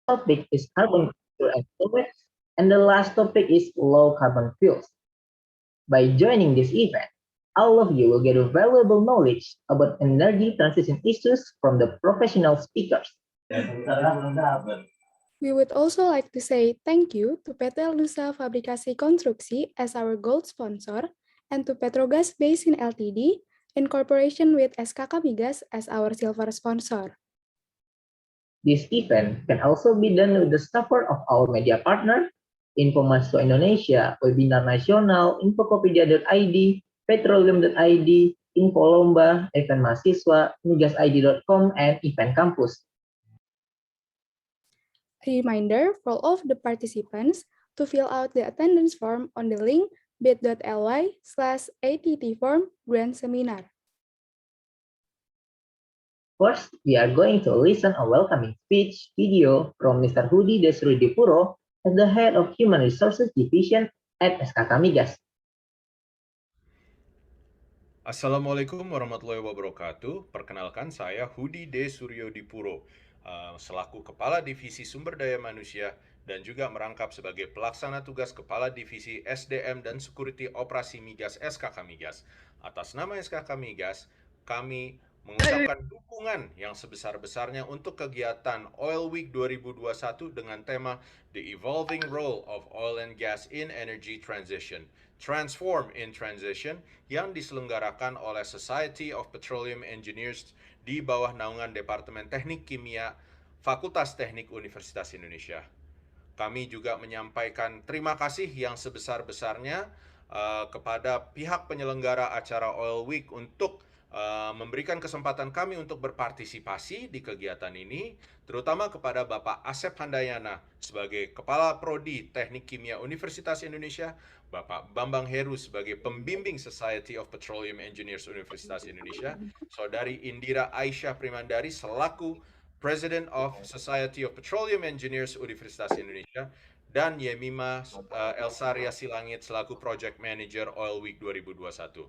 topic is carbon capture and storage, and the last topic is low carbon fuels. By joining this event, all of you will get valuable knowledge about energy transition issues from the professional speakers. We would also like to say thank you to PT Nusa Fabrikasi Konstruksi as our gold sponsor and to Petrogas Basin Ltd in cooperation with SKK Migas as our silver sponsor. This event can also be done with the support of our media partner, Info Mahasiswa Indonesia, Webinar Nasional, Infokopedia.id, Petroleum.id, Info Lomba, Event Mahasiswa, migasid.com, and Event Campus. A reminder for all of the participants to fill out the attendance form on the link bit.ly/attform Grand Seminar. First, we are going to listen a welcoming speech video from Mr. Hudi Desrudipuro as the head of Human Resources Division at SKK Migas. Assalamualaikum warahmatullahi wabarakatuh. Perkenalkan saya Hudi Desrudipuro, selaku Kepala Divisi Sumber Daya Manusia dan juga merangkap sebagai pelaksana tugas Kepala Divisi SDM dan Security Operasi Migas SKK Migas. Atas nama SKK Migas, kami mengucapkan dukungan yang sebesar-besarnya untuk kegiatan Oil Week 2021 dengan tema The Evolving Role of Oil and Gas in Energy Transition, Transform in Transition, yang diselenggarakan oleh Society of Petroleum Engineers di bawah naungan Departemen Teknik Kimia Fakultas Teknik Universitas Indonesia. Kami juga menyampaikan terima kasih yang sebesar-besarnya kepada pihak penyelenggara acara Oil Week untuk memberikan kesempatan kami untuk berpartisipasi di kegiatan ini, terutama kepada Bapak Asep Handayana sebagai Kepala Prodi Teknik Kimia Universitas Indonesia, Bapak Bambang Heru sebagai Pembimbing Society of Petroleum Engineers Universitas Indonesia, Saudari Indira Aisyah Primandari selaku President of Society of Petroleum Engineers Universitas Indonesia, dan Yemima Elsaria Silangit selaku Project Manager Oil Week 2021.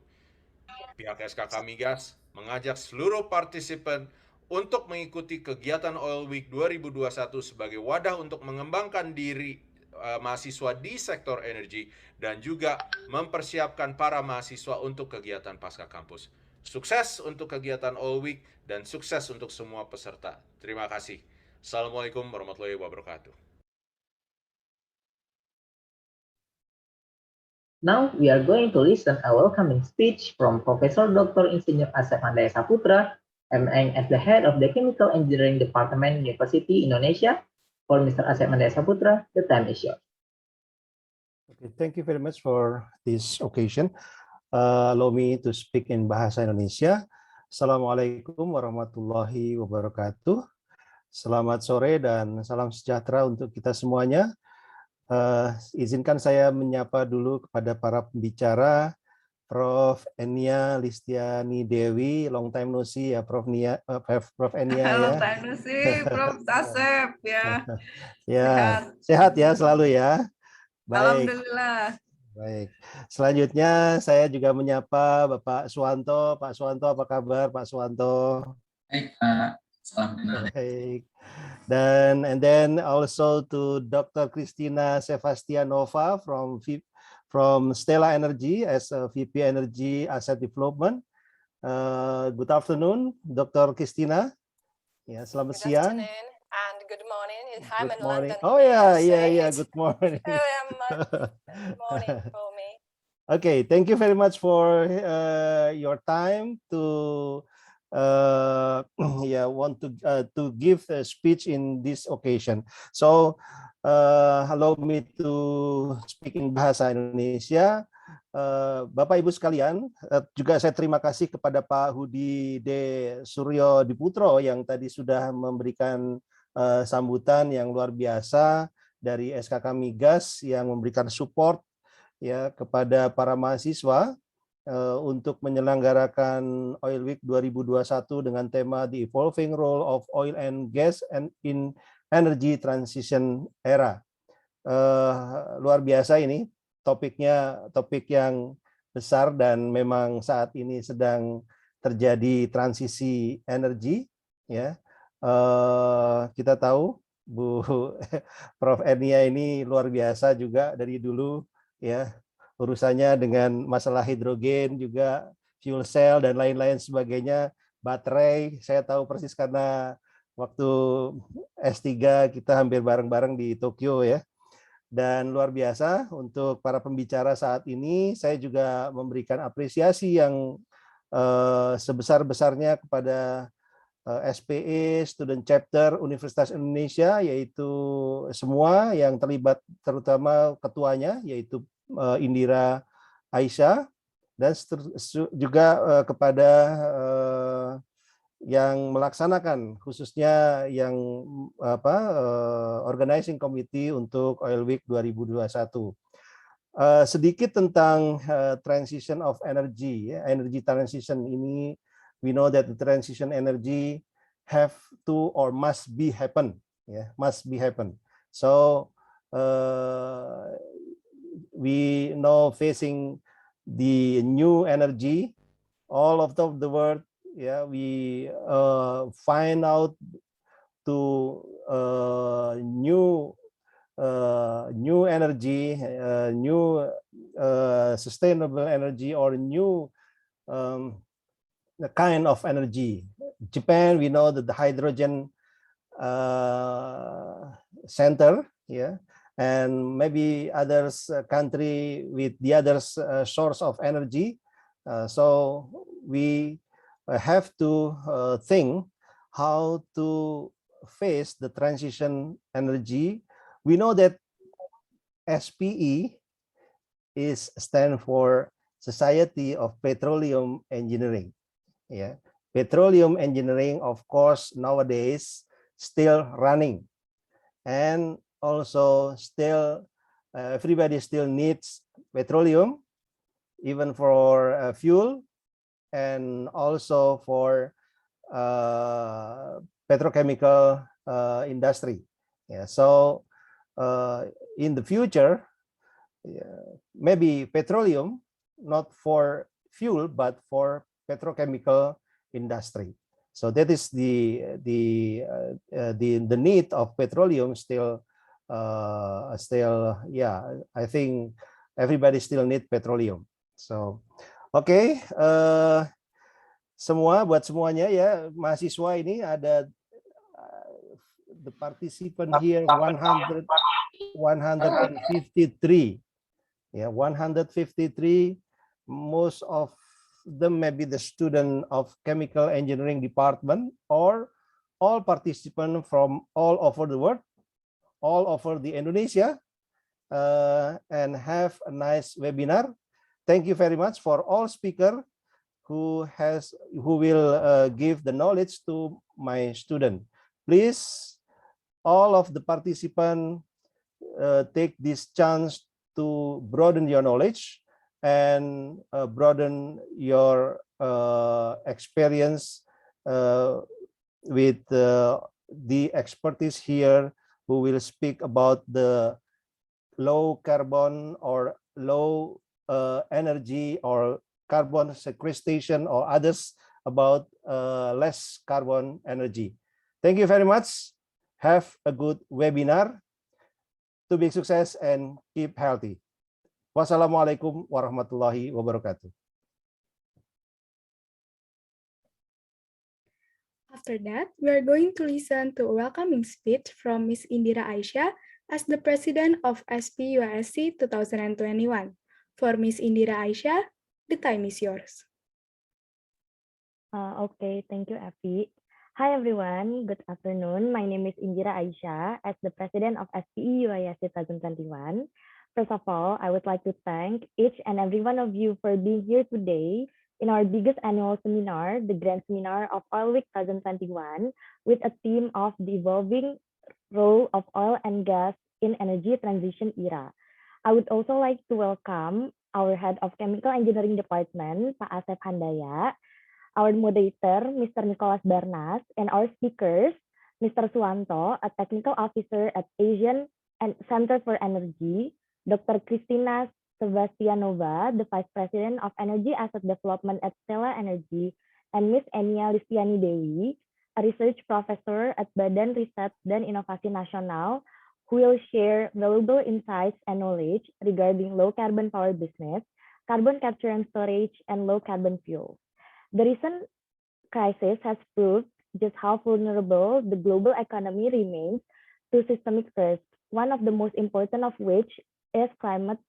Pihak SKK Migas mengajak seluruh partisipan untuk mengikuti kegiatan Oil Week 2021 sebagai wadah untuk mengembangkan diri mahasiswa di sektor energi dan juga mempersiapkan para mahasiswa untuk kegiatan pasca kampus. Sukses untuk kegiatan Oil Week dan sukses untuk semua peserta. Terima kasih. Assalamualaikum warahmatullahi wabarakatuh. Now we are going to listen a welcoming speech from Professor Dr. Insinyur Asep Handaya Saputra, MN as the head of the Chemical Engineering Department, University Indonesia. For Mr. Asep Handaya Saputra, the time is yours. Okay, thank you very much for this occasion. Allow me to speak in Bahasa Indonesia. Assalamualaikum warahmatullahi wabarakatuh. Selamat sore dan salam sejahtera untuk kita semuanya. Izinkan saya menyapa dulu kepada para pembicara, Prof. Eniya, Listiani, Dewi, long time no see ya Prof. Eniya ya. Long time no see, Prof. Asep ya. Ya, sehat ya selalu ya. Baik. Alhamdulillah. Baik. Selanjutnya saya juga menyapa Bapak Suanto. Pak Suanto, apa kabar Pak Suanto? Baik, Pak. Salam kenal. Baik. And then also to Dr. Christina Sebastianova from Stella Energy as a VP Energy Asset Development. Good afternoon, Dr. Christina. Ya, selamat siang. Good afternoon and good morning. I'm Good in morning. London. Oh yeah, good morning. Good morning for me. Okay, thank you very much for your time to want to give a speech in this occasion. So allow me to speak in Bahasa Indonesia. Bapak Ibu sekalian, juga saya terima kasih kepada Pak Hudi Desrudipuro yang tadi sudah memberikan sambutan yang luar biasa dari SKK Migas yang memberikan support ya kepada para mahasiswa untuk menyelenggarakan Oil Week 2021 dengan tema The Evolving Role of Oil and Gas and in Energy Transition Era. Luar biasa ini topiknya, topik yang besar dan memang saat ini sedang terjadi transisi energi ya. Kita tahu Bu Prof. Eniya ini luar biasa juga dari dulu ya, urusannya dengan masalah hidrogen juga, fuel cell dan lain-lain sebagainya, baterai. Saya tahu persis karena waktu S3 kita hampir bareng-bareng di Tokyo ya. Dan luar biasa untuk para pembicara saat ini, saya juga memberikan apresiasi yang sebesar-besarnya kepada SPE, Student Chapter Universitas Indonesia, yaitu semua yang terlibat, terutama ketuanya, yaitu Indira Aisyah, dan juga kepada yang melaksanakan, khususnya yang organizing committee untuk Oil Week 2021. Sedikit tentang transition of energy, energy transition ini, we know that the transition energy have to or must be happen, must be happen. So we know facing the new energy all of the world, we find out to new energy, new sustainable energy, or new kind of energy. Japan, we know that the hydrogen center, and maybe others country with the others source of energy. So we have to think how to face the transition energy. We know that SPE is stand for Society of Petroleum Engineering. Petroleum engineering, of course, nowadays still running, and also still everybody still needs petroleum, even for fuel, and also for petrochemical industry. So in the future, maybe petroleum, not for fuel, but for petrochemical industry. So that is the need of petroleum still. I think everybody still need petroleum. So okay, semua buat semuanya ya, mahasiswa ini ada the participant here 153. 153. Most of them may be the student of chemical engineering department, or all participants from all over the world, all over the Indonesia, and have a nice webinar. Thank you very much for all speakers who will give the knowledge to my student. Please, all of the participants take this chance to broaden your knowledge and broaden your experience with the expertise here who will speak about the low carbon or low energy or carbon sequestration, or others about less carbon energy. Thank you very much. Have a good webinar. To be success and keep healthy. Wassalamualaikum warahmatullahi wabarakatuh. After that, we are going to listen to a welcoming speech from Ms. Indira Aisyah as the President of SPE UI SC 2021. For Ms. Indira Aisyah, the time is yours. Okay, thank you, Effie. Hi everyone, good afternoon. My name is Indira Aisyah as the President of SPE UI SC 2021. First of all, I would like to thank each and every one of you for being here today in our biggest annual seminar, the Grand Seminar of Oil Week 2021, with a theme of the evolving role of oil and gas in energy transition era. I would also like to welcome our Head of Chemical Engineering Department, Pak Asep Handaya, our moderator, Mr. Nicolas, and our speakers, Mr. Suanto, a technical officer at ASEAN and Center for Energy, Dr. Christina Sebatova, the Vice President of Energy Asset Development at Stella Energy, and Ms. Eniya Listiani Dewi, a research professor at Badan Riset dan Inovasi Nasional, who will share valuable insights and knowledge regarding low carbon power business, carbon capture and storage, and low carbon fuels. The recent crisis has proved just how vulnerable the global economy remains to systemic risks, one of the most important of which is climate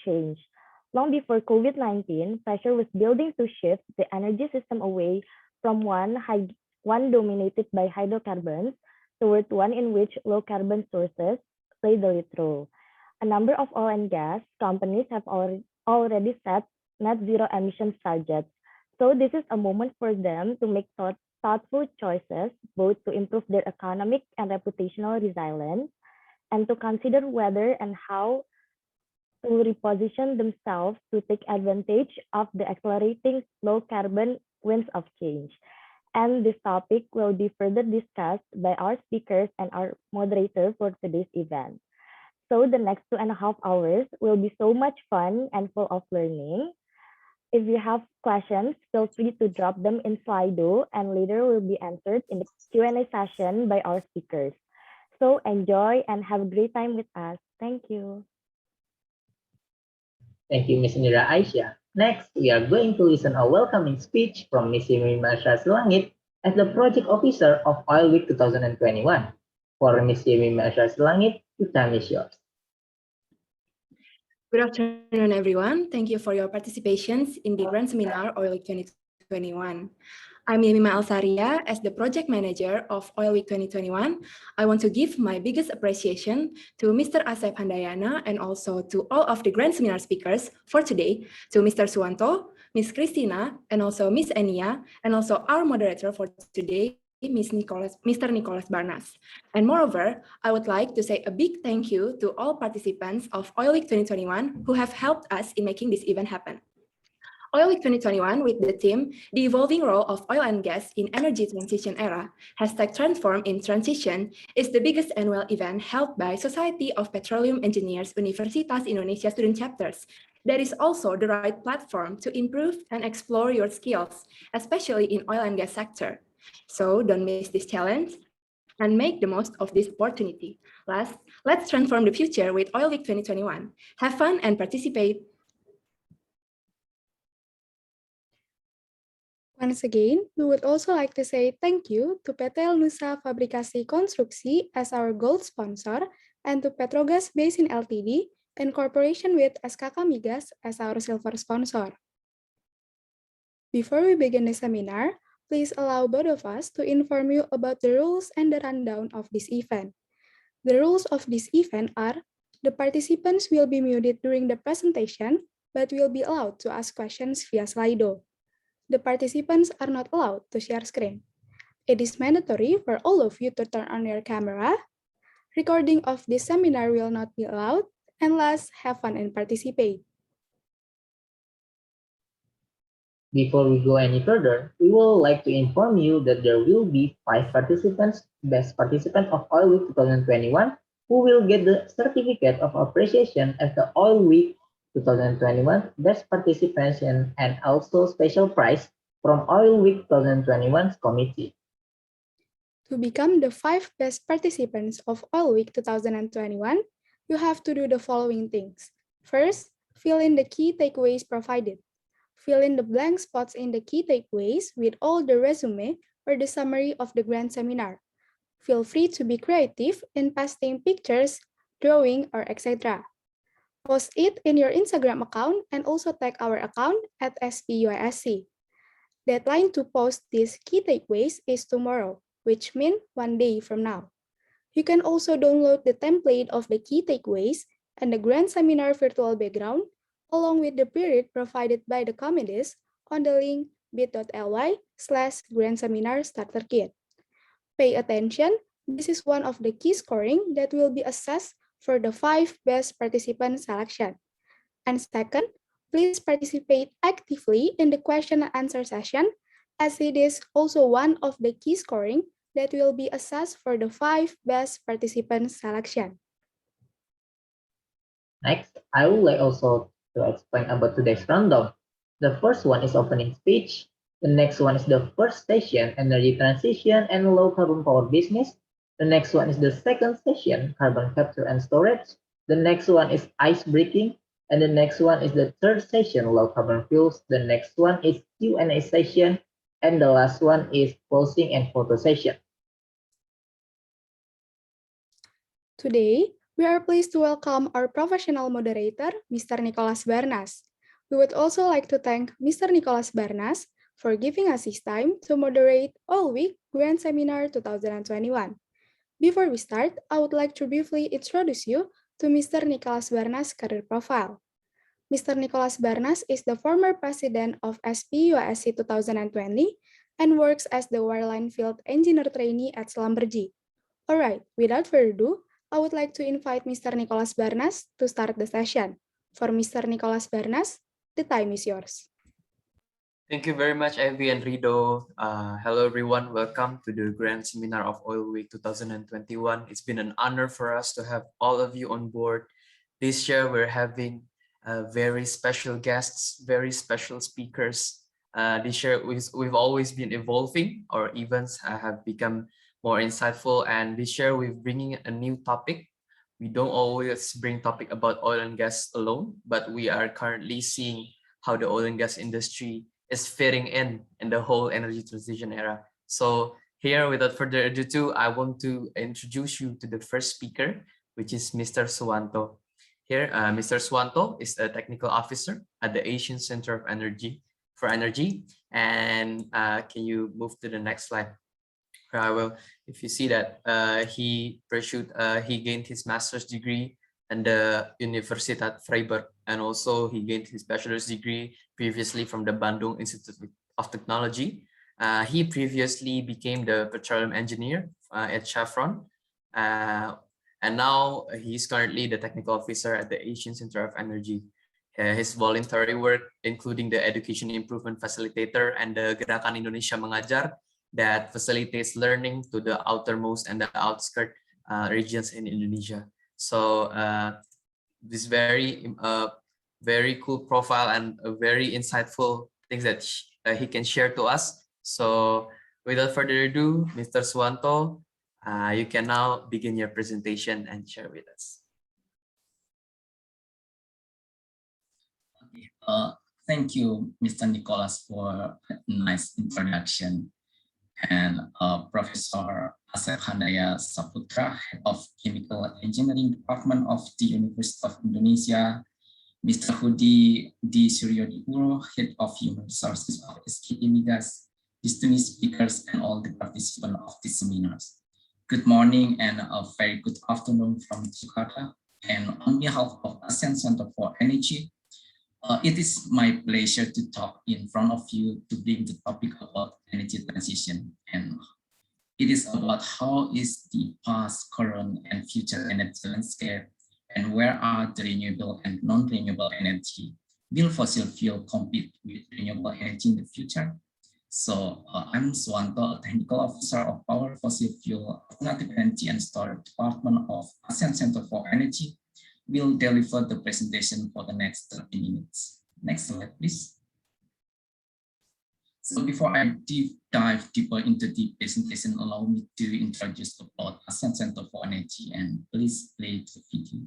change. Long before COVID-19, pressure was building to shift the energy system away from one dominated by hydrocarbons toward one in which low carbon sources play the lead role. A number of oil and gas companies have already set net zero emissions targets. So this is a moment for them to make thoughtful choices, both to improve their economic and reputational resilience, and to consider whether and how to reposition themselves to take advantage of the accelerating low carbon winds of change. And this topic will be further discussed by our speakers and our moderators for today's event. So the next 2.5 hours will be so much fun and full of learning. If you have questions, feel free to drop them in Slido and later will be answered in the Q&A session by our speakers. So enjoy and have a great time with us. Thank you. Thank you, Ms. Indira Aisyah. Next, we are going to listen a welcoming speech from Ms. Yemi Marsha Selangit as the Project Officer of Oil Week 2021. For Ms. Yemi Marsha Selangit, the time is yours. Good afternoon, everyone. Thank you for your participations in the Grand Seminar Oil Week 2021. I'm Yemi Alsaria. As the Project Manager of Oil Week 2021, I want to give my biggest appreciation to Mr. Asep Handayana and also to all of the Grand Seminar speakers for today, to Mr. Suanto, Ms. Christina, and also Ms. Eniya, and also our moderator for today, Mr. Nicolas Barnas. And moreover, I would like to say a big thank you to all participants of Oil Week 2021 who have helped us in making this event happen. Oil Week 2021 with the theme, The Evolving Role of Oil and Gas in Energy Transition Era, #Transform in Transition, is the biggest annual event held by Society of Petroleum Engineers Universitas Indonesia student chapters. That is also the right platform to improve and explore your skills, especially in oil and gas sector. So don't miss this challenge and make the most of this opportunity. Last, let's transform the future with Oil Week 2021. Have fun and participate. Once again, we would also like to say thank you to PT Nusa Fabrikasi Konstruksi as our gold sponsor and to Petrogas Basin Ltd in cooperation with SKK Migas as our silver sponsor. Before we begin the seminar, please allow both of us to inform you about the rules and the rundown of this event. The rules of this event are: the participants will be muted during the presentation, but will be allowed to ask questions via Slido. The participants are not allowed to share screen. It is mandatory for all of you to turn on your camera. Recording of this seminar will not be allowed. And last, have fun and participate. Before we go any further, we would like to inform you that there will be 5 participants, best participants of Oil Week 2021, who will get the certificate of appreciation as the Oil Week 2021 best participation and also special prize from Oil Week 2021's committee. To become the 5 best participants of Oil Week 2021, you have to do the following things. First, fill in the key takeaways provided. Fill in the blank spots in the key takeaways with all the resume or the summary of the grand seminar. Feel free to be creative in pasting pictures, drawing, or etc. Post it in your Instagram account and also tag our account at SPE UI SC. Deadline to post these key takeaways is tomorrow, which means 1 day from now. You can also download the template of the key takeaways and the grand seminar virtual background along with the period provided by the committees on the link bit.ly/grand seminar starter kit. Pay attention, this is one of the key scoring that will be assessed for the 5 best participant selection. And second, please participate actively in the question and answer session, as it is also one of the key scoring that will be assessed for the 5 best participant selection. Next, I would like also to explain about today's rundown. The first one is opening speech, The next one is the first session, energy transition and low carbon power business. The next one is the second session, carbon capture and storage. The next one is ice breaking. And the next one is the third session, low carbon fuels. The next one is Q&A session. And the last one is closing and photo session. Today, we are pleased to welcome our professional moderator, Mr. Nicolas Barnas. We would also like to thank Mr. Nicolas Barnas for giving us his time to moderate All Week Grand Seminar 2021. Before we start, I would like to briefly introduce you to Mr. Nicolas Barnas' career profile. Mr. Nicolas Barnas is the former president of SPE UI SC 2020 and works as the wireline field engineer trainee at Schlumberger. All right, without further ado, I would like to invite Mr. Nicolas Barnas to start the session. For Mr. Nicolas Barnas, the time is yours. Thank you very much, Evie and Rido. Hello, everyone. Welcome to the Grand Seminar of Oil Week 2021. It's been an honor for us to have all of you on board. This year, we're having very special guests, very special speakers. This year, we've always been evolving. Our events have become more insightful, and this year we're bringing a new topic. We don't always bring topic about oil and gas alone, but we are currently seeing how the oil and gas industry is fitting in the whole energy transition era. So here, without further ado, I want to introduce you to the first speaker, which is Mr. Suanto. Here, Mr. Suanto is a technical officer at the ASEAN Center of Energy for Energy. And can you move to the next slide? Well, if you see that he gained his master's degree at the Universitat Freiburg, and also he gained his bachelor's degree previously from the Bandung Institute of Technology. He previously became the petroleum engineer at Chevron, and now he's currently the technical officer at the Asian Center of Energy. His voluntary work, including the Education Improvement Facilitator and the Gerakan Indonesia Mengajar, that facilitates learning to the outermost and the outskirt regions in Indonesia. So this very cool profile and a very insightful things that he can share to us. So without further ado, Mr. Suanto, you can now begin your presentation and share with us. Okay, thank you, Mr. Nicolas, for a nice introduction. And Professor Asep Handaya Saputra, Head of Chemical Engineering Department of the University of Indonesia, Mr. Hudi D. Suryadi, Head of Human Resources of SPE Migas, distinguished speakers, and all the participants of this seminars. Good morning and a very good afternoon from Jakarta. And on behalf of ASEAN Center for Energy, it is my pleasure to talk in front of you to bring the topic about energy transition. And it is about how is the past, current, and future energy landscape, and where are the renewable and non-renewable energy. Will fossil fuel compete with renewable energy in the future? So I'm Suanto, a technical officer of Power Fossil Fuel Alternative Energy and Storage Department of ASEAN Center for Energy. Will deliver the presentation for the next 30 minutes. Next slide, please. So before I dive deeper into the presentation, allow me to introduce about ASEAN Center for Energy, and please play the video.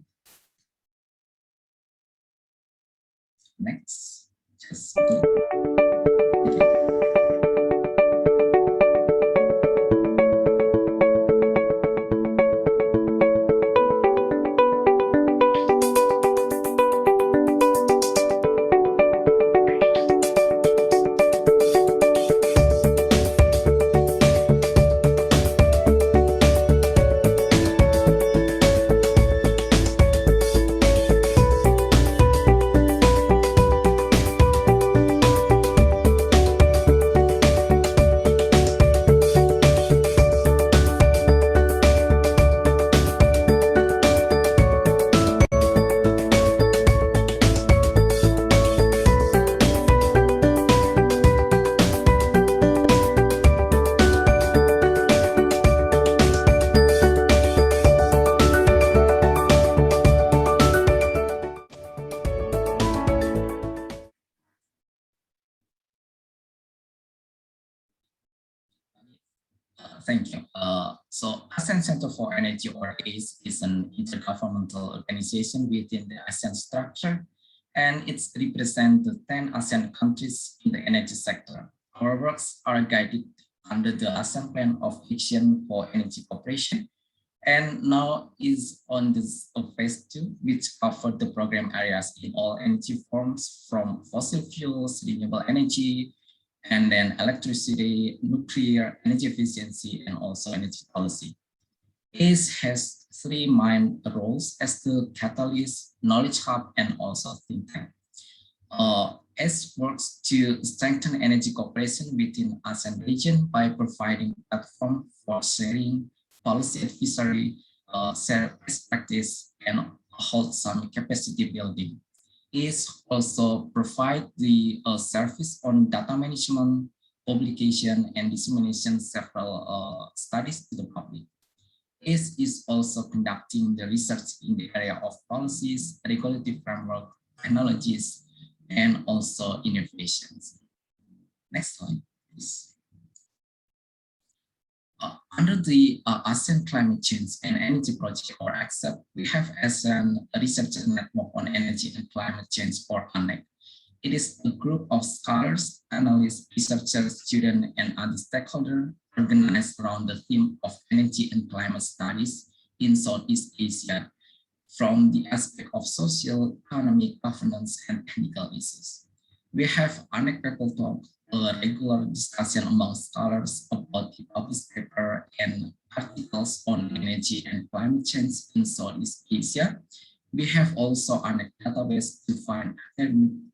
Next, just go. Okay. Thank you. So ASEAN Center for Energy, or ACE, is an intergovernmental organization within the ASEAN structure, and it's represent the 10 ASEAN countries in the energy sector. Our works are guided under the ASEAN Plan of Action for Energy Cooperation, and now is on this phase 2, which cover the program areas in all energy forms, from fossil fuels, renewable energy, and then electricity, nuclear, energy efficiency, and also energy policy. ACE has 3 main roles as the catalyst, knowledge hub, and also think tank. ACE works to strengthen energy cooperation within ASEAN region by providing platform for sharing, policy advisory, share best practice, and hold some capacity building. ACE also provide the service on data management, publication, and dissemination several studies to the public. ACE is also conducting the research in the area of policies, regulatory framework, technologies, and also innovations. Next slide, please. Under the ASEAN Climate Change and Energy Project, or ACCEP, we have ASEAN Research Network on Energy and Climate Change, or ANEC. It is a group of scholars, analysts, researchers, students, and other stakeholders organized around the theme of energy and climate studies in Southeast Asia, from the aspect of social, economic, governance, and technical issues. We have ANEC People Talk, a regular discussion among scholars about the published paper and articles on energy and climate change in Southeast Asia. We have also ANEC database to find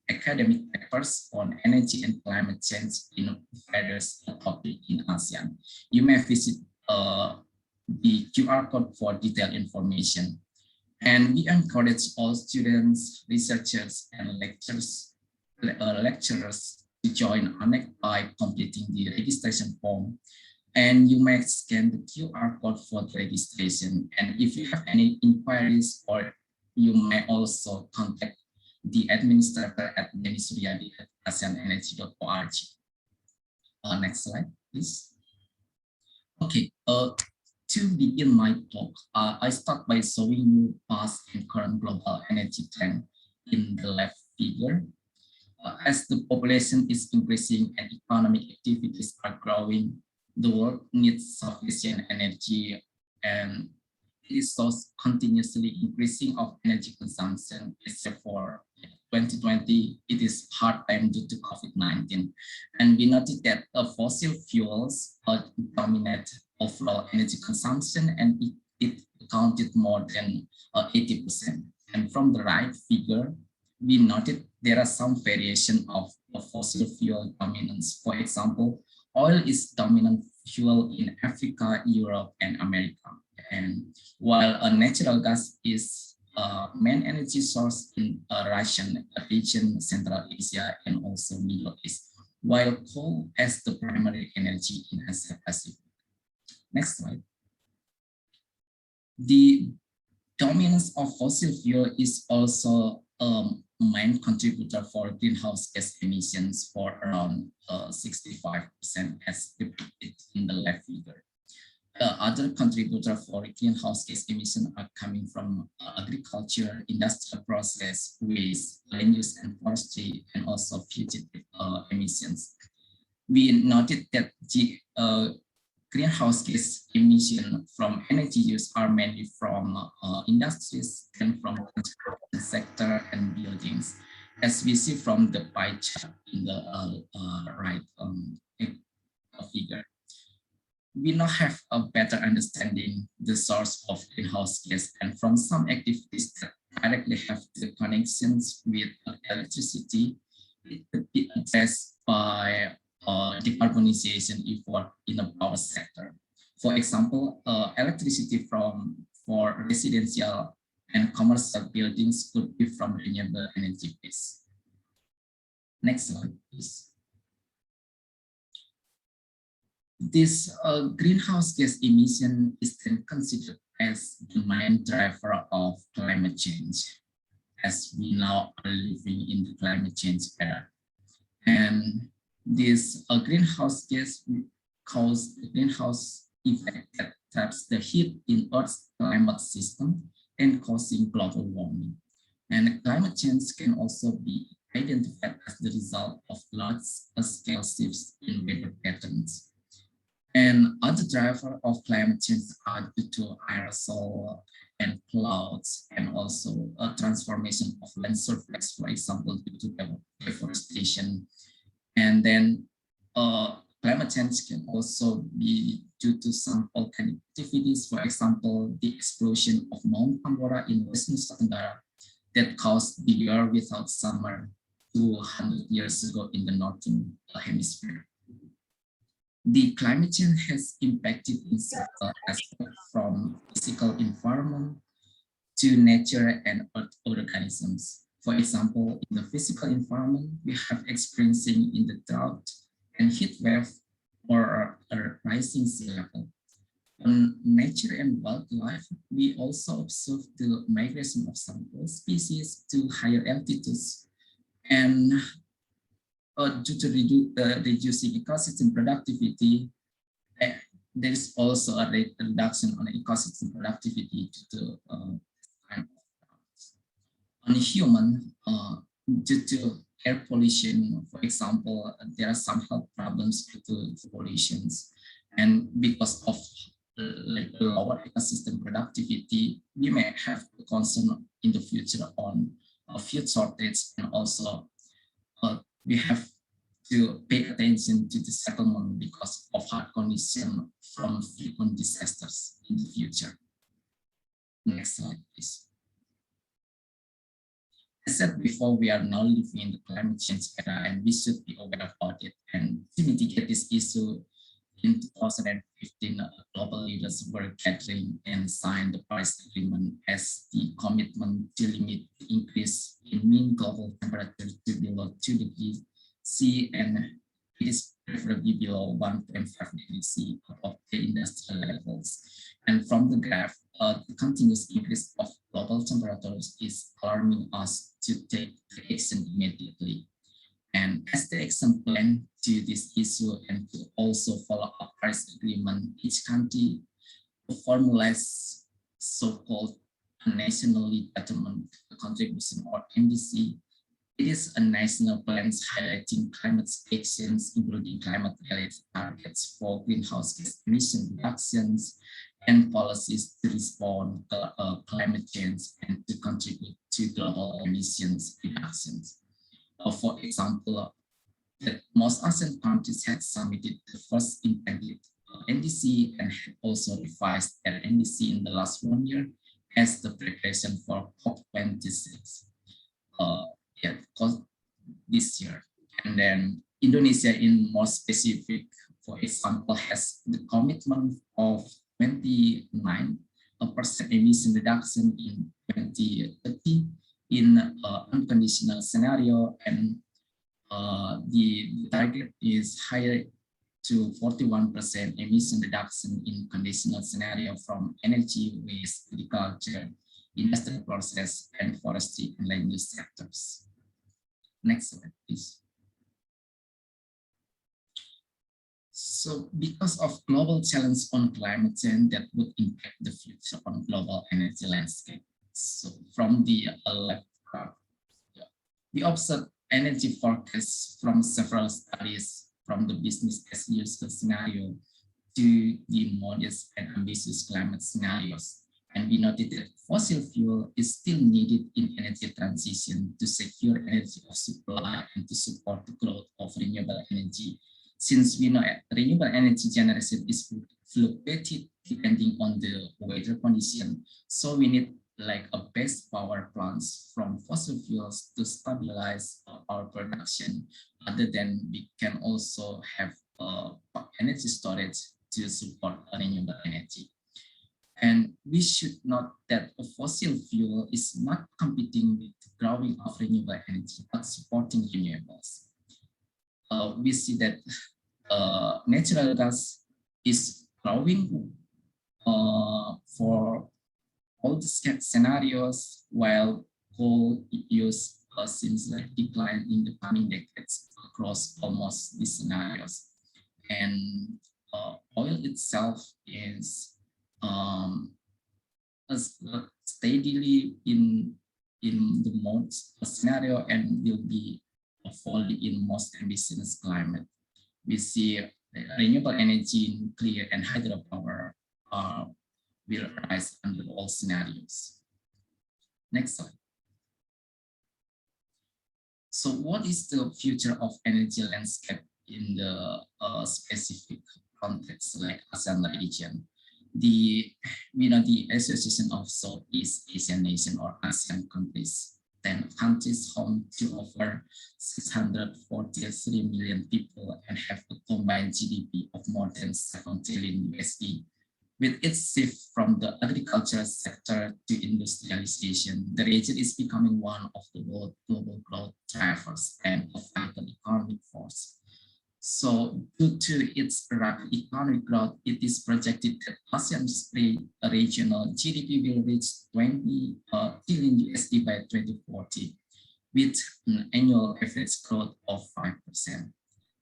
academic papers on energy and climate change in various topics in ASEAN. You may visit the QR code for detailed information. And we encourage all students, researchers, and lecturers to join ANEC by completing the registration form. And you may scan the QR code for the registration. And if you have any inquiries, or you may also contact the administrator at Beni Suryadi at ASEANenergy.org. Next slide, please. Okay, to begin my talk, I start by showing you past and current global energy trend in the left figure. As the population is increasing and economic activities are growing, the world needs sufficient energy, and it is so continuously increasing of energy consumption, except for 2020, it is hard time due to COVID-19. And we noted that fossil fuels dominate overall energy consumption, and it accounted more than 80%. And from the right figure, we noted there are some variation of fossil fuel dominance. For example, oil is dominant fuel in Africa, Europe, and America. And while natural gas is main energy source in Russian region, Central Asia, and also Middle East, while coal as the primary energy in Asia Pacific. Next slide. The dominance of fossil fuel is also main contributor for greenhouse gas emissions for around 65%, as depicted in the left figure. Other contributor for greenhouse gas emission are coming from agriculture, industrial process, waste, land use and forestry, and also fugitive emissions. We noted that the greenhouse gas emission from energy use are mainly from industries and from construction sector and buildings, as we see from the pie chart in the right figure. We now have a better understanding the source of greenhouse gas, and from some activities that directly have the connections with electricity, it could be addressed by decarbonization effort in the power sector. For example, electricity for residential and commercial buildings could be from renewable energy base. Next slide, please. This greenhouse gas emission is then considered as the main driver of climate change, as we now are living in the climate change era. And this greenhouse gas cause greenhouse effect that traps the heat in Earth's climate system and causing global warming. And climate change can also be identified as the result of large-scale shifts in weather patterns. And other drivers of climate change are due to aerosol and clouds, and also a transformation of land surface, for example, due to deforestation. And then climate change can also be due to some volcanic activities, for example, the explosion of Mount Tambora in West Nusa Tenggara that caused the year without summer 200 years ago in the northern hemisphere. The climate change has impacted in several aspects, from physical environment to nature and earth organisms. For example, in the physical environment, we have experiencing in the drought and heat wave or a rising sea level. On nature and wildlife, we also observe the migration of some species to higher altitudes, and due to reducing ecosystem productivity, there is also a reduction on ecosystem productivity due to on human, due to air pollution, for example, there are some health problems due to pollutions, and because of lower ecosystem productivity, we may have a concern in the future on food shortage, and also we have to pay attention to the settlement because of hard condition from frequent disasters in the future. Next slide, please. As said before, we are now living in the climate change era, and we should be aware about it. And to mitigate this issue, in 2015, global leaders were gathering and signed the Paris Agreement as the commitment to limit the increase in mean global temperature to below 2 degrees C, and it is preferably below 1.5 degrees C above the industrial levels. And from the graph, the continuous increase of global temperatures is alarming us to take action immediately. And as the action plan to this issue and to also follow up Paris Agreement, each country formulates so-called nationally determined contribution, or NDC. It is a national plan highlighting climate actions, including climate-related targets for greenhouse gas emission reductions and policies to respond to climate change and to contribute to global emissions reductions. For example, that most ASEAN countries had submitted the first intended NDC and had also revised their NDC in the last 1 year as the preparation for COP26 this year. And then Indonesia, in more specific, for example, has the commitment of 29% emission reduction in 2030 in unconditional scenario, and the target is higher to 41% emission reduction in conditional scenario from energy, waste, agriculture, industrial process, and forestry and land use sectors. Next slide, please. So because of global challenge on climate change that would impact the future on global energy landscape. So from the left graph, we observe energy forecasts from several studies, from the business as usual scenario to the modest and ambitious climate scenarios. And we noted that fossil fuel is still needed in energy transition to secure energy of supply and to support the growth of renewable energy. Since we know renewable energy generation is fluctuated depending on the weather condition, so we need like a base power plants from fossil fuels to stabilize our production. Other than we can also have energy storage to support renewable energy. And we should note that a fossil fuel is not competing with the growing of renewable energy, but supporting renewables. We see that natural gas is growing for all the scenarios, while coal use seems like decline in the coming decades across almost these scenarios. And oil itself is steadily in the most scenario and will be falling in most ambitious climate. We see renewable energy, nuclear and hydropower will rise under all scenarios. Next slide. So what is the future of energy landscape in the specific context like ASEAN region? The Association of Southeast Asian Nations or ASEAN countries, 10 countries home to over 643 million people and have a combined GDP of more than 7 trillion USD. With its shift from the agricultural sector to industrialization, the region is becoming one of the world global growth drivers and a vital economic force. So due to its rapid economic growth, it is projected that ASEAN's regional GDP will reach 20 trillion USD by 2040, with an annual average growth of 5%.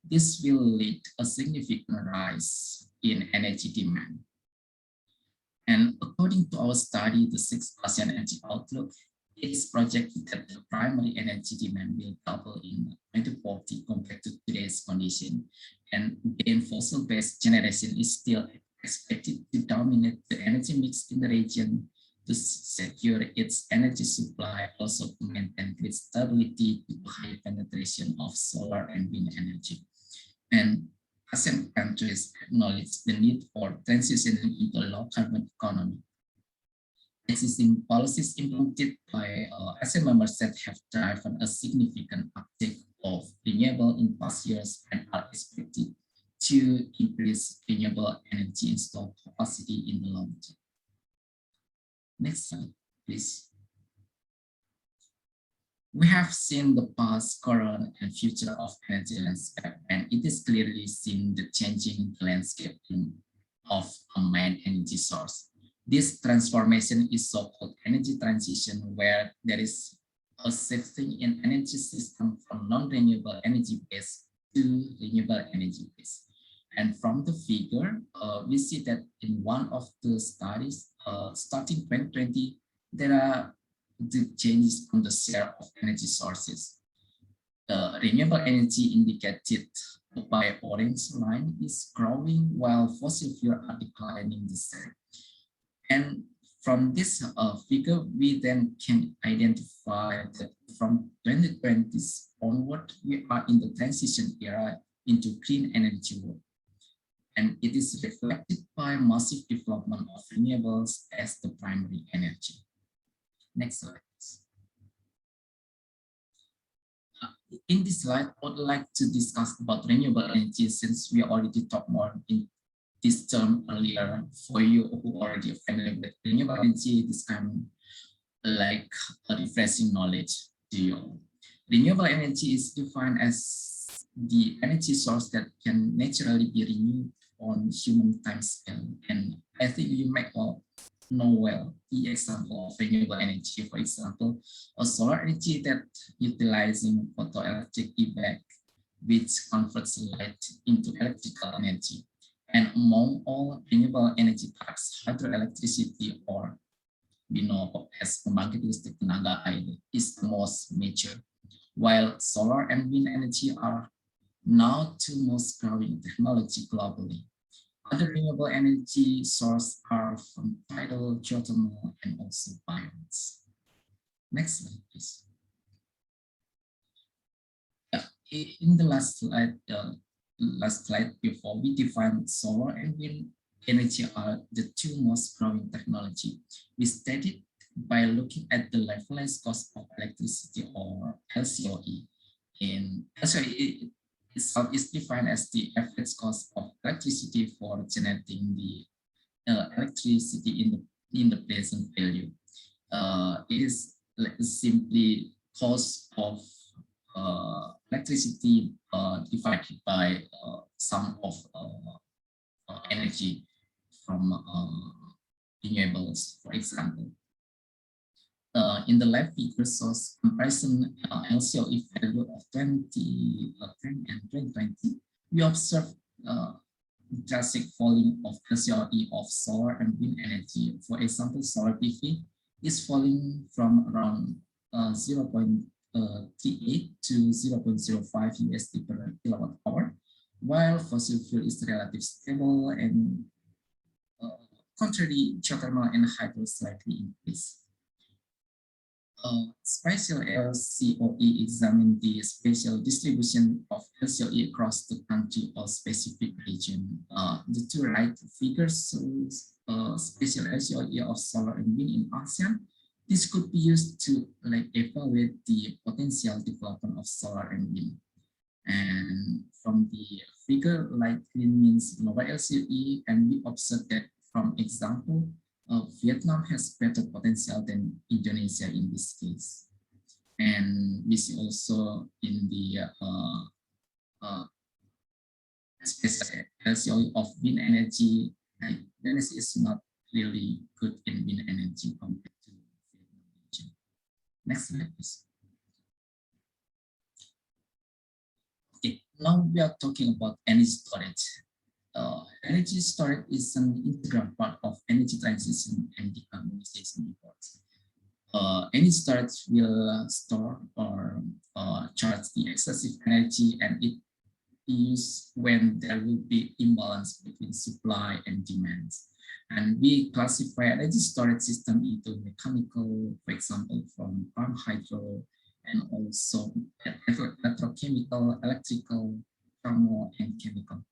This will lead a significant rise in energy demand. And according to our study, the 6th ASEAN Energy Outlook, it is projected that the primary energy demand will double in 2040 compared to today's condition. And again, fossil-based generation is still expected to dominate the energy mix in the region to secure its energy supply, also to maintain grid stability to high penetration of solar and wind energy. And ASEAN countries acknowledge the need for transitioning into a low-carbon economy. Existing policies implemented by ASEAN members that have driven a significant uptake of renewable in past years and are expected to increase renewable energy installed capacity in the long term. Next slide, please. We have seen the past, current, and future of energy landscape, and it is clearly seen the changing landscape of a main energy source. This transformation is so-called energy transition, where there is a shifting in energy system from non-renewable energy base to renewable energy base. And from the figure, we see that in one of the studies, starting 2020, there are the changes on the share of energy sources. The renewable energy indicated by orange line is growing while fossil fuel are declining the share. And from this figure, we then can identify that from 2020s onward, we are in the transition era into clean energy world. And it is reflected by massive development of renewables as the primary energy. Next slide, please. In this slide, I would like to discuss about renewable energy since we already talked more in this term earlier. For you who already are familiar with renewable energy, this kind like a refreshing knowledge to you. Renewable energy is defined as the energy source that can naturally be renewed on human time scale. And I think you may all know well the example of renewable energy. For example, a solar energy that utilizing photoelectric effect, which converts light into electrical energy. And among all renewable energy types, hydroelectricity, or we know as pembangkit listrik tenaga air, is the most major, while solar and wind energy are now two most growing technology globally. Other renewable energy sources are from tidal, geothermal, and also biomass. Next slide, please. In the last slide before, we defined solar and wind energy are the two most growing technology. We stated by looking at the levelized cost of electricity, or LCOE. LCOE itself is defined as the average cost of electricity for generating the electricity in the present value. It is simply cost of electricity divided by sum of energy from renewables, for example. In the left figure shows comparison LCOE value of 2010 and 2020. We observe drastic falling of LCOE of solar and wind energy. For example, solar PV is falling from around 0.38 to 0.05 USD per kilowatt hour, while fossil fuel is relatively stable and contrary, geothermal and hydro slightly increase. Spatial LCOE examine the spatial distribution of LCOE across the country or specific region. The two right figures shows spatial LCOE of solar and wind in ASEAN. This could be used to evaluate the potential development of solar and wind. And from the figure, light green means lower LCOE, and we observe that from example, Vietnam has better potential than Indonesia in this case. And we see also in the LCOE of wind energy, Indonesia is not really good in wind energy compared to Vietnam region. Next slide, please. Okay, now we are talking about energy storage. Energy storage is an integral part of energy transition and decarbonization efforts. Energy storage will store or charge the excessive energy, and it is when there will be imbalance between supply and demand. And we classify energy storage system into mechanical, for example, from farm hydro, and also electrochemical, electrical, thermal, and chemical.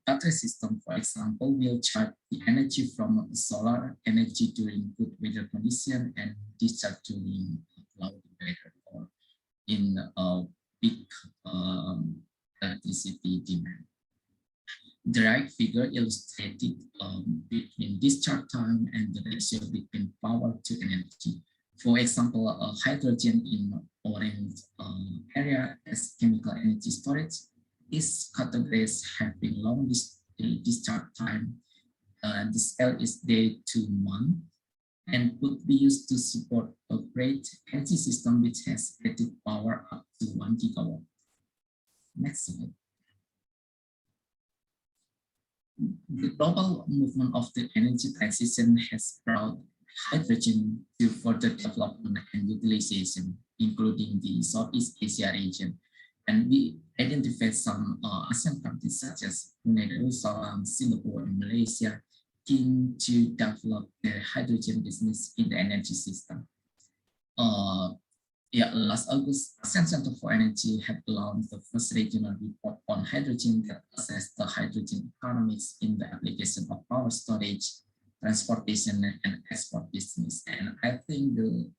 Battery system, for example, will charge the energy from solar energy during good weather condition and discharge during cloudy weather or in peak electricity demand. The right figure illustrated between discharge time and the ratio between power to energy. For example, hydrogen in orange area as chemical energy storage is categorized having long discharge time. The scale is day to month and could be used to support a great energy system which has rated power up to 1 gigawatt. Next slide. The global movement of the energy transition has brought hydrogen to further development and utilization, including the Southeast Asia region. And we identified some ASEAN countries such as Netherlands, Singapore, and Malaysia keen to develop their hydrogen business in the energy system. Last August, ASEAN Center for Energy had launched the first regional report on hydrogen that assessed the hydrogen economics in the application of power storage, transportation, and export business. And I think the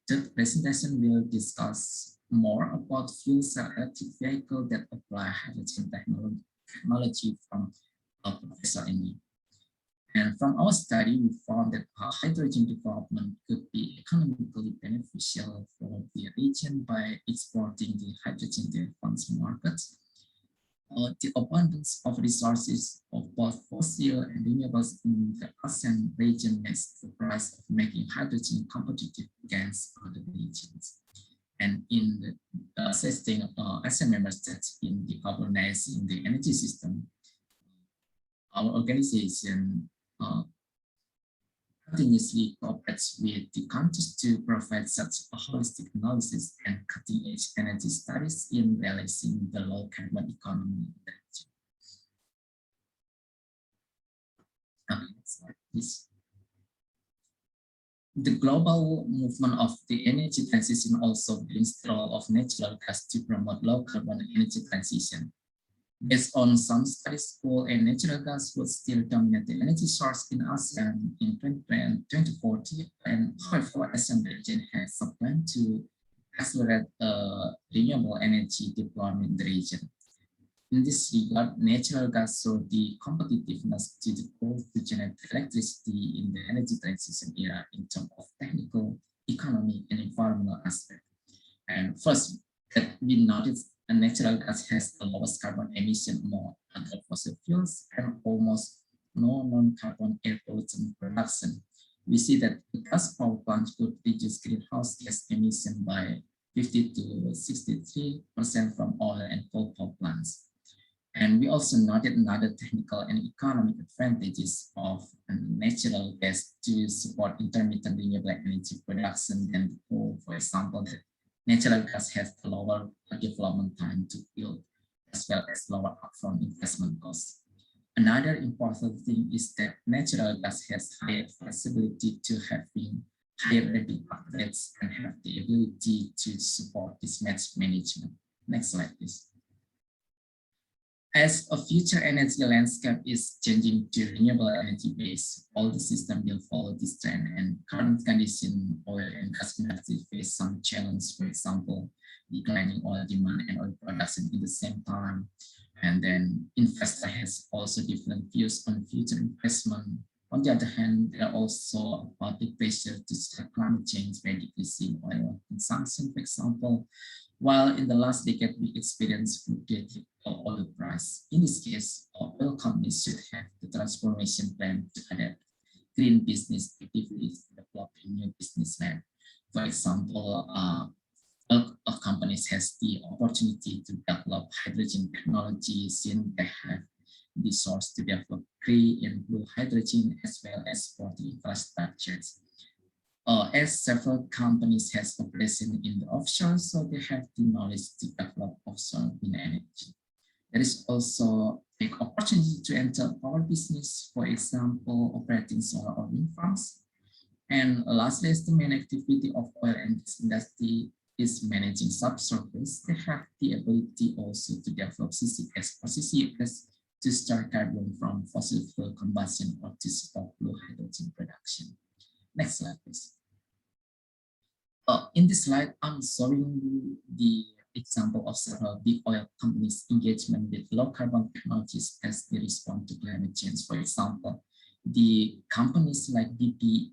third presentation will discuss more about fuel cell electric vehicle that apply hydrogen technology from Professor Eniya. And from our study, we found that hydrogen development could be economically beneficial for the region by exporting the hydrogen to advanced markets. The abundance of resources of both fossil and renewables in the ASEAN region makes the price of making hydrogen competitive against other regions. And in the assisting ASEAN member states in decarbonizing the energy system, our organization continuously cooperates with the countries to provide such a holistic analysis and cutting-edge energy studies in realizing the low-carbon economy. Next slide, please. The global movement of the energy transition also brings the role of natural gas to promote low-carbon energy transition. Based on some studies, coal and natural gas will still dominate the energy source in ASEAN in 2040, and however, ASEAN region has a plan to accelerate renewable energy deployment in the region. In this regard, natural gas showed the competitiveness to the coal to generate electricity in the energy transition era in terms of technical, economic, and environmental aspect. And first, that we noticed natural gas has the lowest carbon emission among other fossil fuels and almost no non-carbon air pollutant production. We see that the gas power plants could reduce greenhouse gas emission by 50 to 63% from oil and coal power plants. And we also noted another technical and economic advantages of natural gas to support intermittent renewable energy production than coal. For example, that natural gas has a lower development time to build, as well as lower upfront investment costs. Another important thing is that natural gas has higher flexibility to having higher rapid upgrades and have the ability to support mismatch management. Next slide, please. As a future energy landscape is changing to renewable energy base, all the system will follow this trend, and current condition oil and gas industry face some challenge, for example, declining oil demand and oil production in the same time. And then investor has also different views on future investment. On the other hand, there are also public pressure to stop climate change by decreasing oil consumption, for example, while in the last decade we experienced fluctuating oil price. In this case, oil companies should have the transformation plan to adapt green business activities to develop a new business line. For example, companies has the opportunity to develop hydrogen technology since they have the source to develop green and blue hydrogen as well as for the infrastructures. As several companies has operation in the offshore, so they have the knowledge to develop offshore wind energy. There is also a big opportunity to enter power business, for example, operating solar or wind farms. And lastly, as the main activity of oil and gas industry is managing subsurface, they have the ability also to develop CCS or CCS to store carbon from fossil fuel combustion or to support blue hydrogen production. Next slide, please. In this slide, I'm showing you the example of several big oil companies' engagement with low carbon technologies as they respond to climate change. For example, the companies like BP,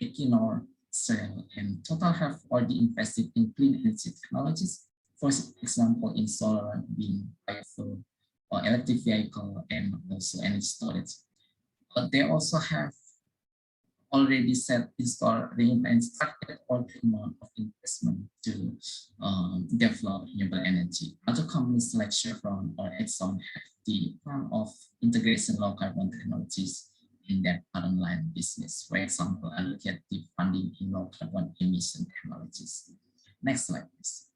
Equinor, Shell, and Total have already invested in clean energy technologies. For example, in solar, wind, biofuel, or electric vehicle, and also energy storage. But they also have already installed renewable and started all the amount of investment to develop renewable energy. Other companies like Chevron or Exxon have the plan of integration low carbon technologies in their current line business. For example, allocate the funding in low carbon emission technologies. Next slide, please.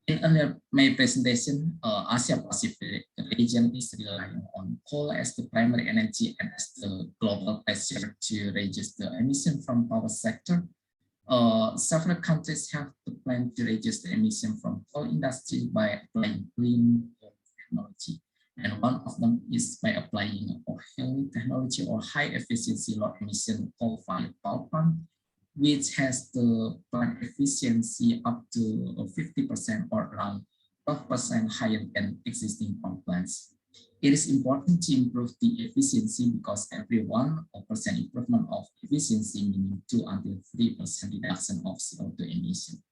In earlier my presentation, Asia Pacific region is relying on coal as the primary energy and as the global pressure to reduce the emission from power sector. Several countries have the plan to reduce the emission from coal industry by applying clean technology. And one of them is by applying HELI technology or high efficiency low emission coal-fired power plant, which has the plant efficiency up to 50% or around 12% higher than existing power plants. It is important to improve the efficiency because every 1% improvement of efficiency meaning 2 until 3% reduction of CO2 emission.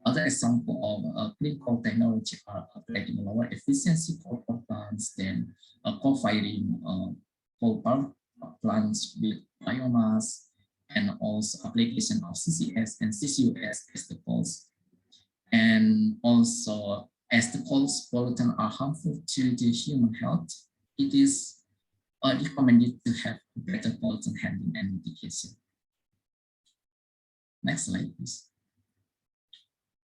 Other example of clean coal technology are operating lower efficiency coal power plants than co-firing coal power plants with biomass, and also application of CCS and CCUS as the coals. And also, as the coals pollutants are harmful to the human health, it is recommended to have better pollutant handling and mitigation. Next slide, please.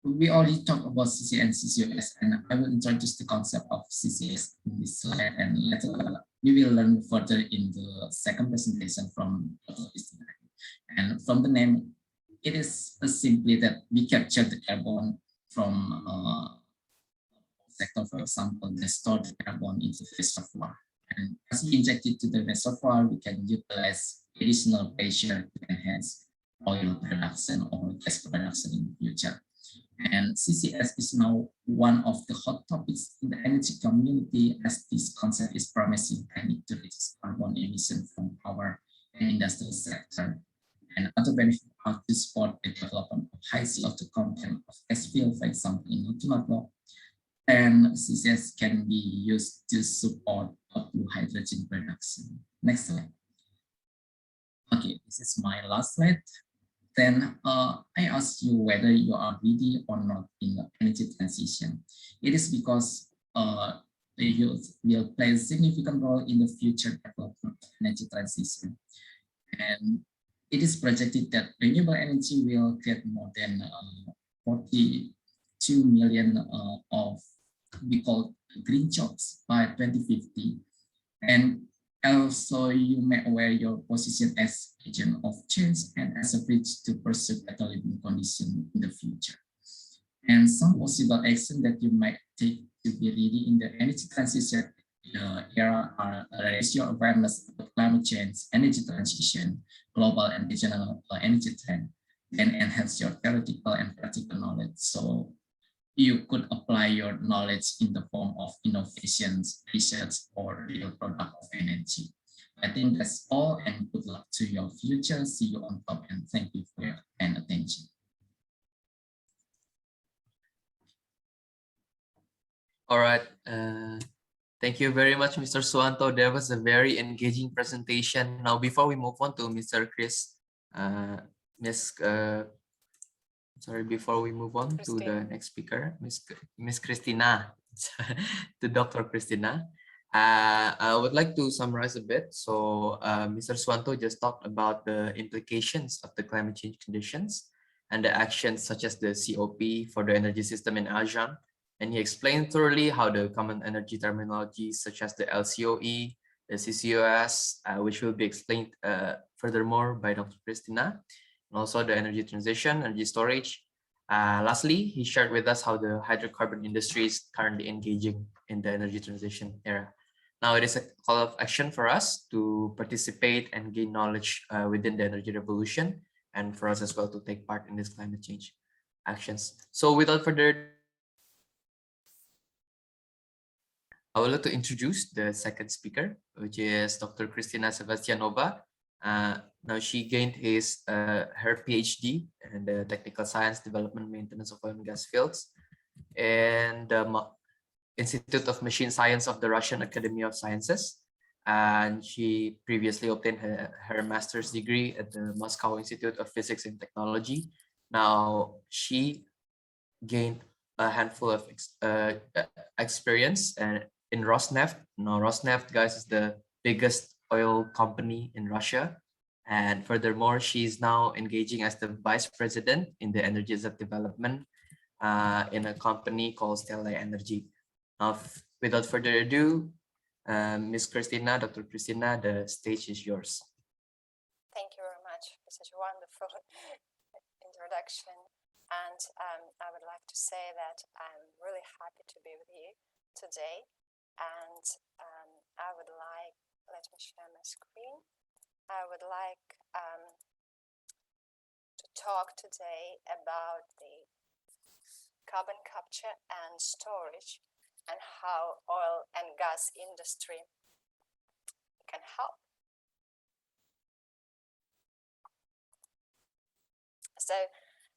We already talked about CCS and CCUS, and I will introduce the concept of CCS in this slide, and later we will learn further in the second presentation from Christina. And from the name, it is simply that we capture the carbon from sector, for example, they store the carbon into the reservoir. And as we inject it to the reservoir, we can utilize additional pressure to enhance oil production or gas production in the future. And CCS is now one of the hot topics in the energy community, as this concept is promising technique to reduce carbon emission from power and industrial sector. And other benefits are to support the development of high CO2 content of gas field, for example, in Ultimato. And CCS can be used to support blue hydrogen production. Next slide. Okay, this is my last slide. Then I ask you whether you are ready or not in the energy transition. It is because the youth will play a significant role in the future development of energy transition. And it is projected that renewable energy will create more than 42 million of we call green jobs by 2050. And also you may aware your position as agent of change and as a bridge to pursue better living conditions in the future. And some possible action that you might take to be ready in the energy transition era are raise your awareness of climate change, energy transition, global and regional energy trend, and enhance your theoretical and practical knowledge. So you could apply your knowledge in the form of innovations, research, or real product of energy. I think that's all, and good luck to your future. See you on top, and thank you for your kind attention. All right. Thank you very much, Mr. Suanto. That was a very engaging presentation. Now, before we move on to Mr. Chris, before we move on to the next speaker, Miss Christina, to Dr. Christina, I would like to summarize a bit. So, Mr. Suanto just talked about the implications of the climate change conditions and the actions such as the COP for the energy system in ASEAN. And he explained thoroughly how the common energy terminologies such as the LCOE, the CCUS, which will be explained furthermore by Dr. Christina, and also the energy transition, energy storage. Lastly, he shared with us how the hydrocarbon industry is currently engaging in the energy transition era. Now it is a call of action for us to participate and gain knowledge within the energy revolution, and for us as well to take part in this climate change actions. So without further ado, I would like to introduce the second speaker, which is Dr. Christina Sebastianova. Now she gained her PhD in the technical science, development, maintenance of oil and gas fields, and the Institute of Machine Science of the Russian Academy of Sciences. And she previously obtained her master's degree at the Moscow Institute of Physics and Technology. Now she gained a handful of experience in Rosneft. Now Rosneft, guys, is the biggest oil company in Russia. And furthermore, she's now engaging as the vice president in the energy development in a company called Stella Energy. Now, without further ado, Ms. Christina, Dr. Christina, the stage is yours. Thank you very much for such a wonderful introduction. And I would like to say that I'm really happy to be with you today. And I would like, let me share my screen. I would like to talk today about the carbon capture and storage and how oil and gas industry can help. So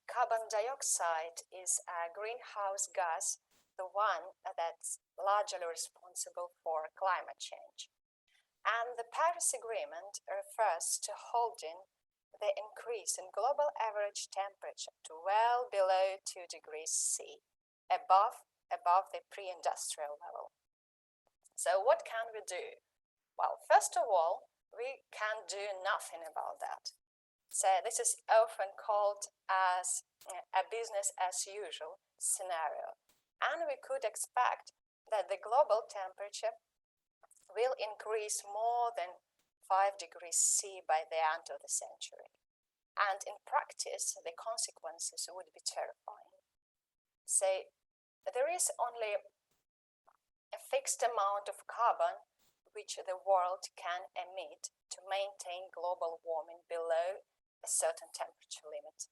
carbon dioxide is a greenhouse gas, the one that's largely responsible for climate change. And the Paris Agreement refers to holding the increase in global average temperature to well below 2 degrees C, above the pre-industrial level. So what can we do? Well, first of all, we can do nothing about that. So this is often called as a business as usual scenario. And we could expect that the global temperature will increase more than 5 degrees C by the end of the century. And in practice, the consequences would be terrifying. So there is only a fixed amount of carbon which the world can emit to maintain global warming below a certain temperature limit.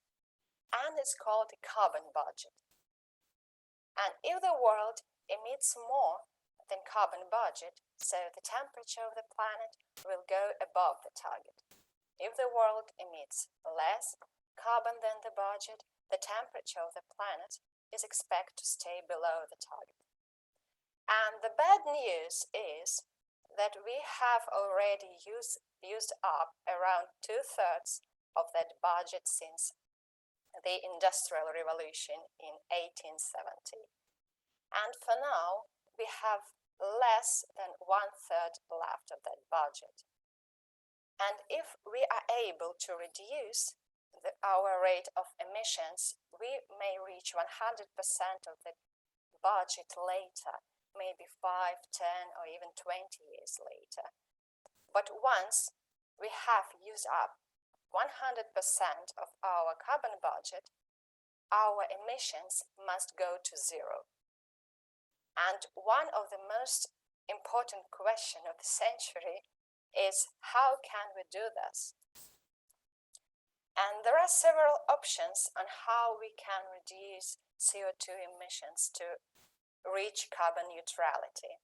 And it's called the carbon budget. And if the world emits more than carbon budget, so the temperature of the planet will go above the target. If the world emits less carbon than the budget, the temperature of the planet is expected to stay below the target. And the bad news is that we have already used up around 2/3 of that budget since the Industrial Revolution in 1870. And for now, we have less than 1/3 left of that budget. And if we are able to reduce our rate of emissions, we may reach 100% of the budget later, maybe 5, 10, or even 20 years later. But once we have used up 100% of our carbon budget, our emissions must go to zero. And one of the most important questions of the century is, how can we do this? And there are several options on how we can reduce CO2 emissions to reach carbon neutrality.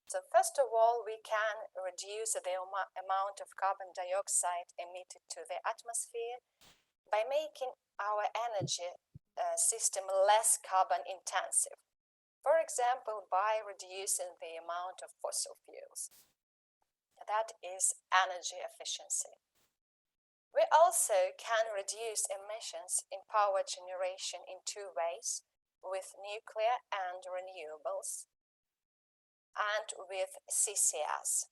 So first of all, we can reduce the amount of carbon dioxide emitted to the atmosphere by making our energy system less carbon intensive. For example, by reducing the amount of fossil fuels. That is energy efficiency. We also can reduce emissions in power generation in two ways, with nuclear and renewables, and with CCS.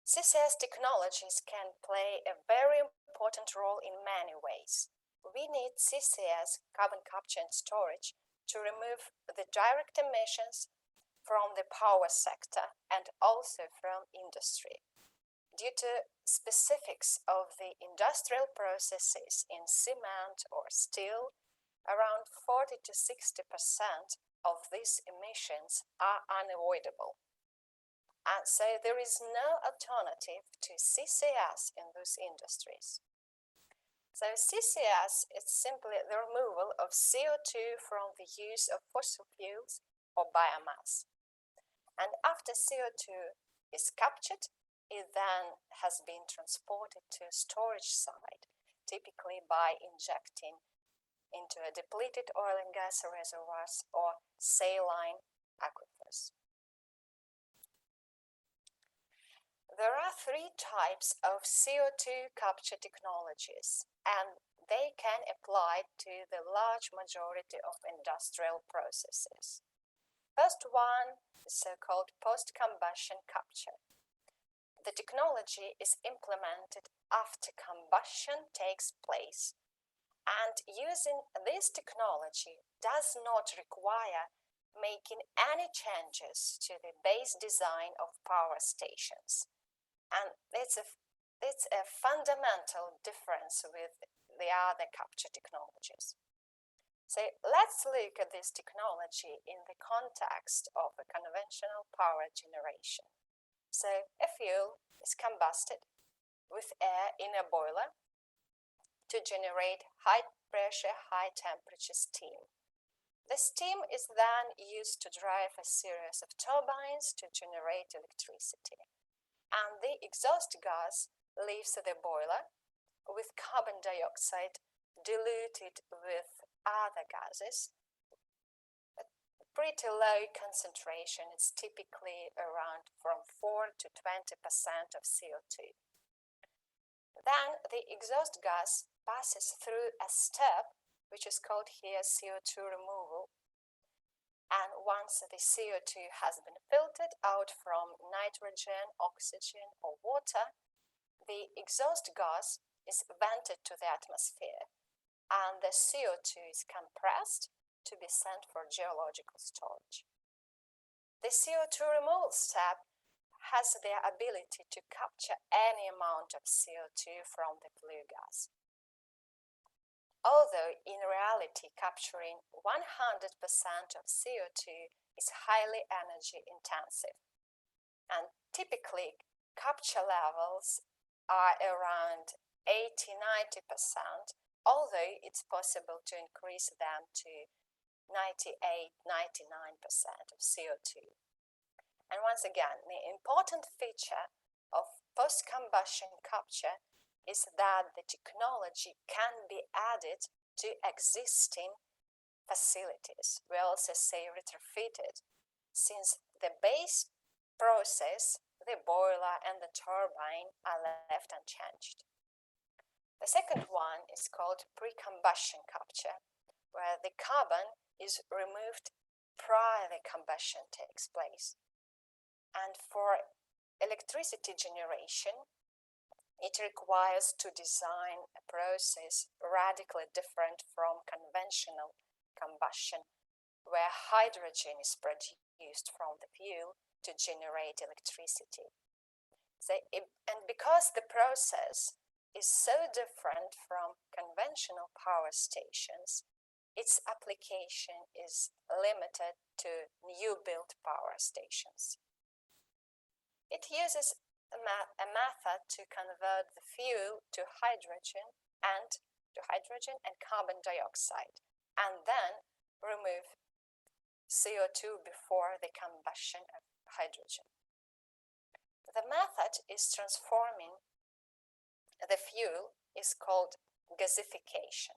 CCS technologies can play a very important role in many ways. We need CCS, carbon capture and storage, to remove the direct emissions from the power sector and also from industry. Due to specifics of the industrial processes in cement or steel, around 40 to 60% of these emissions are unavoidable. And so there is no alternative to CCS in those industries. So CCS is simply the removal of CO2 from the use of fossil fuels or biomass. And after CO2 is captured, it then has been transported to a storage site, typically by injecting into a depleted oil and gas reservoirs or saline aquifers. There are three types of CO2 capture technologies, and they can apply to the large majority of industrial processes. First one is so-called post-combustion capture. The technology is implemented after combustion takes place, and using this technology does not require making any changes to the base design of power stations. And it's a fundamental difference with the other capture technologies. So let's look at this technology in the context of a conventional power generation. So a fuel is combusted with air in a boiler to generate high pressure, high temperature steam. The steam is then used to drive a series of turbines to generate electricity. And the exhaust gas leaves the boiler with carbon dioxide diluted with other gases. Pretty low concentration, it's typically around from 4 to 20% of CO2. Then the exhaust gas passes through a step which is called here CO2 removal. And once the CO2 has been filtered out from nitrogen, oxygen, or water, the exhaust gas is vented to the atmosphere, and the CO2 is compressed to be sent for geological storage. The CO2 removal step has the ability to capture any amount of CO2 from the flue gas. Although in reality capturing 100% of CO2 is highly energy intensive, and typically capture levels are around 80–90%, although it's possible to increase them to 98–99% of CO2. And once again, the important feature of post-combustion capture is that the technology can be added to existing facilities. We also say retrofitted, since the base process, the boiler and the turbine are left unchanged. The second one is called pre-combustion capture, where the carbon is removed prior the combustion takes place. And for electricity generation, it requires to design a process radically different from conventional combustion, where hydrogen is produced from the fuel to generate electricity. And because the process is so different from conventional power stations, its application is limited to new built power stations. It uses a method to convert the fuel to hydrogen and carbon dioxide, and then remove CO2 before the combustion of hydrogen. The method is transforming the fuel is called gasification.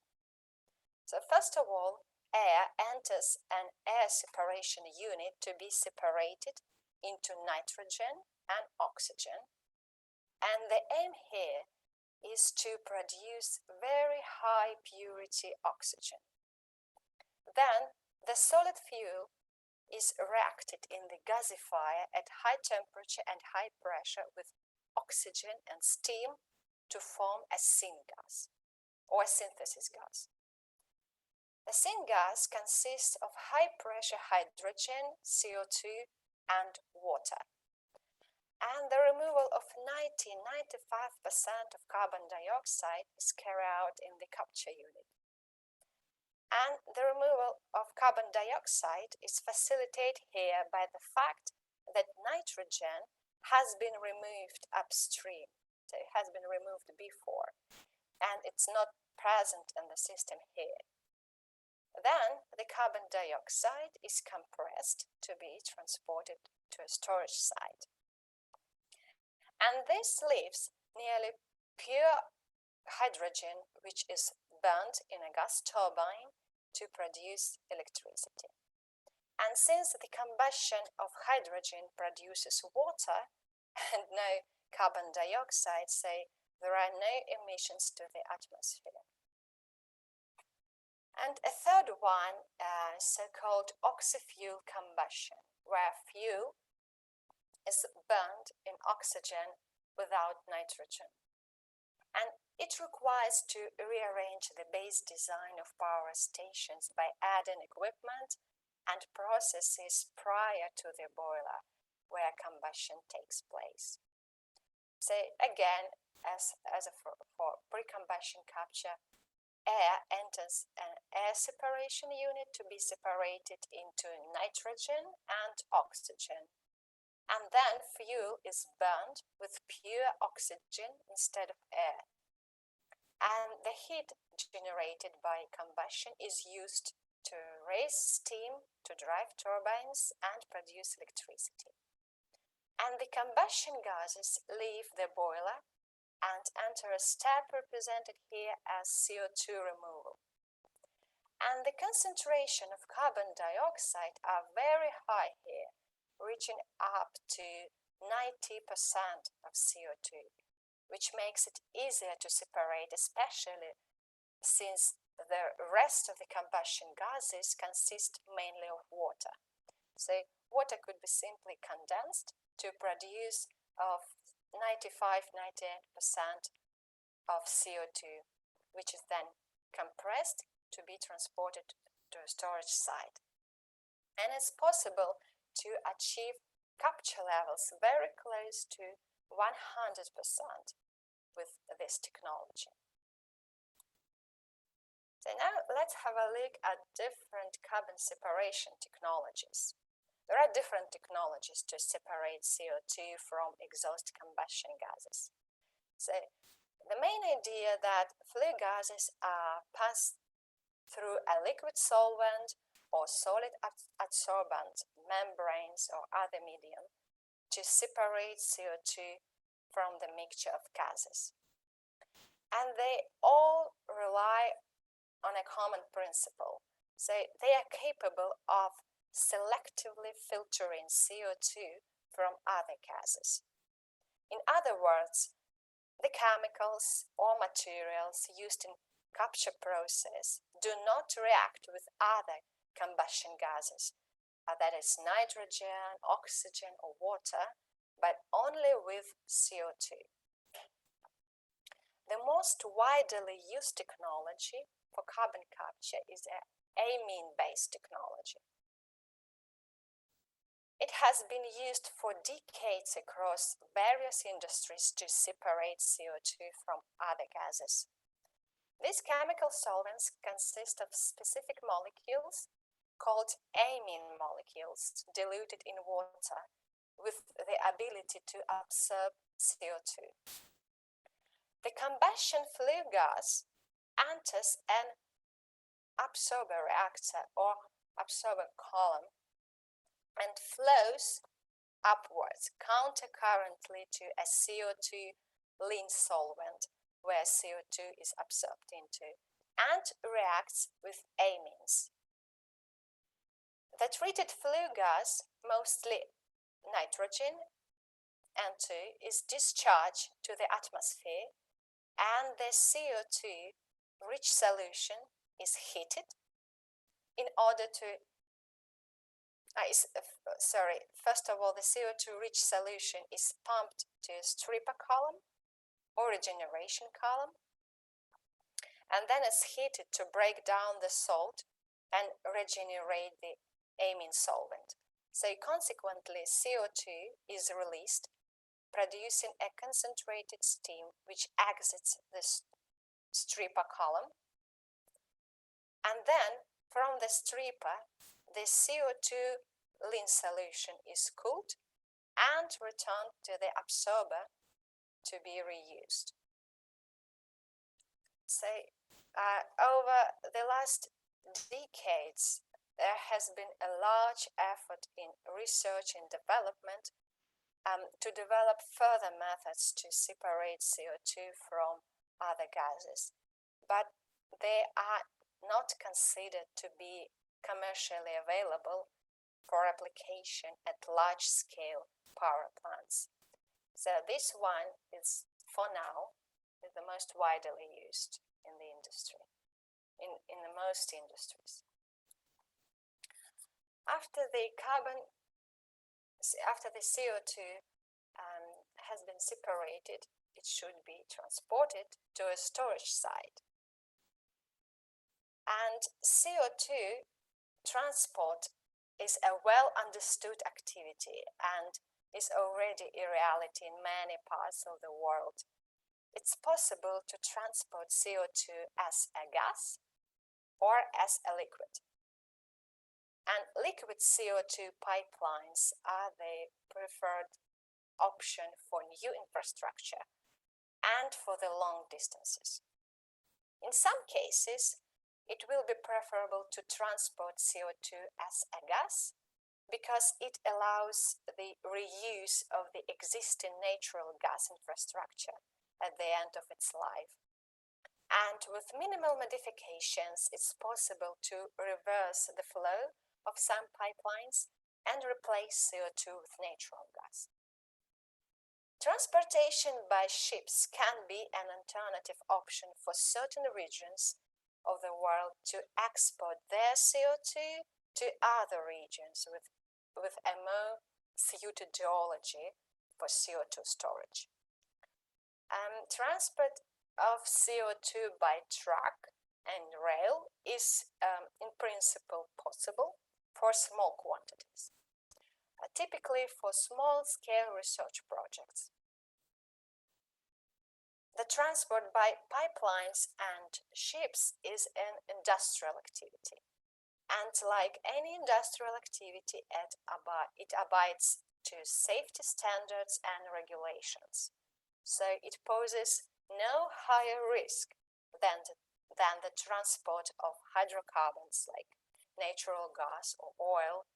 So first of all, air enters an air separation unit to be separated into nitrogen and oxygen. And the aim here is to produce very high purity oxygen. Then the solid fuel is reacted in the gasifier at high temperature and high pressure with oxygen and steam to form a syngas or a synthesis gas. The syngas consists of high pressure hydrogen, CO2, and water. And the removal of 90–95% of carbon dioxide is carried out in the capture unit. And the removal of carbon dioxide is facilitated here by the fact that nitrogen has been removed upstream. So it has been removed before, and it's not present in the system here. Then the carbon dioxide is compressed to be transported to a storage site. And this leaves nearly pure hydrogen, which is burned in a gas turbine to produce electricity. And since the combustion of hydrogen produces water and no carbon dioxide, say there are no emissions to the atmosphere. And a third one, so-called oxy-fuel combustion, where fuel is burned in oxygen without nitrogen. And it requires to rearrange the base design of power stations by adding equipment and processes prior to the boiler where combustion takes place. So again, as for pre-combustion capture, air enters an air separation unit to be separated into nitrogen and oxygen. And then fuel is burned with pure oxygen instead of air. And the heat generated by combustion is used to raise steam, to drive turbines, and produce electricity. And the combustion gases leave the boiler and enter a step represented here as CO2 removal. And the concentration of carbon dioxide are very high here, reaching up to 90% of CO2, which makes it easier to separate, especially since the rest of the combustion gases consist mainly of water. So water could be simply condensed to produce of 95–98% of CO2, which is then compressed to be transported to a storage site. And it's possible to achieve capture levels very close to 100% with this technology. So now let's have a look at different carbon separation technologies. There are different technologies to separate CO2 from exhaust combustion gases. So the main idea that flue gases are passed through a liquid solvent or solid adsorbent membranes or other medium to separate CO2 from the mixture of gases. And they all rely on a common principle. So they are capable of selectively filtering CO2 from other gases. In other words, the chemicals or materials used in capture process do not react with other combustion gases that is nitrogen, oxygen, or water, but only with CO2. The most widely used technology for carbon capture is an amine-based technology. It has been used for decades across various industries to separate CO2 from other gases. These chemical solvents consist of specific molecules called amine molecules diluted in water with the ability to absorb CO2. The combustion flue gas enters an absorber reactor or absorber column and flows upwards countercurrently to a CO2 lean solvent where CO2 is absorbed into and reacts with amines. The treated flue gas, mostly nitrogen, N2, is discharged to the atmosphere and the CO2 rich solution is heated in order to first of all, the CO2 rich solution is pumped to a stripper column or regeneration column, and then is heated to break down the salt and regenerate the amine solvent. So consequently, CO2 is released, producing a concentrated steam which exits the stripper column, and then from the stripper, the CO2 lean solution is cooled and returned to the absorber to be reused. So over the last decades, there has been a large effort in research and development to develop further methods to separate CO2 from other gases, but they are not considered to be commercially available for application at large-scale power plants. So this one is, for now, is the most widely used in the industry, in the most industries. After the CO2 has been separated, it should be transported to a storage site. And CO2 transport is a well understood activity and is already a reality in many parts of the world. It's possible to transport CO2 as a gas or as a liquid. And liquid CO2 pipelines are the preferred option for new infrastructure and for the long distances. In some cases, it will be preferable to transport CO2 as a gas because it allows the reuse of the existing natural gas infrastructure at the end of its life. And with minimal modifications, it's possible to reverse the flow of some pipelines and replace CO2 with natural gas. Transportation by ships can be an alternative option for certain regions of the world to export their CO2 to other regions with a more suited geology for CO2 storage. Transport of CO2 by truck and rail is in principle possible for small quantities, typically for small-scale research projects. The transport by pipelines and ships is an industrial activity. And like any industrial activity, it abides to safety standards and regulations. So it poses no higher risk than the transport of hydrocarbons like natural gas or oil,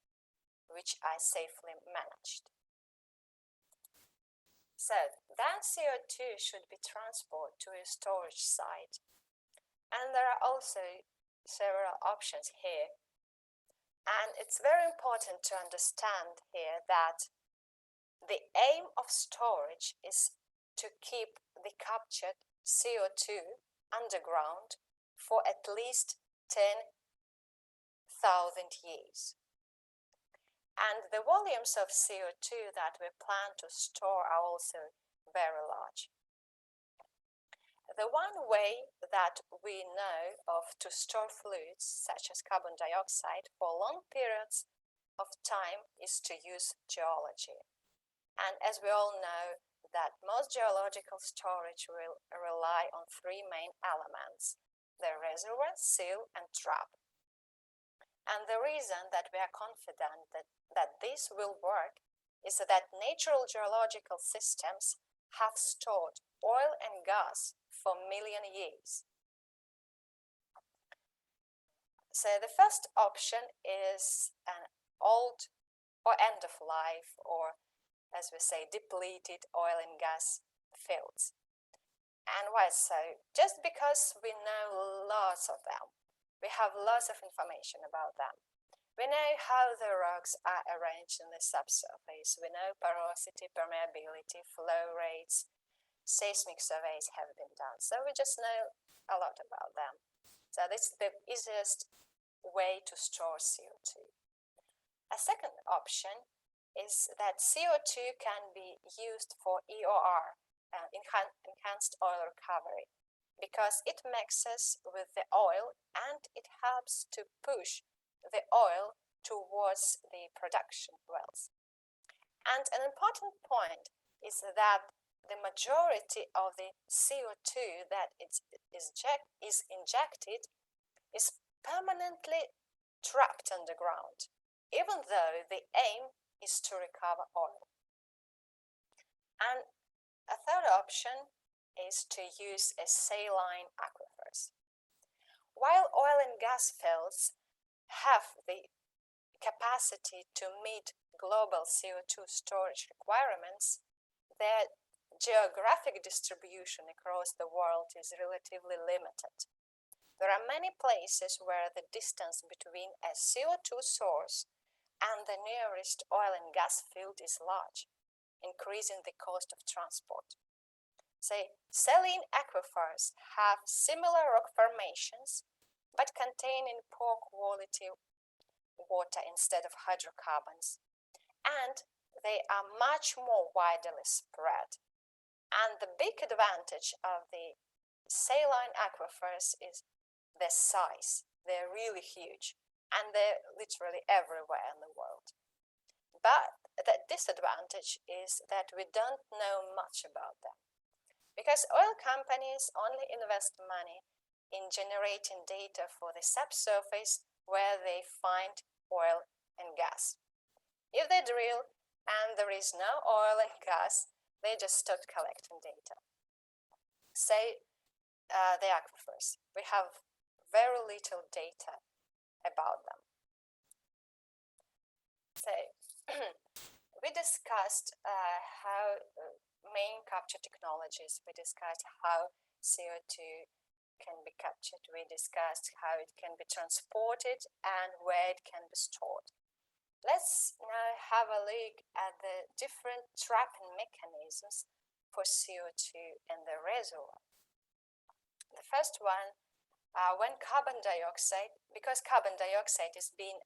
which are safely managed. So then CO2 should be transported to a storage site. And there are also several options here. And it's very important to understand here that the aim of storage is to keep the captured CO2 underground for at least 10,000 years. And the volumes of CO2 that we plan to store are also very large. The one way that we know of to store fluids, such as carbon dioxide, for long periods of time is to use geology. And as we all know, that most geological storage will rely on three main elements: the reservoir, seal, and trap. And the reason that we are confident that this will work is that natural geological systems have stored oil and gas for million years. So the first option is an old or end of life, or as we say, depleted oil and gas fields. And why so? Just because we know lots of them. We have lots of information about them. We know how the rocks are arranged in the subsurface. We know porosity, permeability, flow rates. Seismic surveys have been done. So we just know a lot about them. So this is the easiest way to store CO2. A second option is that CO2 can be used for EOR, enhanced oil recovery, because it mixes with the oil and it helps to push the oil towards the production wells. And an important point is that the majority of the CO2 that is injected is permanently trapped underground, even though the aim is to recover oil. And a third option is to use a saline aquifers. While oil and gas fields have the capacity to meet global CO2 storage requirements, their geographic distribution across the world is relatively limited. There are many places where the distance between a CO2 source and the nearest oil and gas field is large, increasing the cost of transport. Say, saline aquifers have similar rock formations, but containing poor quality water instead of hydrocarbons. And they are much more widely spread. And the big advantage of the saline aquifers is their size. They're really huge, and they're literally everywhere in the world. But the disadvantage is that we don't know much about them, because oil companies only invest money in generating data for the subsurface where they find oil and gas. If they drill and there is no oil and gas, they just stop collecting data. Say the aquifers. We have very little data about them. So we discussed how main capture technologies. We discussed how CO2 can be captured. We discussed how it can be transported and where it can be stored. Let's now have a look at the different trapping mechanisms for CO2 in the reservoir. The first one, when carbon dioxide, because carbon dioxide is being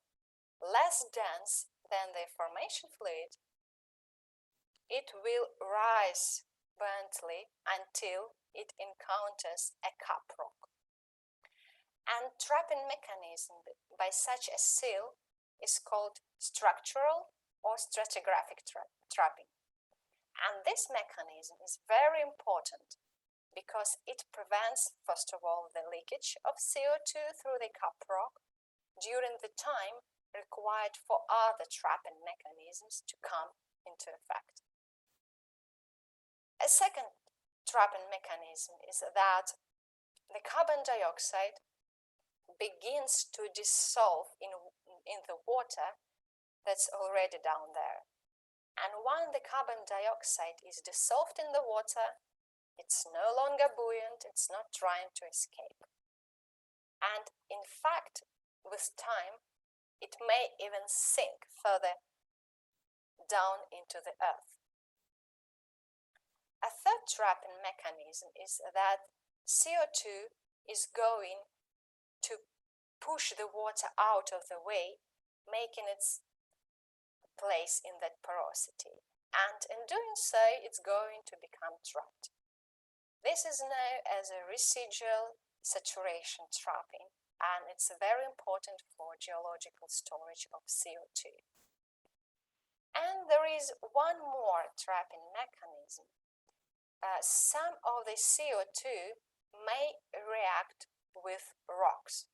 less dense than the formation fluid, it will rise buoyantly until it encounters a cap rock. And trapping mechanism by such a seal is called structural or stratigraphic trapping. And this mechanism is very important because it prevents, first of all, the leakage of CO2 through the cap rock during the time required for other trapping mechanisms to come into effect. A second trapping mechanism is that the carbon dioxide begins to dissolve in the water that's already down there. And when the carbon dioxide is dissolved in the water, it's no longer buoyant, it's not trying to escape. And in fact, with time, it may even sink further down into the earth. A third trapping mechanism is that CO2 is going to push the water out of the way, making its place in that porosity, and in doing so, it's going to become trapped. This is known as a residual saturation trapping, and it's very important for geological storage of CO2. And there is one more trapping mechanism. Some of the CO2 may react with rocks,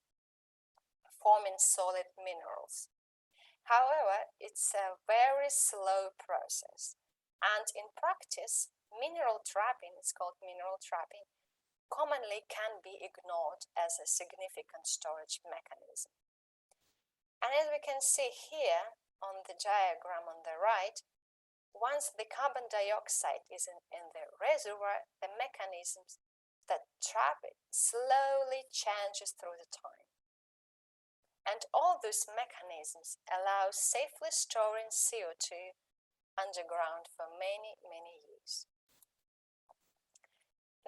forming solid minerals. However, it's a very slow process, and in practice, mineral trapping, it's called mineral trapping, commonly can be ignored as a significant storage mechanism. And as we can see here on the diagram on the right, once the carbon dioxide is in the reservoir, the mechanisms that trap it slowly changes through the time. And all these mechanisms allow safely storing CO2 underground for many, many years.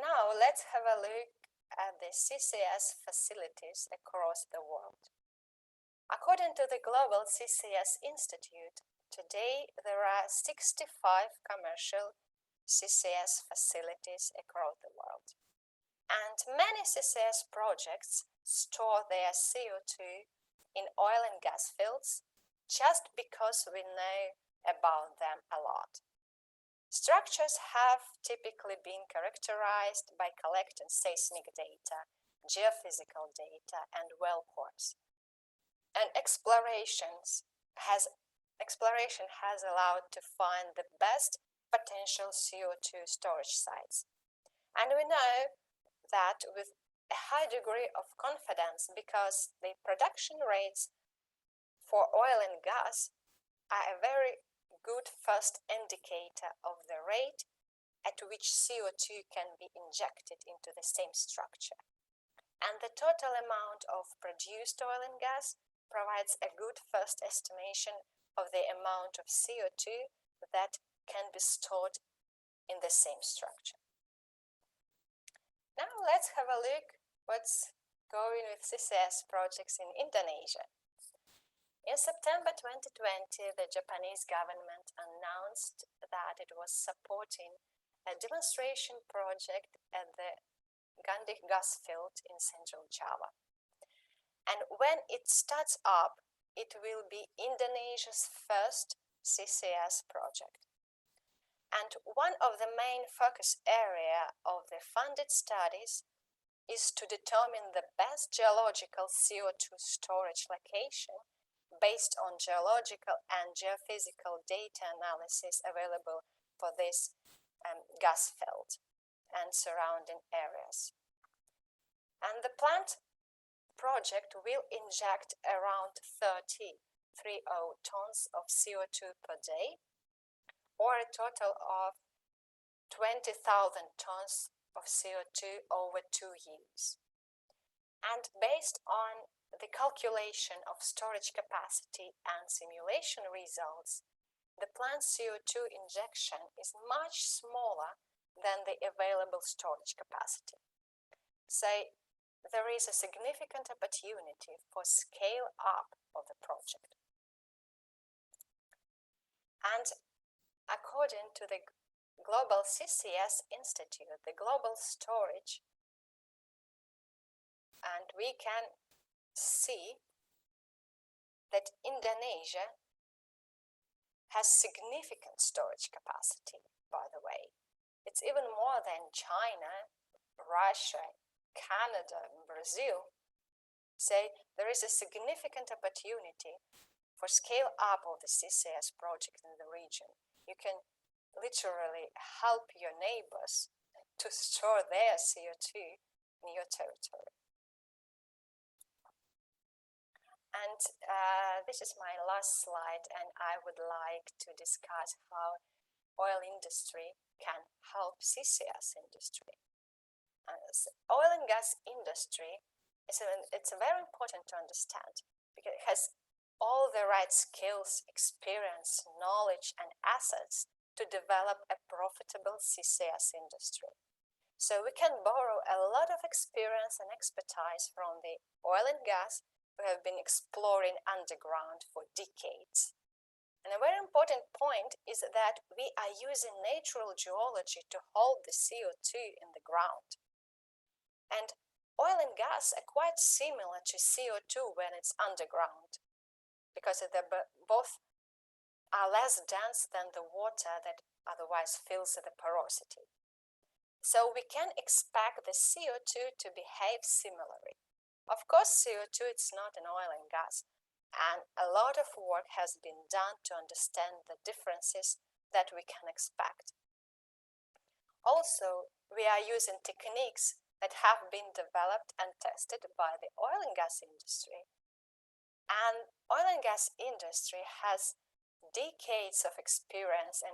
Now let's have a look at the CCS facilities across the world. According to the Global CCS Institute, today there are 65 commercial CCS facilities across the world. And many CCS projects store their CO2 in oil and gas fields just because we know about them a lot. Structures have typically been characterized by collecting seismic data, geophysical data, and well cores. And exploration has allowed to find the best potential CO2 storage sites. And we know that with a high degree of confidence because the production rates for oil and gas are a very good first indicator of the rate at which CO2 can be injected into the same structure. And the total amount of produced oil and gas provides a good first estimation of the amount of CO2 that can be stored in the same structure. Now let's have a look what's going with CCS projects in Indonesia. In September 2020, the Japanese government announced that it was supporting a demonstration project at the Gandik gas field in central Java. And when it starts up, it will be Indonesia's first CCS project. And one of the main focus area of the funded studies is to determine the best geological CO2 storage location based on geological and geophysical data analysis available for this gas field and surrounding areas. And the plant project will inject around 30 tons of CO2 per day, or a total of 20,000 tons of CO2 over 2 years. And based on the calculation of storage capacity and simulation results, the plant's CO2 injection is much smaller than the available storage capacity. So there is a significant opportunity for scale up of the project. And according to the Global CCS Institute, the global storage, and we can see that Indonesia has significant storage capacity, by the way. It's even more than China, Russia, Canada, and Brazil. So there is a significant opportunity for scale up of the CCS project in the region. You can literally help your neighbors to store their CO2 in your territory. And this is my last slide, and I would like to discuss how oil industry can help CCS industry. Oil and gas industry it's very important to understand because it has all the right skills, experience, knowledge, and assets to develop a profitable CCS industry. So we can borrow a lot of experience and expertise from the oil and gas who have been exploring underground for decades. And a very important point is that we are using natural geology to hold the CO2 in the ground. And oil and gas are quite similar to CO2 when it's underground, because both are less dense than the water that otherwise fills the porosity. So we can expect the CO2 to behave similarly. Of course, CO2 is not an oil and gas, and a lot of work has been done to understand the differences that we can expect. Also, we are using techniques that have been developed and tested by the oil and gas industry. And oil and gas industry has decades of experience in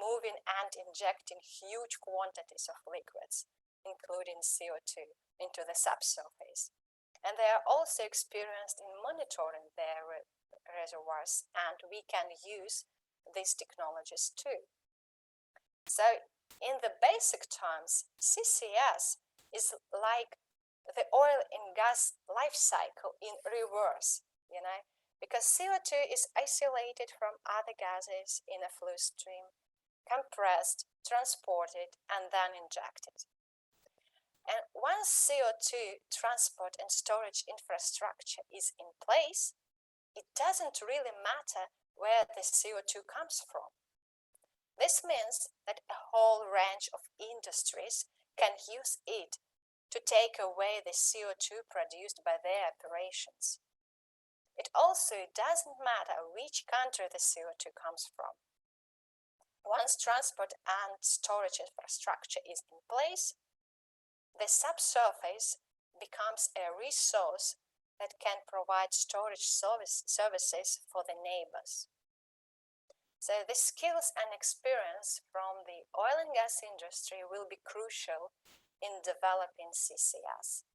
moving and injecting huge quantities of liquids, including CO2, into the subsurface. And they are also experienced in monitoring their reservoirs, and we can use these technologies too. So in the basic terms, CCS is like the oil and gas life cycle in reverse, because CO2 is isolated from other gases in a flow stream, compressed, transported, and then injected. And once CO2 transport and storage infrastructure is in place, it doesn't really matter where the CO2 comes from. This means that a whole range of industries can use it to take away the CO2 produced by their operations. It also doesn't matter which country the CO2 comes from. Once transport and storage infrastructure is in place, the subsurface becomes a resource that can provide storage services for the neighbors. So the skills and experience from the oil and gas industry will be crucial in developing CCS.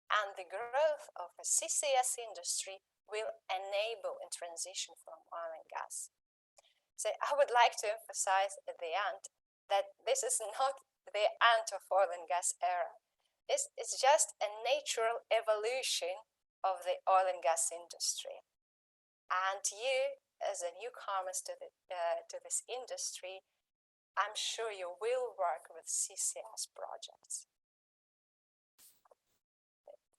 And the growth of the CCS industry will enable a transition from oil and gas. So I would like to emphasize at the end that this is not the end of oil and gas era. This is just a natural evolution of the oil and gas industry. And you, as a newcomers to this industry, I'm sure you will work with CCS projects.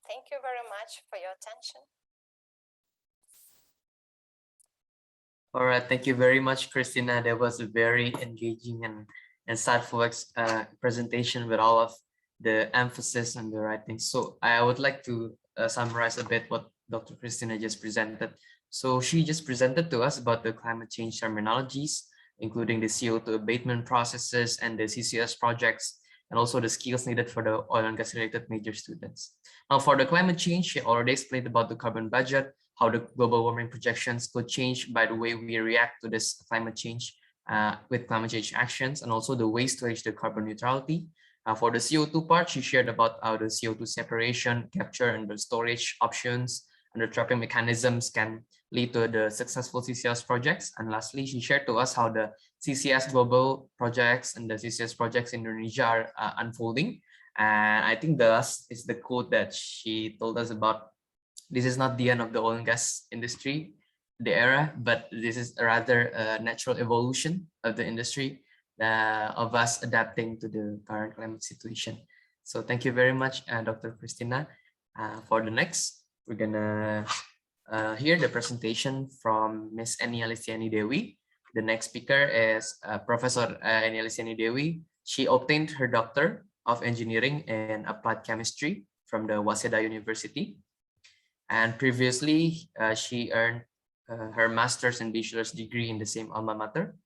Thank you very much for your attention. All right, thank you very much, Christina. That was a very engaging and insightful presentation with all of the emphasis on the right things. So I would like to summarize a bit what Dr. Christina just presented. So she just presented to us about the climate change terminologies, including the CO2 abatement processes and the CCS projects, and also the skills needed for the oil and gas related major students. Now for the climate change, she already explained about the carbon budget, how the global warming projections could change by the way we react to this climate change with climate change actions, and also the ways to reach the carbon neutrality. For the CO2 part, she shared about how the CO2 separation, capture, and the storage options and the trapping mechanisms can lead to the successful CCS projects. And lastly, she shared to us how the CCS global projects and the CCS projects in Indonesia are unfolding. And I think the last is the quote that she told us about. This is not the end of the oil and gas industry, the era, but this is rather a natural evolution of the industry, of us adapting to the current climate situation. So thank you very much, Dr. Christina. For the next, we're gonna hear the presentation from Ms. Eniya Listiani Dewi. The next speaker is Professor Eniya Listiani Dewi. She obtained her Doctor of Engineering in Applied Chemistry from the Waseda University. And previously, she earned her master's and bachelor's degree in the same alma mater.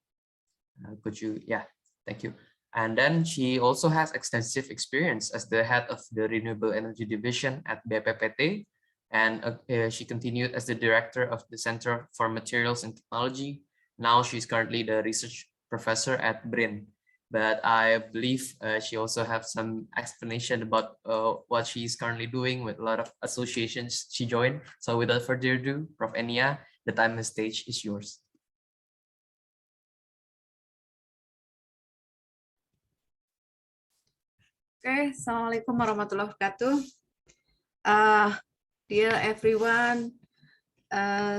Thank you. And then she also has extensive experience as the head of the Renewable Energy Division at BPPT. And she continued as the director of the Center for Materials and Technology. Now she's currently the research professor at BRIN. But I believe she also have some explanation about what she's currently doing with a lot of associations she joined. So without further ado, Prof. Eniya, the time and stage is yours. Okay, Assalamualaikum warahmatullahi wabarakatuh. Dear everyone,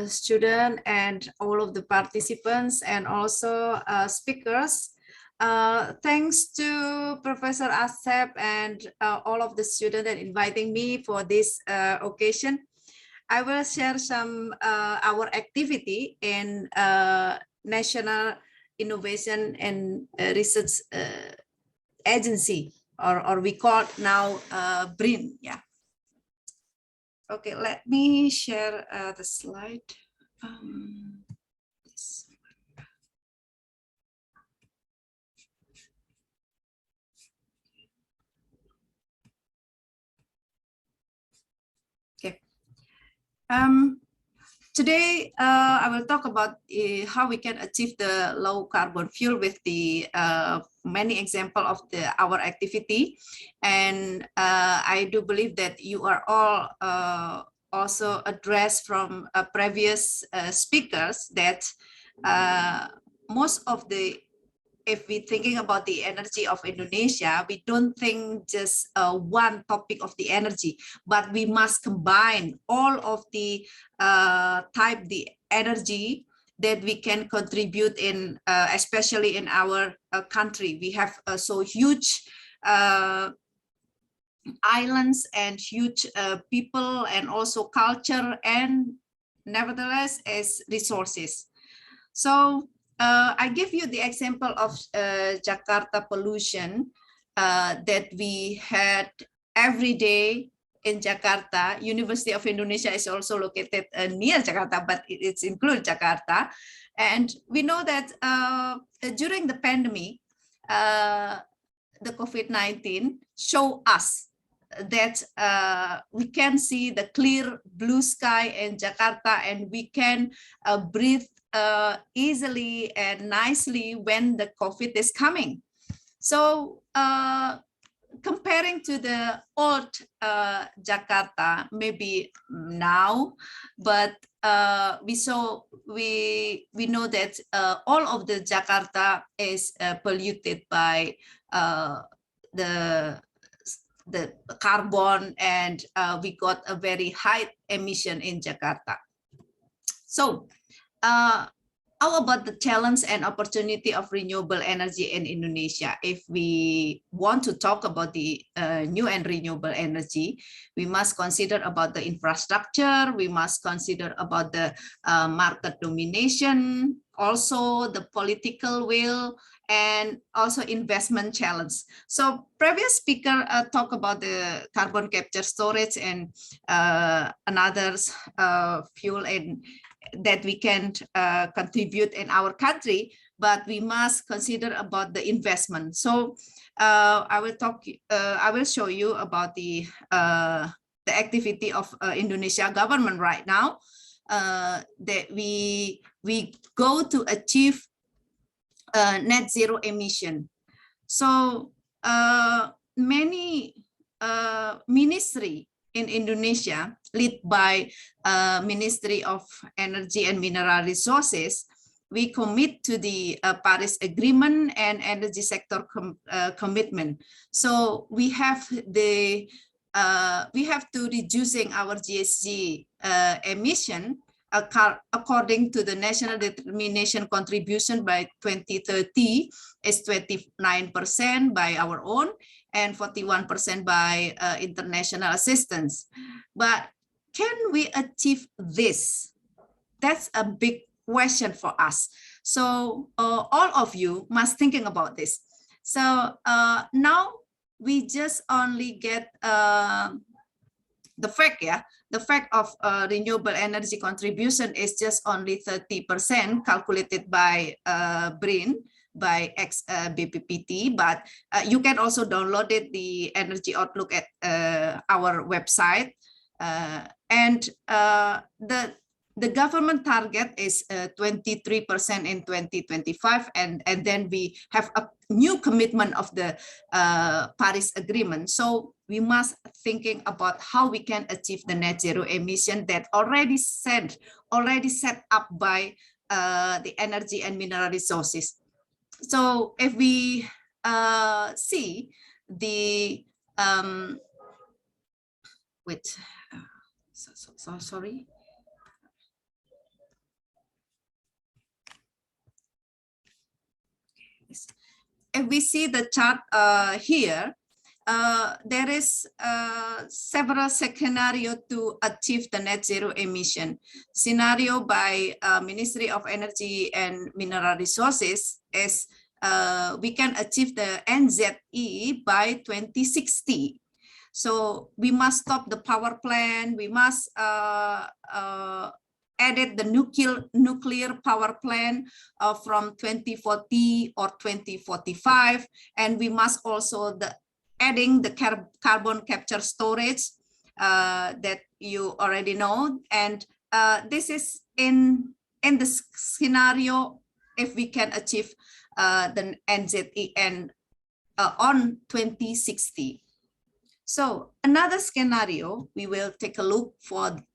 students and all of the participants and also speakers. Thanks to Professor Asep and all of the students that inviting me for this occasion. I will share some our activity in National Innovation and Research Agency, or we call it now BRIN. Yeah. Okay, let me share the slide. This one. Okay. Today, I will talk about how we can achieve the low carbon fuel with the many examples of our activity. And I do believe that you are all also addressed from previous speakers that most of the, if we're thinking about the energy of Indonesia, we don't think just one topic of the energy, but we must combine all of the the energy that we can contribute in, especially in our country. We have so huge islands and huge people and also culture, and nevertheless as resources. So I give you the example of Jakarta pollution that we had every day in Jakarta. University of Indonesia is also located near Jakarta, but it's include Jakarta. And we know that during the pandemic, the COVID-19 show us that we can see the clear blue sky in Jakarta, and we can breathe easily and nicely when the COVID is coming. So comparing to the old Jakarta, maybe now, but we know that all of the Jakarta is polluted by the carbon, and we got a very high emission in Jakarta. So how about the challenge and opportunity of renewable energy in Indonesia? If we want to talk about the new and renewable energy, we must consider about the infrastructure, we must consider about the market domination, also the political will, and also investment challenge. So previous speaker talked about the carbon capture storage and another fuel and that we can contribute in our country, but we must consider about the investment. So I will show you about the activity of Indonesia government right now, that we go to achieve net zero emission. So many ministry in Indonesia, led by Ministry of Energy and Mineral Resources, we commit to the Paris Agreement and energy sector commitment. So we have to reducing our GHG emission according to the national determination contribution by 2030 is 29% by our own and 41% by international assistance. But can we achieve this? That's a big question for us. So all of you must thinking about this. So now we just only get the fact, the fact of renewable energy contribution is just only 30% calculated by BRIN, by BPPT, but you can also download it, the Energy Outlook, at our website. And the government target is 23% in 2025, and then we have a new commitment of the Paris Agreement. So we must thinking about how we can achieve the net zero emission that already set up by the energy and mineral resources. So if we see the sorry. If we see the chart here, there is several scenarios to achieve the net zero emission. Scenario by Ministry of Energy and Mineral Resources is we can achieve the NZE by 2060. So we must stop the power plant. We must added the nuclear power plant from 2040 or 2045, and we must also adding the carbon capture storage that you already know, and this is in the scenario if we can achieve the NZEN on 2060. So another scenario we will take a look from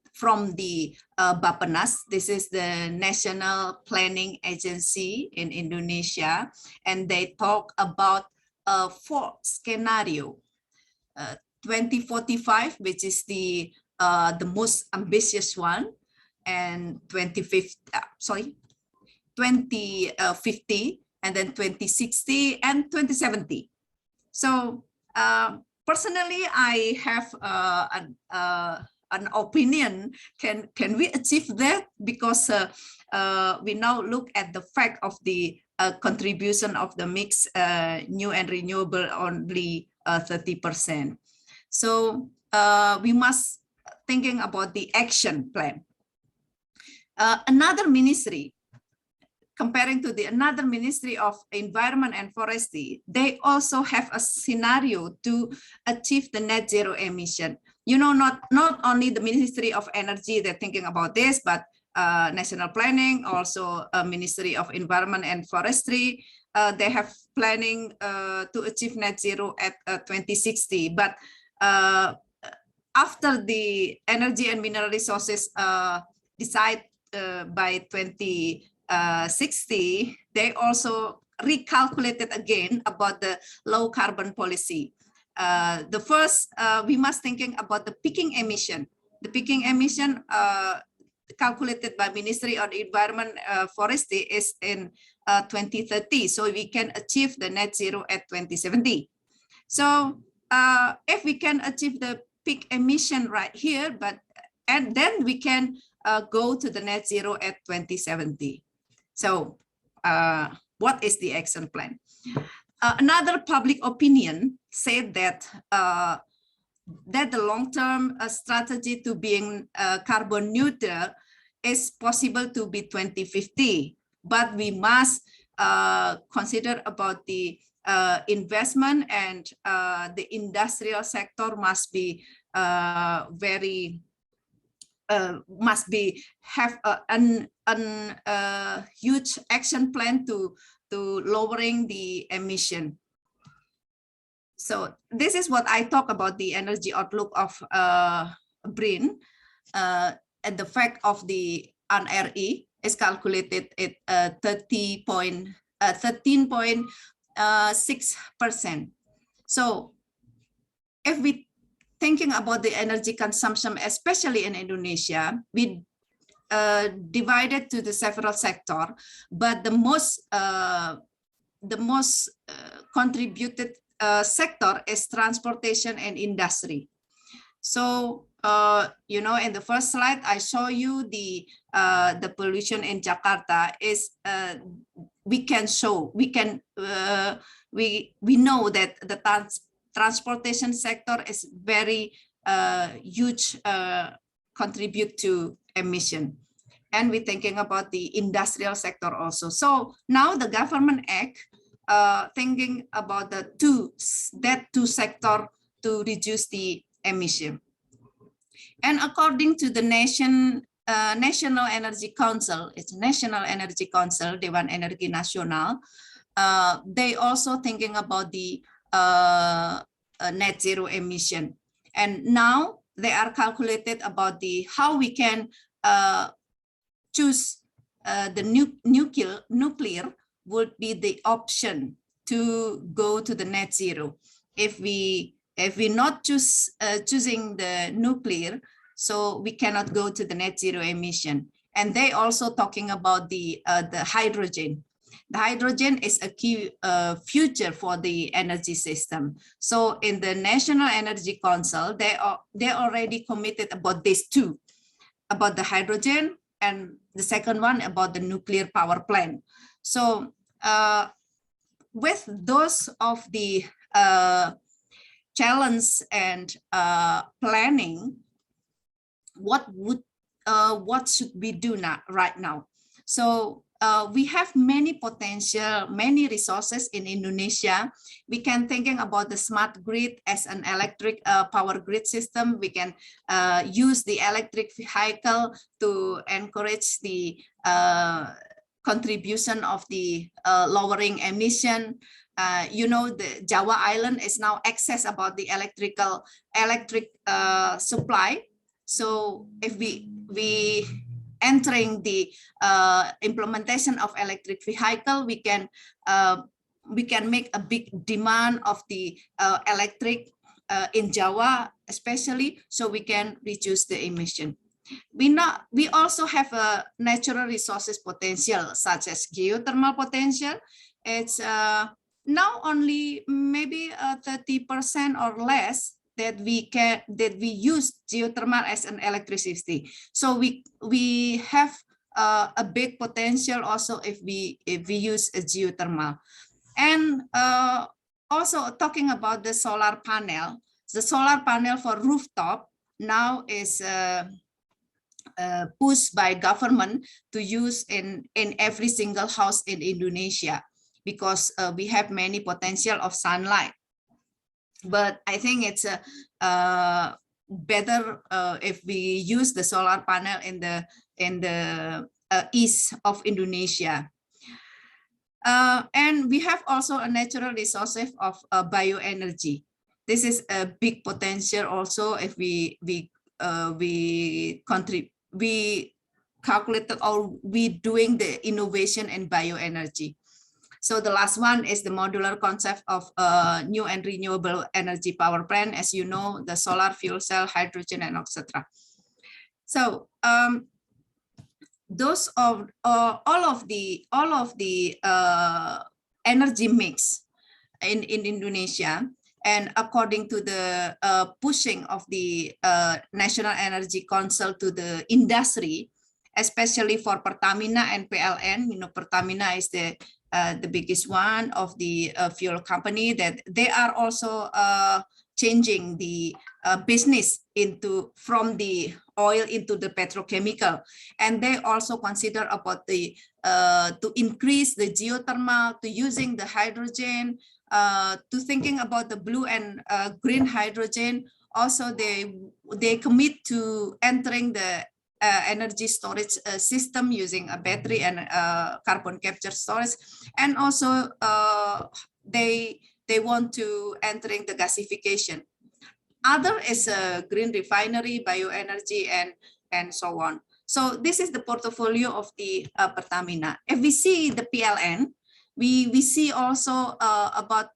the Bappenas. This is the National Planning Agency in Indonesia, and they talk about a fourth scenario, 2045, which is the most ambitious one, and 2050, and then 2060 and 2070. So personally, I have an opinion. Can we achieve that? Because we now look at the fact of the contribution of the mix new and renewable only 30%. So we must thinking about the action plan. Another ministry, comparing to the another Ministry of Environment and Forestry, they also have a scenario to achieve the net zero emission. You know, not only the Ministry of Energy, they're thinking about this, but National Planning, also Ministry of Environment and Forestry, they have planning to achieve net zero at 2060. But after the Energy and Mineral Resources decide by 2060, they also recalculated again about the low carbon policy. The first, we must thinking about the peaking emission. The peaking emission calculated by Ministry of Environment Forestry is in 2030. So we can achieve the net zero at 2070. So if we can achieve the peak emission right here, and then we can go to the net zero at 2070. So what is the action plan? Another public opinion said that the long-term strategy to being carbon neutral is possible to be 2050, but we must consider about the investment, and the industrial sector must be have a huge action plan to lowering the emission. So this is what I talk about the energy outlook of BRIN, and the fact of the NRE is calculated at 13.6%. So if we thinking about the energy consumption, especially in Indonesia, we divided to the several sector, but the most contributed sector is transportation and industry. So you know, in the first slide I show you the pollution in Jakarta is we know that the transportation sector is very huge contribute to emission, and we're thinking about the industrial sector also. So now the government act thinking about the two sector to reduce the emission. And according to the National Energy Council, it's National Energy Council, Dewan Energi Nasional, they also thinking about the net zero emission. And now they are calculated about the how we can choose the nuclear would be the option to go to the net zero. If we not choosing the nuclear, so we cannot go to the net zero emission. And they also talking about the hydrogen. The hydrogen is a key future for the energy system. So in the National Energy Council, they already committed about these two, about the hydrogen, and the second one about the nuclear power plant. So with those of the challenge and planning, what should we do right now? So we have many potential, many resources in Indonesia. We can thinking about the smart grid as an electric power grid system. We can use the electric vehicle to encourage the contribution of the lowering emission. You know, the Java Island is now access about the electric supply. So if we entering the implementation of electric vehicle, we can make a big demand of the electric in Java, especially, so we can reduce the emission. We also have a natural resources potential, such as geothermal potential. It's now only maybe 30% or less that we use geothermal as an electricity. So we have a big potential also if we use a geothermal. And also talking about the solar panel, for rooftop now is pushed by government to use in every single house in Indonesia, because we have many potential of sunlight. But I think it's better if we use the solar panel in the east of Indonesia. And we have also a natural resource of bioenergy. This is a big potential also if we calculated, or we doing the innovation in bioenergy. So the last one is the modular concept of new and renewable energy power plant. As you know, the solar, fuel cell, hydrogen, and etc. So those of all of the energy mix in Indonesia, and according to the pushing of the National Energy Council to the industry, especially for Pertamina and PLN. You know, Pertamina is the biggest one of the fuel company, that they are also changing the business from the oil into the petrochemical, and they also consider about the to increase the geothermal, to using the hydrogen, to thinking about the blue and green hydrogen. Also, they commit to entering the energy storage system using a battery and carbon capture storage, and also they want to entering the gasification. Other is a green refinery, bioenergy, and so on. So this is the portfolio of the Pertamina. If we see the PLN, we see also about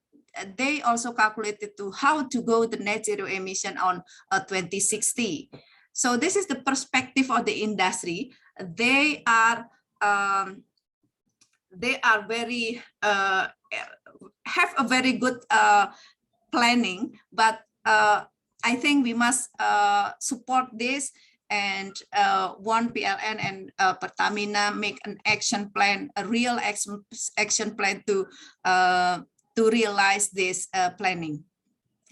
they also calculated to how to go the net zero emission on 2060. So this is the perspective of the industry. They are very have a very good planning, but I think we must support this, and one PLN and Pertamina make an action plan, a real action plan to realize this planning.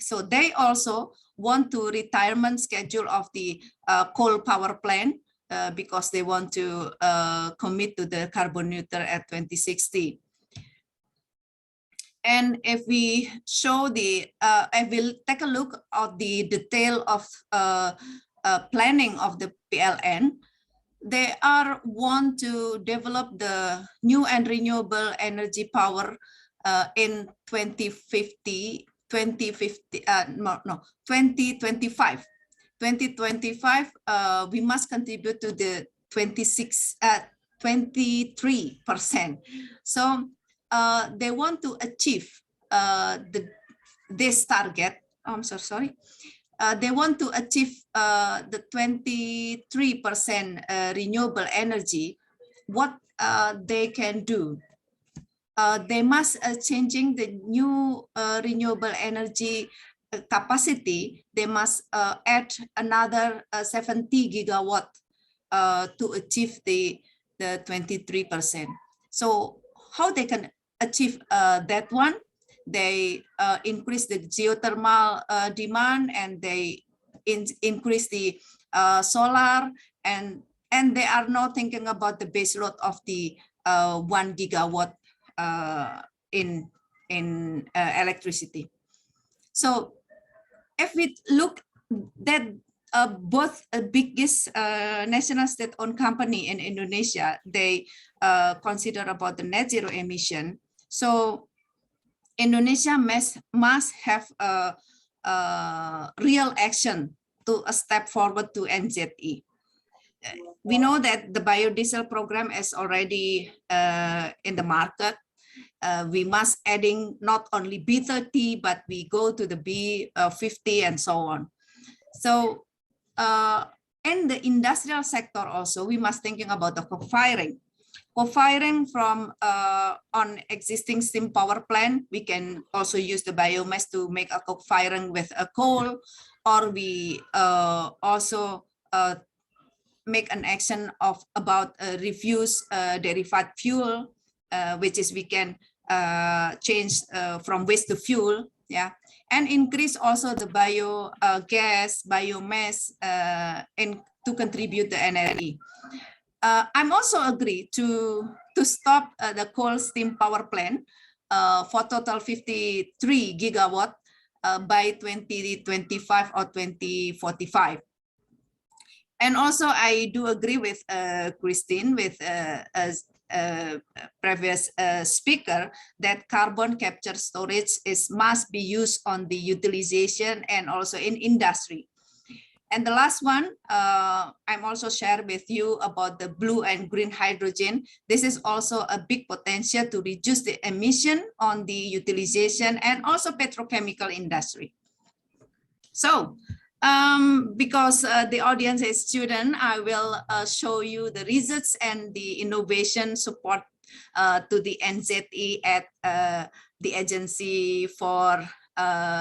So they also want to retirement schedule of the coal power plant because they want to commit to the carbon neutral at 2060. And if we show the, I will take a look at the detail of planning of the PLN. They want to develop the new and renewable energy power in 2025. 2025, we must contribute to the 23%. So they want to achieve this target. I'm so sorry. They want to achieve the 23% renewable energy. What they can do? they must changing the new renewable energy capacity. They must add another 70 gigawatt to achieve the 23%. So how they can achieve that one? They increase the geothermal demand, and they increase the solar, and they are not thinking about the base load of the 1 gigawatt in electricity. So if we look that both biggest national state-owned company in Indonesia, they consider about the net zero emission. So Indonesia must have a real action to a step forward to NZE. We know that the biodiesel program is already in the market. We must adding not only B30, but we go to the B50 and so on. So in the industrial sector also, we must thinking about the co-firing. Co-firing from on existing steam power plant, we can also use the biomass to make a co-firing with a coal, or we also make an action of about refuse derived fuel, which is we can change from waste to fuel, yeah, and increase also the gas, biomass, and to contribute the NRE. I'm also agree to stop the coal steam power plant for total 53 gigawatt by 2025 or 2045. And also I do agree with Christine, with previous speaker, that carbon capture storage must be used on the utilization and also in industry. And the last one, I'm also share with you about the blue and green hydrogen. This is also a big potential to reduce the emission on the utilization and also petrochemical industry. So, because the audience is student, I will show you the results and the innovation support to the NZE at the Agency for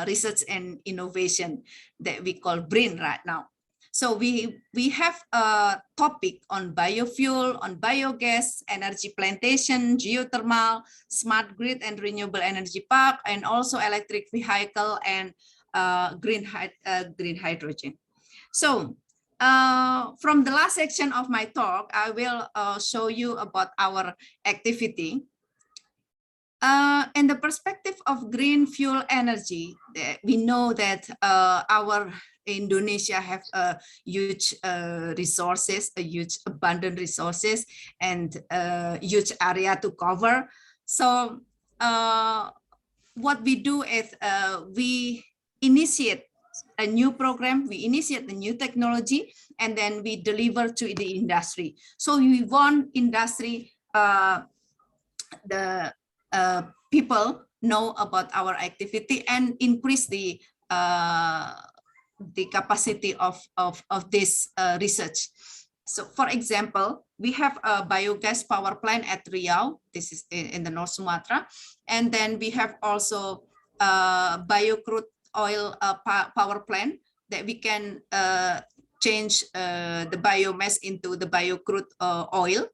Research and Innovation that we call BRIN right now. So we have a topic on biofuel, on biogas, energy plantation, geothermal, smart grid and renewable energy park, and also electric vehicle and green hydrogen. So from the last section of my talk, I will show you about our activity. In the perspective of green fuel energy, we know that our Indonesia have huge resources, a huge abundant resources, and huge area to cover. So what we do is we initiate a new program, we initiate the new technology, and then we deliver to the industry. So we want industry, the people know about our activity and increase the capacity of this research. So for example, we have a biogas power plant at Riau. This is in the North Sumatra. And then we have also biocrude oil power plant that we can change the biomass into the biocrude oil.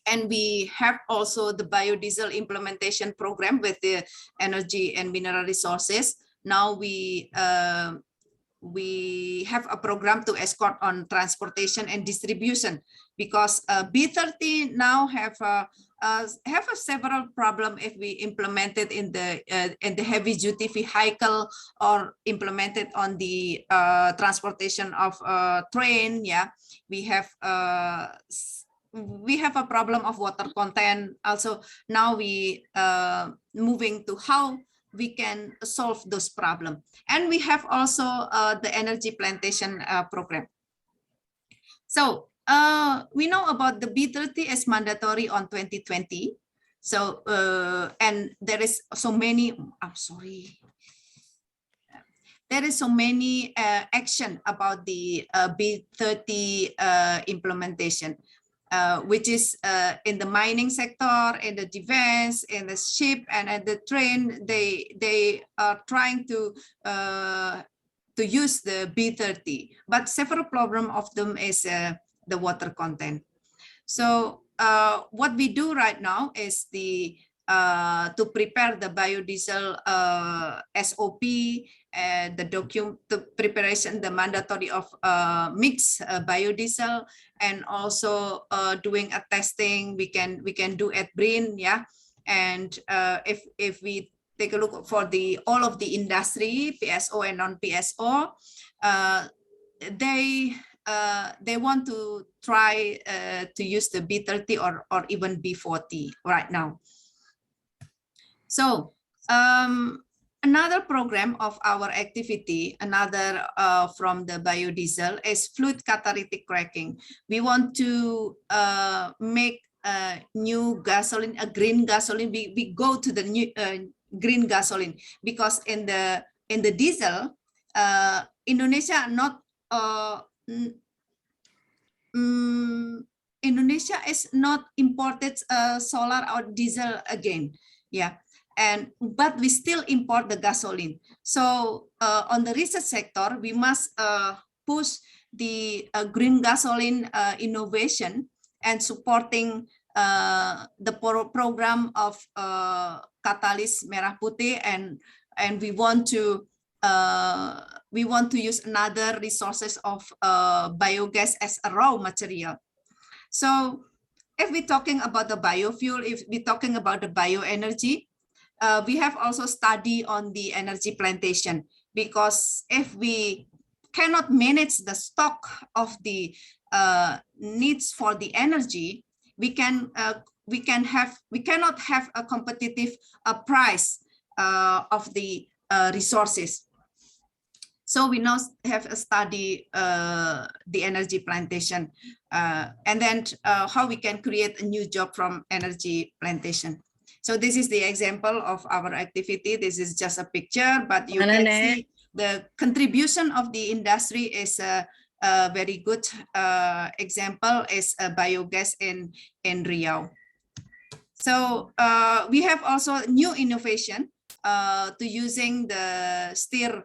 And we have also the biodiesel implementation program with the energy and mineral resources. Now we have a program to escort on transportation and distribution, because B30 now have several problems if we implement it in the heavy duty vehicle or implemented on the transportation of train. Yeah, we have a problem of water content. Also, now we moving to how we can solve those problems. And we have also the energy plantation program. So we know about the B30 is mandatory on 2020. So and there is so many, I'm sorry. There is so many action about the B30 implementation. which is in the mining sector, in the defense, in the ship, and at the train. They are trying to use the B30, but several problem of them is the water content. So what we do right now is to prepare the biodiesel SOP, the preparation, the mandatory of mixed biodiesel, and also doing a testing we can do at Brin, yeah. And if we take a look for all of the industry, PSO and non-PSO, they want to try to use the B30 or even B40 right now. So another program of our activity, another from the biodiesel, is fluid catalytic cracking. We want to make a new gasoline, a green gasoline. We go to the new green gasoline, because in the diesel, Indonesia Indonesia is not imported solar or diesel again, yeah. But we still import the gasoline. So on the research sector, we must push the green gasoline innovation and supporting the program of Catalyst Merah Putih, and we want to use another resources of biogas as a raw material. So if we're talking about the biofuel, if we're talking about the bioenergy, we have also study on the energy plantation, because if we cannot manage the stock of the needs for the energy, we cannot have a competitive price of the resources. So we now have a study the energy plantation, and then how we can create a new job from energy plantation. So this is the example of our activity. This is just a picture, but you can see the contribution of the industry is a very good example is biogas in Riau. So we have also new innovation to using the stir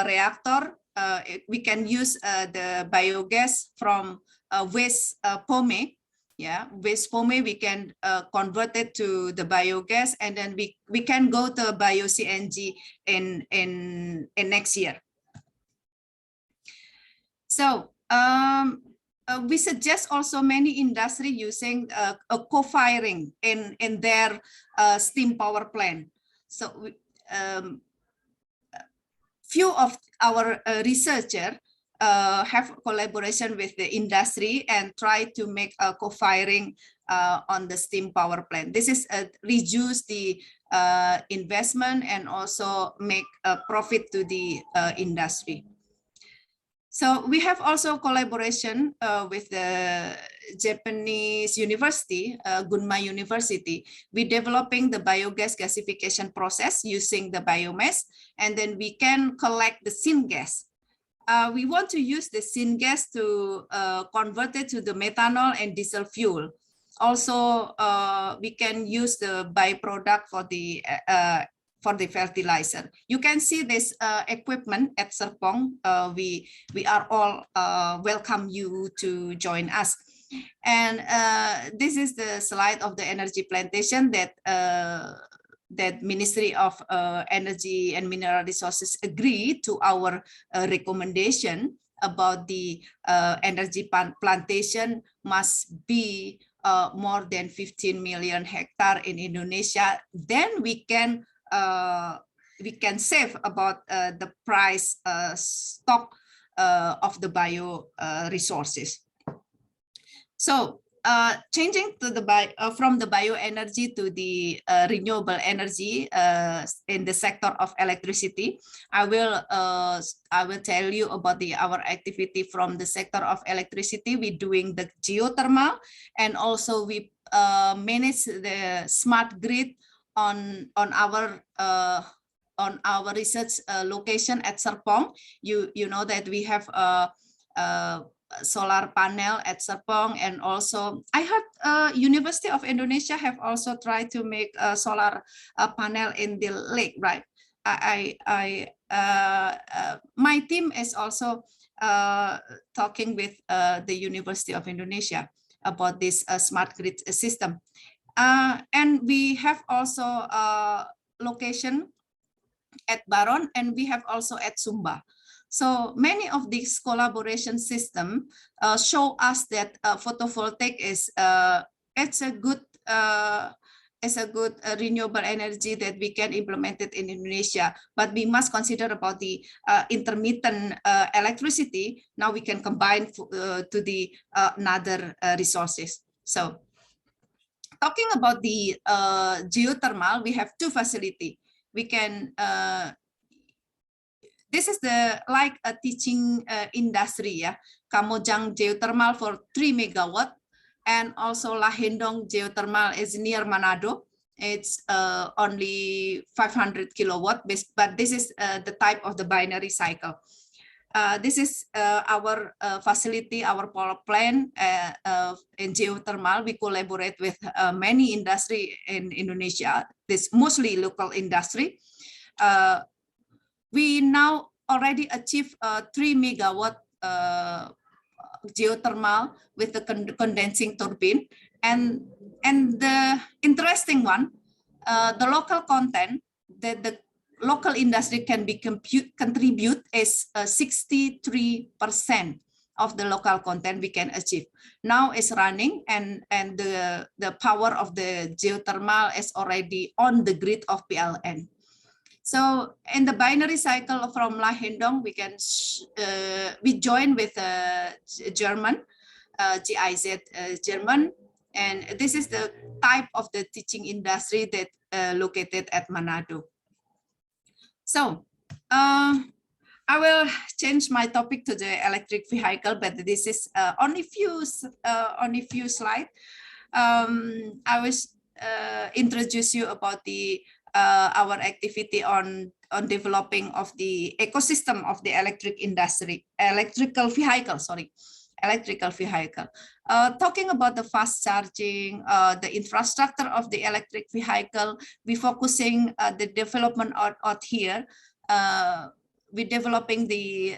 reactor. We can use the biogas from waste pome. Yeah, waste pome we can convert it to the biogas, and then we can go to bio CNG in next year. So we suggest also many industry using a co-firing in their steam power plant. So few of our researchers have collaboration with the industry and try to make a co-firing on the steam power plant. This is reduce the investment and also make a profit to the industry. So we have also collaboration with the Japanese university, Gunma University. We're developing the biogas gasification process using the biomass, and then we can collect the syngas. We want to use the syngas to convert it to the methanol and diesel fuel. Also, we can use the byproduct for the fertilizer. You can see this equipment at Serpong. We are all welcome you to join us. And this is the slide of the energy plantation that that Ministry of Energy and Mineral Resources agreed to our recommendation about the energy plantation must be more than 15 million hectare in Indonesia. Then we can save about the price stock of the bio resources. So changing to the from the bioenergy to the renewable energy in the sector of electricity, I will tell you about our activity from the sector of electricity. We're doing the geothermal, and also we manage the smart grid on our research location at Serpong. You know that we have solar panel at Serpong, and also I heard University of Indonesia have also tried to make a solar panel in the lake, right? My team is also talking with the University of Indonesia about this smart grid system, and we have also location at Baron, and we have also at Sumba. So many of these collaboration system show us that photovoltaic is it's a good renewable energy that we can implement it in Indonesia, but we must consider about the intermittent electricity. Now we can combine to the another resources. So talking about the geothermal, we have two facilities. We can this is the like a teaching industry, yeah. Kamojang geothermal for 3 megawatt, and also Lahindong geothermal is near Manado. It's only 500 kilowatt, but this is the type of the binary cycle. This is our facility, our power plant in geothermal. We collaborate with many industry in Indonesia. This mostly local industry. We now already achieve 3 megawatt geothermal with the condensing turbine, and the interesting one, the local content that the local industry can be contribute is 63% of the local content we can achieve. Now it's running, and the power of the geothermal is already on the grid of PLN. So in the binary cycle from Lahindong, we can we join with German, GIZ German, and this is the type of the teaching industry that located at Manado. So I will change my topic to the electric vehicle, but this is only few slides. I will introduce you about the our activity on developing of the ecosystem of the electrical vehicle. Talking about the fast charging, the infrastructure of the electric vehicle, we focusing the development out here. We're developing the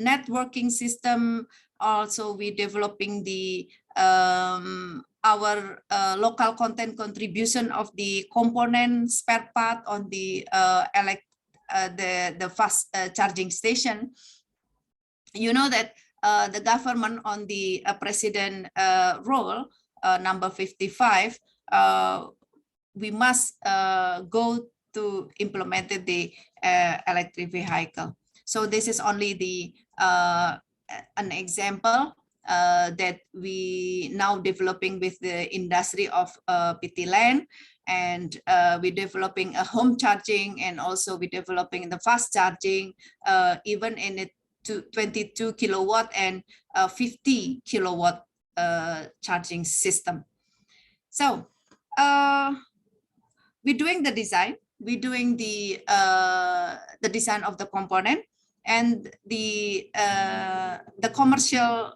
networking system. Also, we're developing the our local content contribution of the component spare part on the fast charging station. You know that the government on the president role number 55, we must go to implement the electric vehicle. So this is only the an example that we now developing with the industry of PT Land, and we're developing a home charging, and also we're developing the fast charging, even in it to 22 kilowatt and 50 kilowatt charging system. So we're doing the design, we're doing the design of the component, and the commercial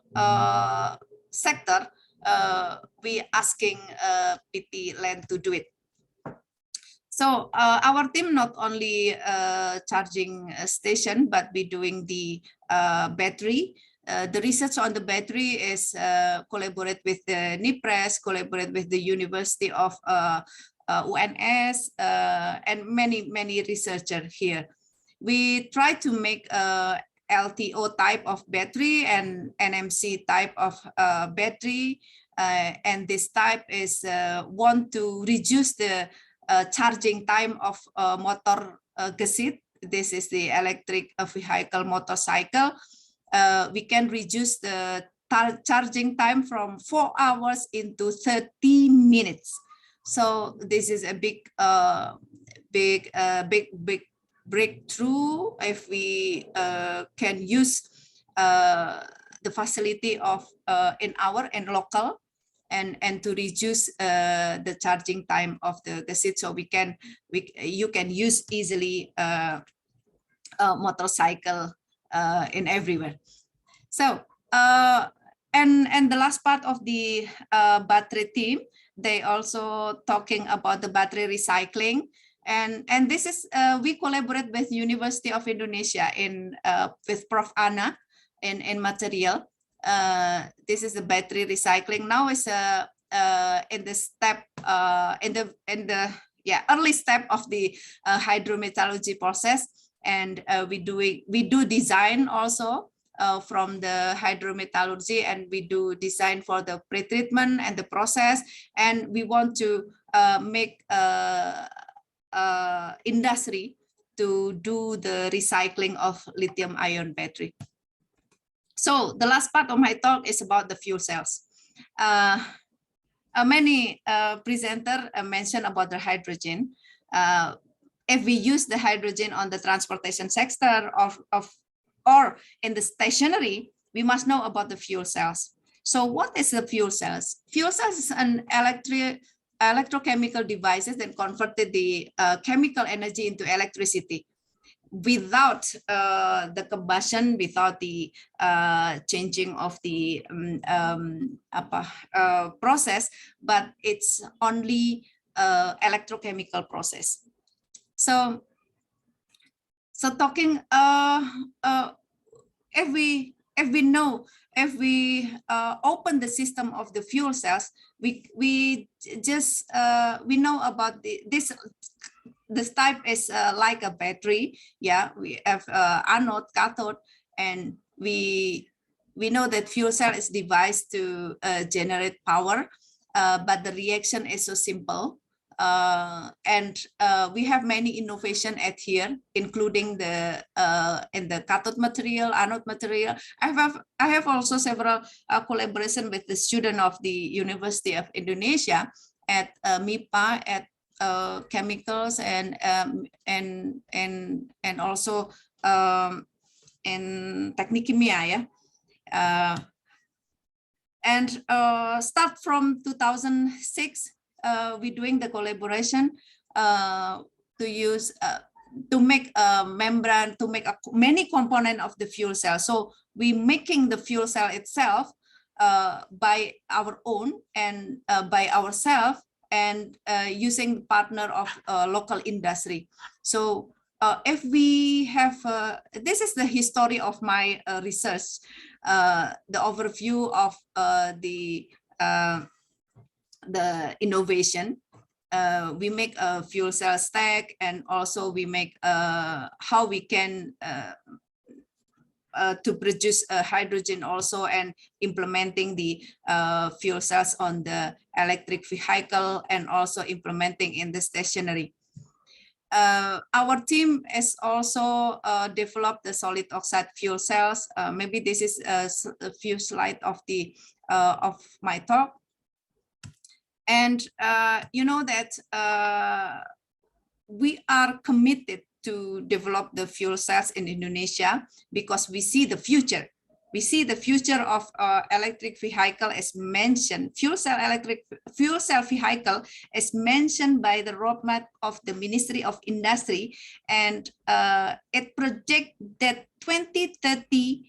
sector, we asking PT Land to do it. So our team not only charging station, but we doing the battery. The research on the battery is collaborate with the NIPRES, collaborate with the University of UNS, and many researchers here. We try to make a LTO type of battery and NMC type of battery, and this type is want to reduce the charging time of motor gesit. This is the electric vehicle motorcycle. We can reduce the charging time from 4 hours into 30 minutes. So this is a big breakthrough if we can use the facility of in local and to reduce the charging time of the seat, so you can use easily motorcycle in everywhere. So And the last part of the battery team, they also talking about the battery recycling. And this is, we collaborate with University of Indonesia with Prof. Anna in material. This is the battery recycling. Now is in the step, in the early step of the hydrometallurgy process. And we do design also from the hydrometallurgy, and we do design for the pretreatment and the process. And we want to make industry to do the recycling of lithium-ion battery. So the last part of my talk is about the fuel cells. Many presenters mentioned about the hydrogen. If we use the hydrogen on the transportation sector or in the stationary, we must know about the fuel cells. So what is the fuel cells? Fuel cells is an electrochemical devices that converted the chemical energy into electricity without the combustion, without the changing of the process, but it's only electrochemical process. So talking, if we open the system of the fuel cells, we know about this type is like a battery. Yeah, we have anode, cathode, and we know that fuel cell is devised to generate power, but the reaction is so simple. And we have many innovation at here, including the in the cathode material, anode material. I have also several collaboration with the student of the University of Indonesia at MIPA, at chemicals, and also in Teknik Kimia, yeah. And start from 2006. We're doing the collaboration to make a membrane, to make many component of the fuel cell. So we making the fuel cell itself by our own and by ourselves, and using partner of local industry. So if we have, this is the history of my research, the overview of the innovation. We make a fuel cell stack, and also we make how we can to produce hydrogen also, and implementing the fuel cells on the electric vehicle, and also implementing in the stationary. Our team has also developed the solid oxide fuel cells. Maybe this is a few slides of the of my talk. And you know that we are committed to develop the fuel cells in Indonesia because we see the future. We see the future of electric vehicle as mentioned. Fuel cell vehicle is mentioned by the roadmap of the Ministry of Industry, and it projects that 2030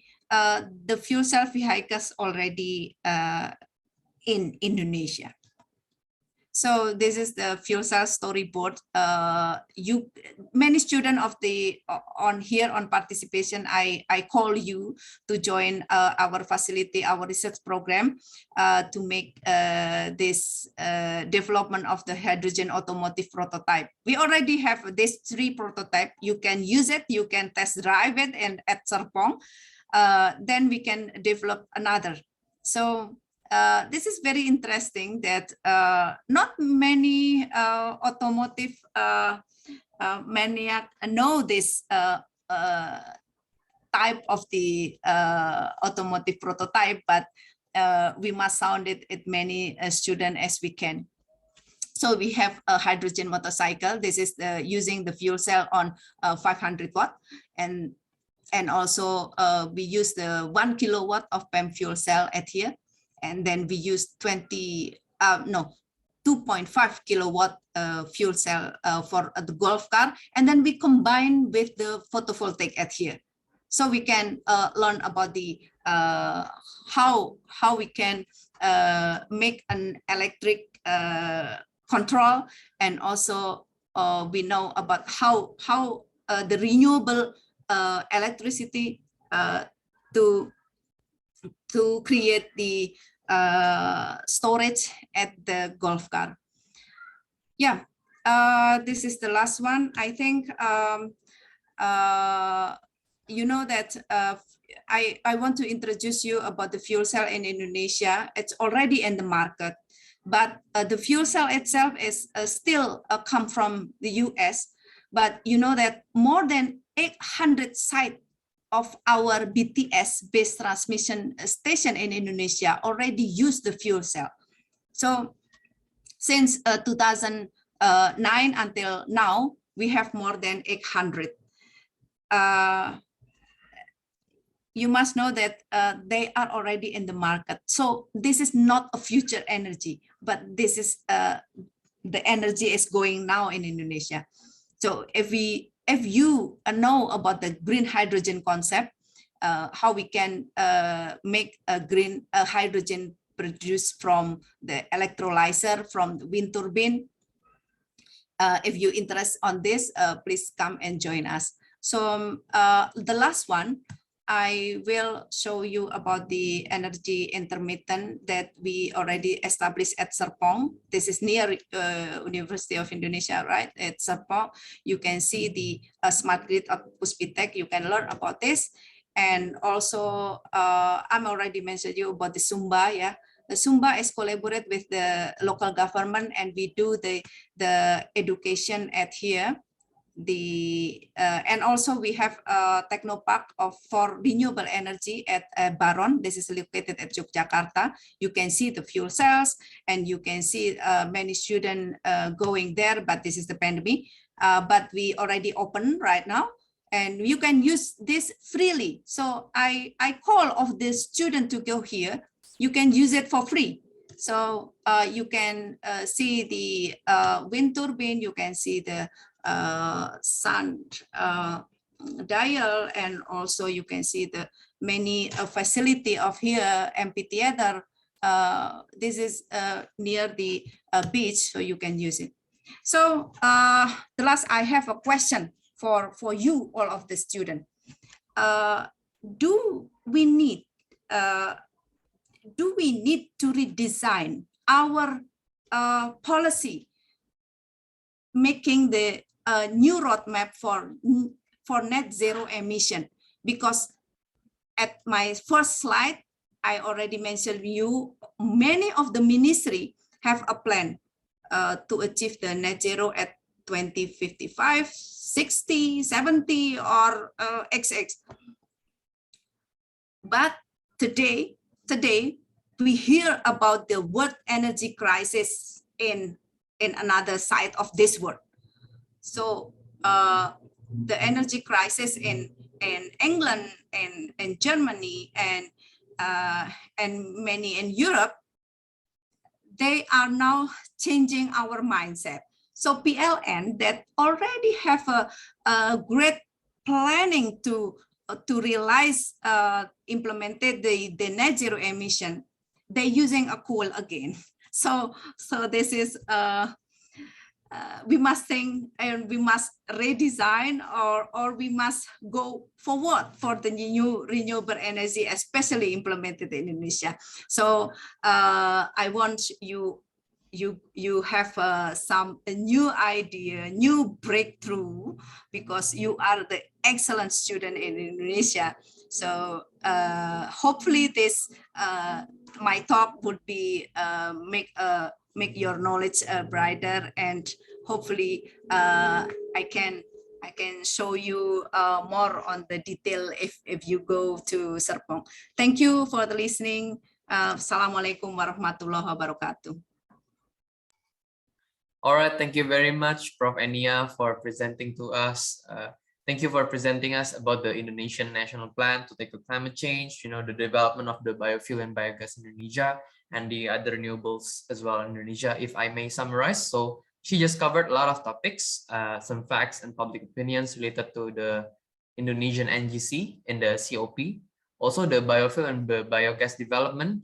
the fuel cell vehicles already in Indonesia. So this is the fuel cell storyboard. Many students of the on participation, I call you to join our facility, our research program to make this development of the hydrogen automotive prototype. We already have these 3 prototypes. You can use it, you can test drive it, and at Serpong, then we can develop another. So this is very interesting that not many automotive maniac know this type of the automotive prototype, but we must sound it at many students as we can. So we have a hydrogen motorcycle. This is using the fuel cell on 500 watt, and also we use the 1 kilowatt of PEM fuel cell at here. And then we use 2.5 kilowatt fuel cell for the golf car. And then we combine with the photovoltaic at here. So we can learn about the how we can make an electric control, and also we know about how the renewable electricity to create the storage at the golf cart. Yeah, this is the last one. I think you know that I want to introduce you about the fuel cell in Indonesia. It's already in the market, but the fuel cell itself is still come from the US. But you know that more than 800 sites of our BTS based transmission station in Indonesia already use the fuel cell. So since 2009 until now, we have more than 800. You must know that they are already in the market. So this is not a future energy, but this is the energy is going now in Indonesia. So if you know about the green hydrogen concept, how we can make a green hydrogen produced from the electrolyzer from the wind turbine. If you interest on this, please come and join us. So the last one, I will show you about the energy intermittent that we already established at Serpong. This is near University of Indonesia, right? At Serpong, you can see the smart grid of Puspitek. You can learn about this. And also, I'm already mentioned you about the Sumba, yeah. The Sumba is collaborate with the local government, and we do the education at here. And also we have a technopark for renewable energy at Baron. This is located at Yogyakarta. You can see the fuel cells, and you can see many students going there, but this is the pandemic. But we already open right now, and you can use this freely. So I call of the student to go here. You can use it for free. So you can see the wind turbine, you can see the sun dial, and also you can see the many facility of here, amphitheater. This is near the beach, so you can use it. So the last, I have a question for you, all of the students. Do we need to redesign our policy, making the new roadmap for net zero emission? Because at my first slide, I already mentioned you, many of the ministry have a plan to achieve the net zero at 2055, 60, 70, or XX. But today we hear about the world energy crisis in another side of this world. So the energy crisis in England and in Germany and many in Europe, they are now changing our mindset. So PLN that already have a great planning to realize, implemented the net zero emission, they're using a coal again. So this is, we must think, and we must redesign, or we must go forward for the new renewable energy, especially implemented in Indonesia. So I want you have a new idea, new breakthrough, because you are the excellent student in Indonesia. So hopefully this my talk would be make your knowledge brighter, and hopefully I can show you more on the detail if you go to Serpong. Thank you for the listening. Assalamualaikum warahmatullahi wabarakatuh. All right, thank you very much, Prof. Eniya, for presenting to us. Thank you for presenting us about the Indonesian National Plan to tackle climate change, the development of the biofuel and biogas in Indonesia, and the other renewables as well in Indonesia. If I may summarize, so she just covered a lot of topics, some facts and public opinions related to the Indonesian NGC in the COP. also the biofuel and the biogas development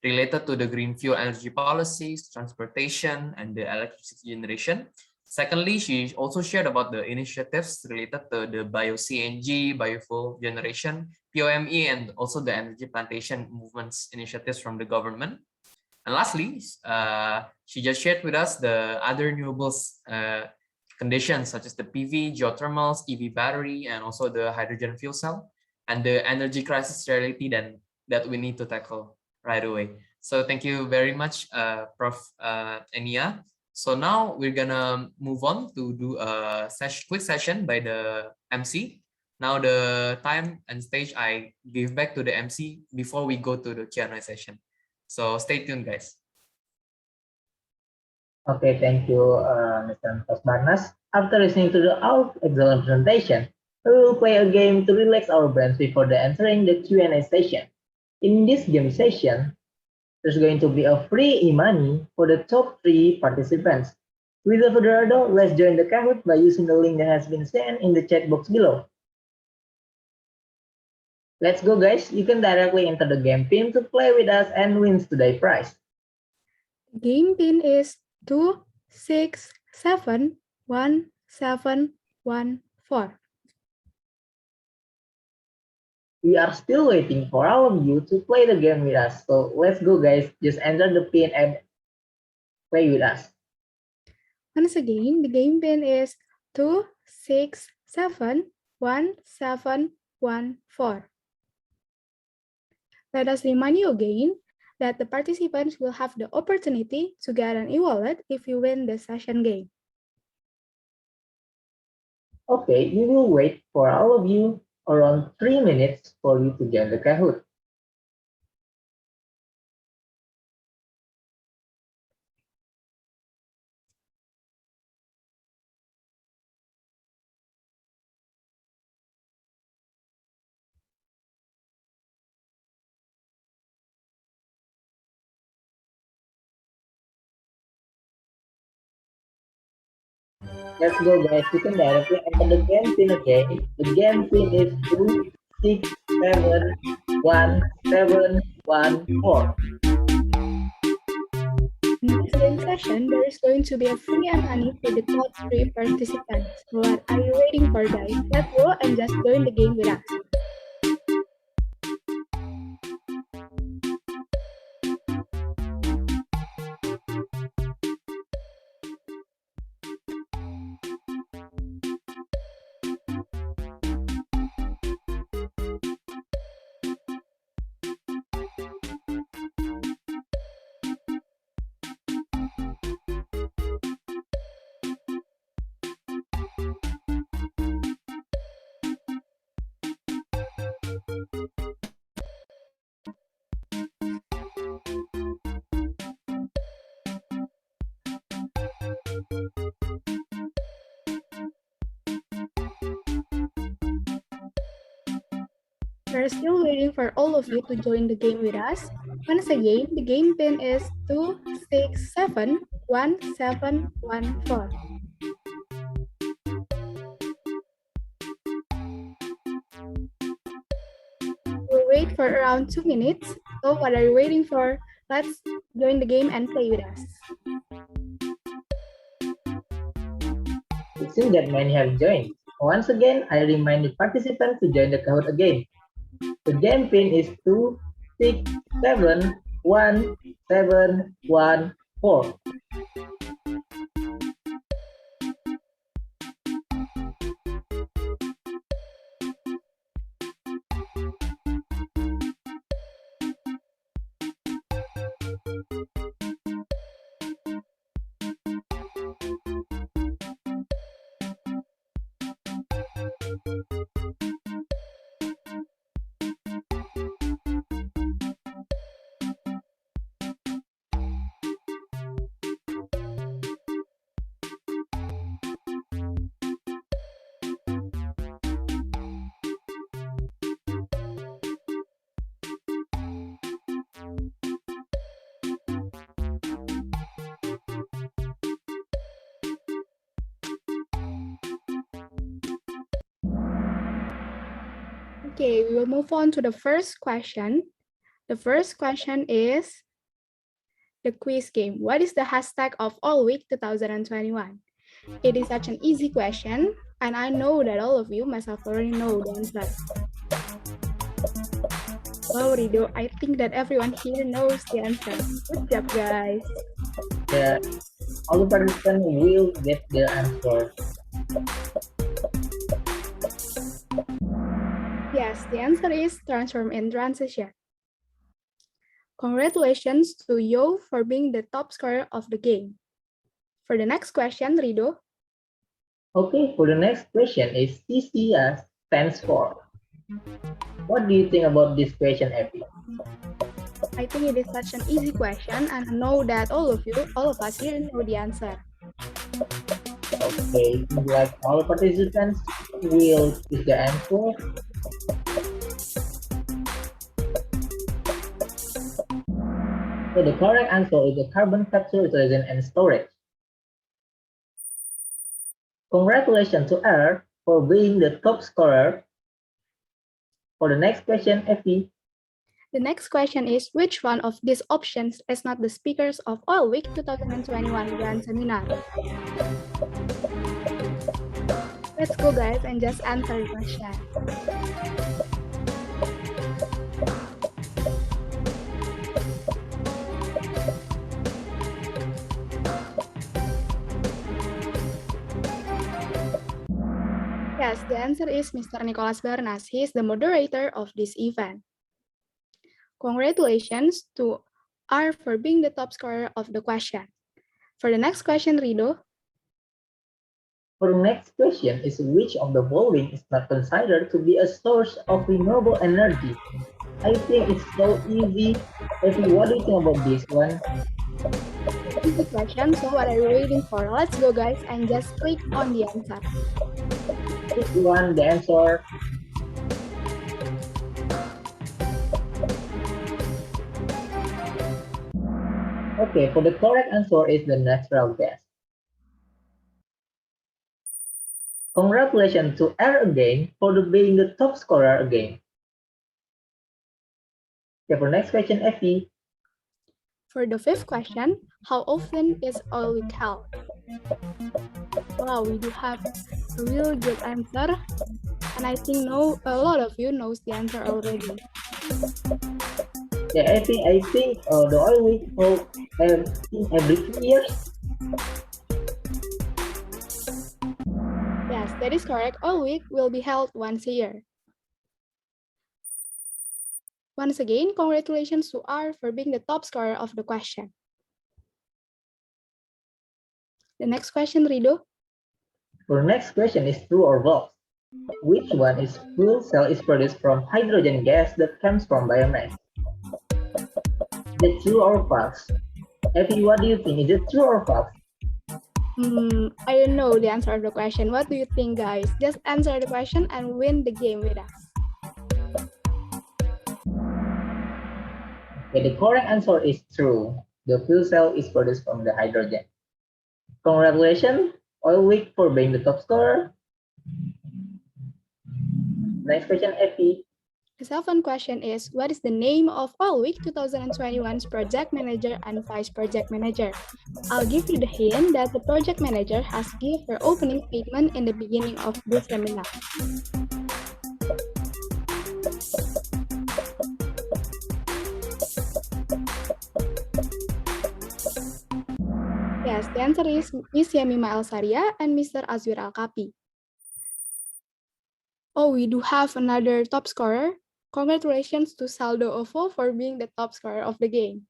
related to the green fuel energy policies, transportation, and the electricity generation. Secondly, she also shared about the initiatives related to the bio-CNG, biofuel generation, POME, and also the energy plantation movements initiatives from the government. And lastly, she just shared with us the other renewables conditions such as the PV, geothermals, EV battery, and also the hydrogen fuel cell, and the energy crisis reality that we need to tackle right away. So thank you very much, Prof. Eniya. So now we're gonna move on to do a quick session by the MC. Now the time and stage I give back to the MC before we go to the Q&A session. So stay tuned, guys. Okay, thank you, Mr. Barnas. After listening to our excellent presentation, we will play a game to relax our brains before entering the Q&A session. In this game session, there's going to be a free e-money for the top 3 participants. Without further ado, let's join the Kahoot by using the link that has been sent in the chat box below. Let's go, guys. You can directly enter the game pin to play with us and win today's prize. Game pin is 2671714. We are still waiting for all of you to play the game with us. So let's go, guys. Just enter the pin and play with us. Once again, the game pin is 2671714. Let us remind you again that the participants will have the opportunity to get an e-wallet if you win the session game. Okay, we will wait for all of you around 3 minutes for you to join the Kahoot. Let's go, guys. You can directly enter the game pin again. The game pin is 2671714. In this game session, there is going to be a free e-money for the top 3 participants. What are you waiting for, guys? Let's go and just join the game with us. We're still waiting for all of you to join the game with us. Once again, the game pin is 2671714. We'll wait for around 2 minutes. So what are you waiting for? Let's join the game and play with us. It seems that many have joined. Once again, I remind the participants to join the Kahoot again. The game pin is 2671714. Okay, we will move on to the first question. The first question is the quiz game. What is the hashtag of All Week 2021? It is such an easy question, and I know that all of you must have already know the answer. Wow, Rido, I think that everyone here knows the answer. Good job, guys. Yeah, all the participants will get the answer. Yes, the answer is transform and transition. Congratulations to Yo for being the top scorer of the game. For the next question, Rido. Okay, for the next question is CCS stands for. What do you think about this question, Effie? I think it is such an easy question, and I know that all of us here know the answer. Okay, like all participants will choose the answer. So the correct answer is the carbon capture, utilization, and storage. Congratulations to R for being the top scorer. For the next question, Effie. The next question is, which one of these options is not the speakers of Oil Week 2021 Grand Seminar? Let's go, guys, and just answer the question. Yes, the answer is Mr. Nicolas Barnas. He is the moderator of this event. Congratulations to R for being the top scorer of the question. For the next question, Rido. For the next question is, which of the following is not considered to be a source of renewable energy? I think it's so easy. Effie, what do you think about this one? Easy question, so what are you waiting for? Let's go, guys, and just click on the answer. Which one, the answer? Okay, for the correct answer is the natural gas. Congratulations to R again for being the top scorer again. Okay, for next question, Effie. For the fifth question, how often is Oil Week held? Wow, we do have a really good answer, and I think a lot of you knows the answer already. Yeah, I think the Oil Week holds every 2 years. Yes, that is correct. Oil Week will be held once a year. Once again, congratulations to R for being the top scorer of the question. The next question, Rido. For the next question is true or false. Which one is fuel cell is produced from hydrogen gas that comes from biomass? Is it true or false? Effie, what do you think? Is it true or false? I don't know the answer of the question. What do you think, guys? Just answer the question and win the game with us. Okay, the correct answer is true. The fuel cell is produced from the hydrogen. Congratulations, Oil Week, for being the top scorer. Next question, Effie. The seventh question is, what is the name of Oil Week 2021's project manager and vice project manager? I'll give you the hint that the project manager has given her opening statement in the beginning of this seminar. Yes, the answer is Ms. Yamima Elsaria and Mr. Azwir Al-Kapi. Oh, we do have another top scorer. Congratulations to Saldo Ovo for being the top scorer of the game.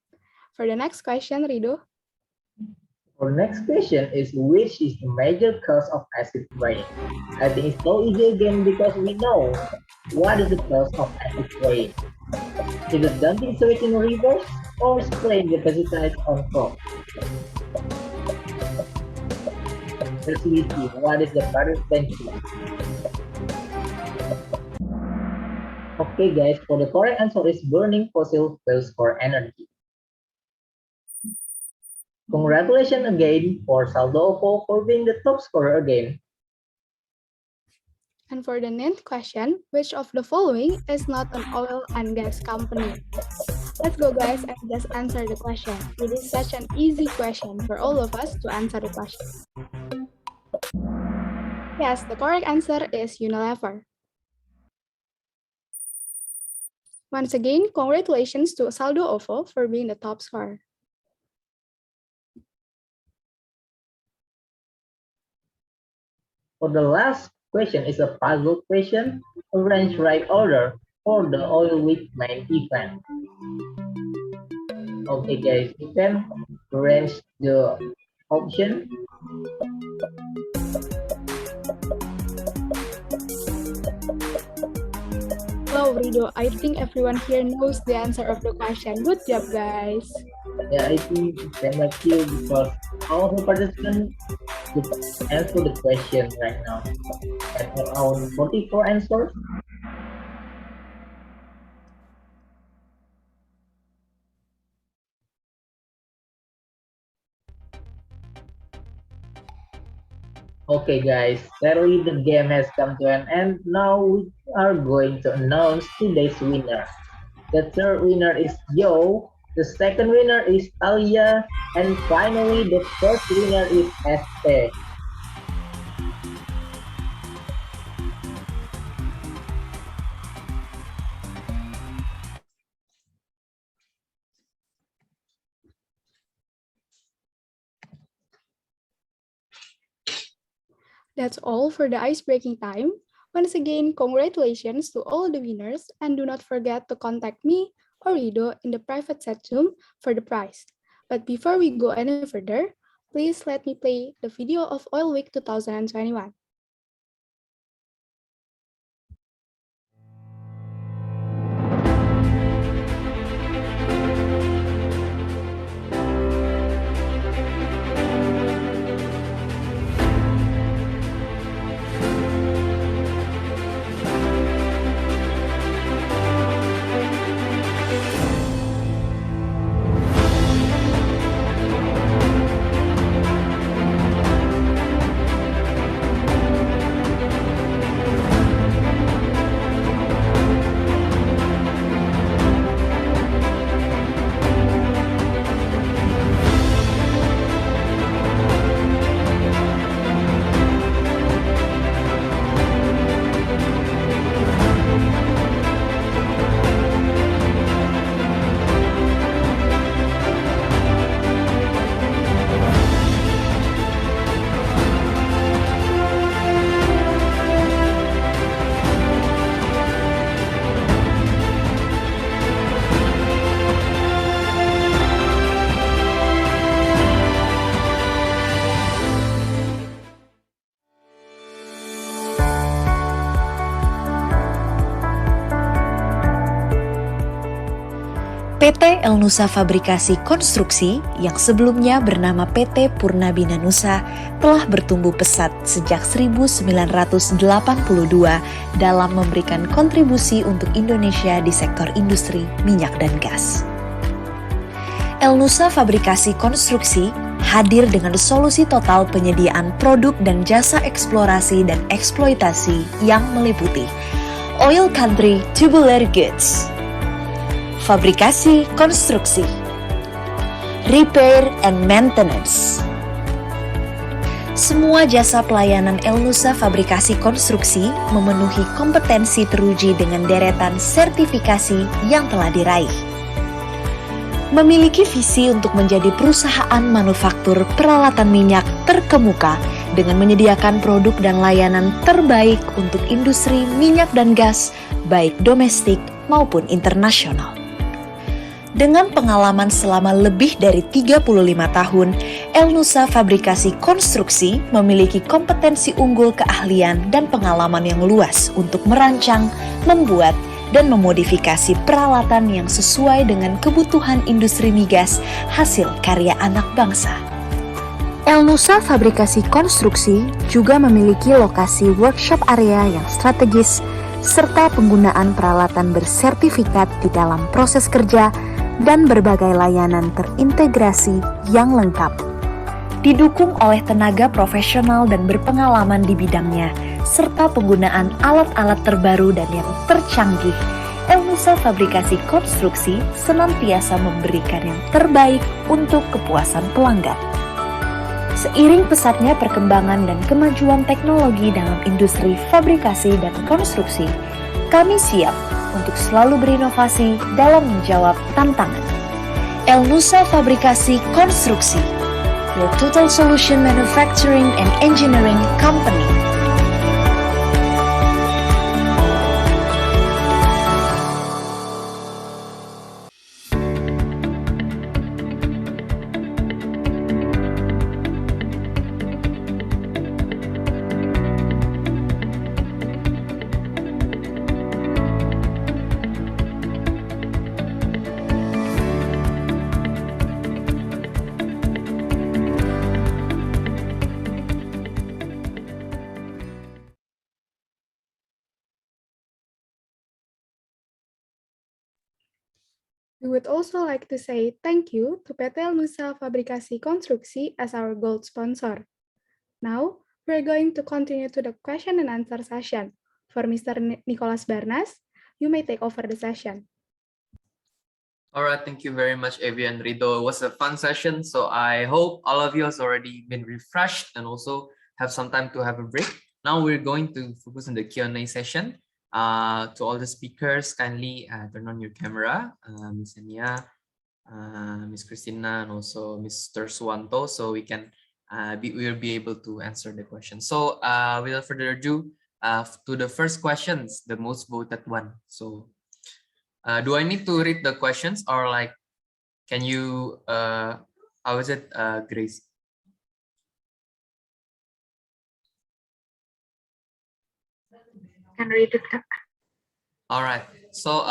For the next question, Rido. For the next question is, which is the major cause of acid rain? I think it's so easy again because we know what is the cause of acid rain. Is it dumping sewage in rivers or spraying the pesticides on crops? Let's see what is the participant. Okay, guys, for the correct answer is burning fossil fuels for energy. Congratulations again for Saldo Ovo for being the top scorer again. And for the ninth question, which of the following is not an oil and gas company? Let's go, guys, and just answer the question. It is such an easy question for all of us to answer the question. Yes, the correct answer is Unilever. Once again, congratulations to Saldo Ovo for being the top scorer. For the last question is a puzzle question. Arrange right order for the Oil Week main event. Okay, guys, you can arrange the option. Hello, Rido. I think everyone here knows the answer of the question. Good job, guys. Yeah, I think same like you because all the participants could answer the question right now. And around 44 answers. Okay, guys, sadly the game has come to an end. Now we are going to announce today's winner. The third winner is Joe, the second winner is Talia, and finally the first winner is ST. That's all for the ice-breaking time. Once again, congratulations to all the winners, and do not forget to contact me or Rido in the private chat room for the prize. But before we go any further, please let me play the video of Oil Week 2021. PT El Nusa Fabrikasi Konstruksi yang sebelumnya bernama PT Purnabina Nusa telah bertumbuh pesat sejak 1982 dalam memberikan kontribusi untuk Indonesia di sektor industri minyak dan gas. El Nusa Fabrikasi Konstruksi hadir dengan solusi total penyediaan produk dan jasa eksplorasi dan eksploitasi yang meliputi Oil Country Tubular Goods, fabrikasi konstruksi, repair and maintenance. Semua jasa pelayanan El Nusa Fabrikasi Konstruksi memenuhi kompetensi teruji dengan deretan sertifikasi yang telah diraih. Memiliki visi untuk menjadi perusahaan manufaktur peralatan minyak terkemuka dengan menyediakan produk dan layanan terbaik untuk industri minyak dan gas, baik domestik maupun internasional. Dengan pengalaman selama lebih dari 35 tahun, El Nusa Fabrikasi Konstruksi memiliki kompetensi unggul, keahlian, dan pengalaman yang luas untuk merancang, membuat, dan memodifikasi peralatan yang sesuai dengan kebutuhan industri migas hasil karya anak bangsa. El Nusa Fabrikasi Konstruksi juga memiliki lokasi workshop area yang strategis serta penggunaan peralatan bersertifikat di dalam proses kerja dan berbagai layanan terintegrasi yang lengkap. Didukung oleh tenaga profesional dan berpengalaman di bidangnya, serta penggunaan alat-alat terbaru dan yang tercanggih, Elnusa Fabrikasi Konstruksi senantiasa memberikan yang terbaik untuk kepuasan pelanggan. Seiring pesatnya perkembangan dan kemajuan teknologi dalam industri fabrikasi dan konstruksi, kami siap untuk selalu berinovasi dalam menjawab tantangan. Elnusa Fabrikasi Konstruksi, your total solution manufacturing and engineering company. We would also like to say thank you to PT Elnusa Fabrikasi Konstruksi as our gold sponsor. Now, we're going to continue to the question and answer session. For Mr. Nicolas Barnas, you may take over the session. All right, thank you very much, Avi and Rido. It was a fun session, so I hope all of you has already been refreshed and also have some time to have a break. Now we're going to focus on the Q&A session. To all the speakers, kindly turn on your camera, Ms. Eniya, Ms. Christina, and also Mr. Suanto, so we can we'll be able to answer the question. So without further ado, to the first questions, the most voted one. So do I need to read the questions, or like, can you, how is it, Grace? Can read it. All right. So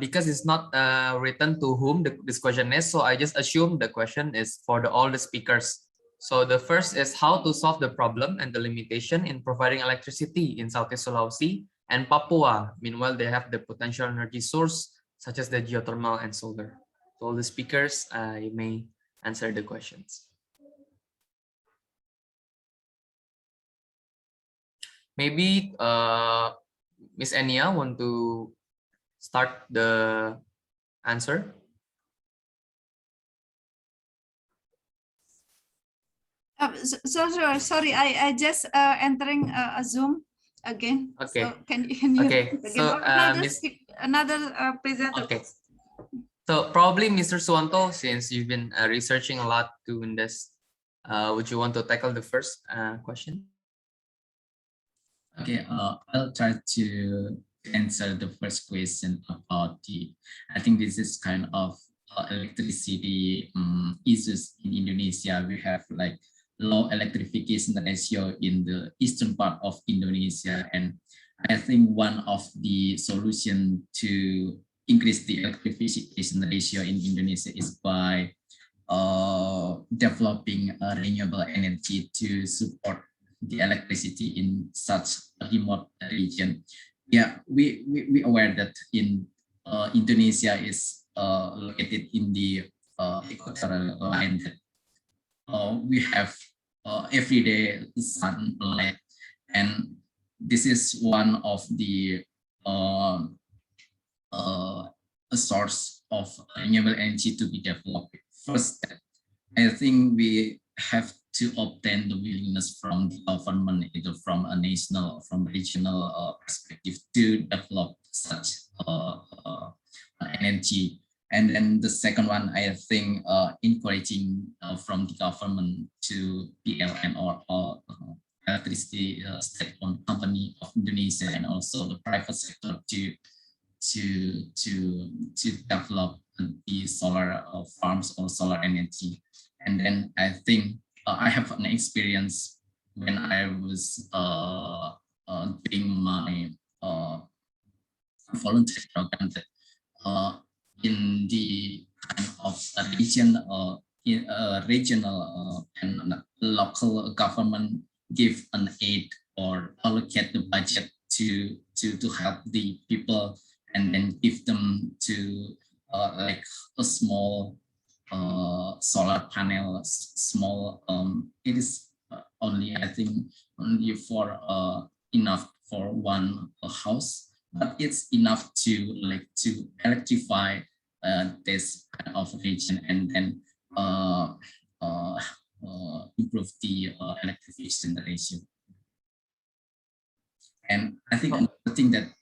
because it's not written to whom this question is, so I just assume the question is for all the speakers. So the first is how to solve the problem and the limitation in providing electricity in Southeast Sulawesi and Papua. Meanwhile, they have the potential energy source such as the geothermal and solar. So all the speakers, you may answer the questions. Maybe Miss Eniya want to start the answer? Sorry, I just entering a Zoom again. Okay. So can you okay. So another presenter? Okay. So probably Mr. Suanto, since you've been researching a lot doing this, would you want to tackle the first question? Okay, I'll try to answer the first question about I think this is kind of electricity issues in Indonesia. We have like low electrification ratio in the eastern part of Indonesia. And I think one of the solution to increase the electrification ratio in Indonesia is by developing renewable energy to support the electricity in such a remote region. Yeah, we aware that in Indonesia is located in the equatorial line. We have everyday sunlight, and this is one of the a source of renewable energy to be developed. First step, I think we have to obtain the willingness from the government, either from a national or from regional perspective, to develop such energy. And then the second one, I think encouraging from the government to PLN or electricity state-owned company of Indonesia, and also the private sector to develop the solar farms or solar energy. And then I think I have an experience when I was doing my volunteer program that in the kind of regional and local government give an aid or allocate the budget to help the people, and then give them to like a small solar panel, small it is only, I think, only for enough for one house, but it's enough to electrify this kind of region and then improve the electrification ratio. And I think another thing that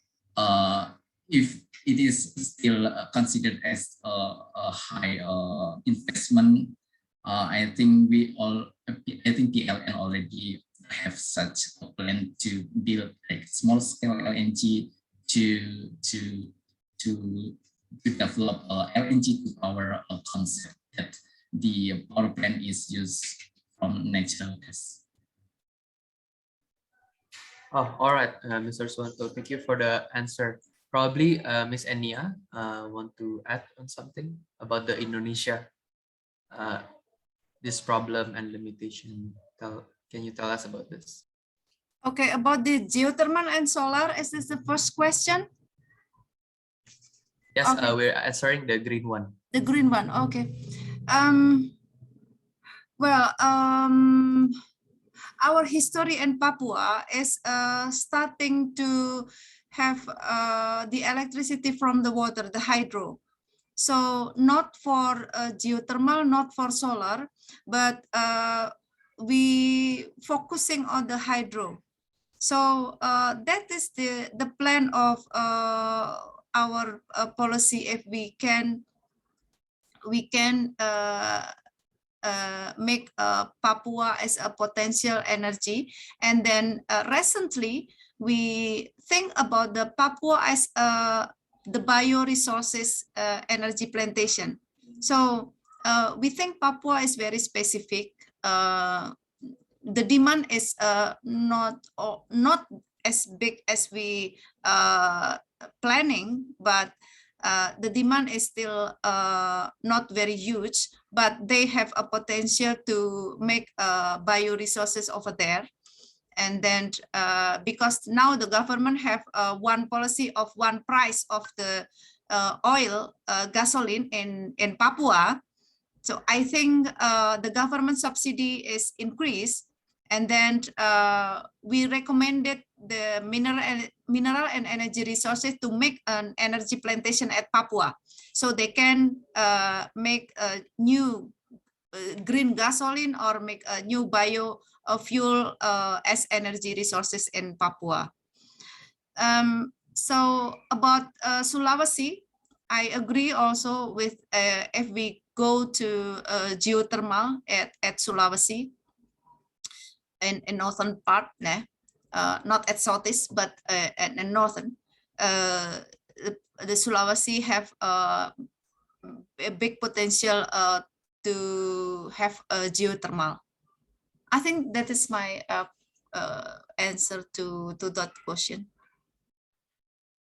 if it is still considered as a high investment, I think PLN already have such a plan to build like small scale LNG to develop LNG to power concept that the power plant is used from natural gas. Oh, all right, Mr. Suanto, thank you for the answer. Probably Ms. Eniya want to add on something about the Indonesia, this problem and limitation. Can you tell us about this? Okay, about the geothermal and solar, is this the first question? Yes, okay. we're answering the green one. The green one, okay. Our history in Papua is starting to have the electricity from the water, the hydro. So not for geothermal, not for solar, but we focusing on the hydro. So that is the plan of our policy. If we can make Papua as a potential energy, and then recently we think about the Papua as the bioresources energy plantation. So we think Papua is very specific. The demand is not as big as we planning, but the demand is still not very huge, but they have a potential to make bioresources over there. And then because now the government have one policy of one price of the oil, gasoline in Papua. So I think the government subsidy is increased. And then we recommended the mineral and energy resources to make an energy plantation at Papua. So they can make a new green gasoline or make a new biofuel as energy resources in Papua. So about Sulawesi, I agree also with if we go to geothermal at Sulawesi, in northern part, not at southeast, but in northern, the Sulawesi have a big potential to have a geothermal. I think that is my answer to that question.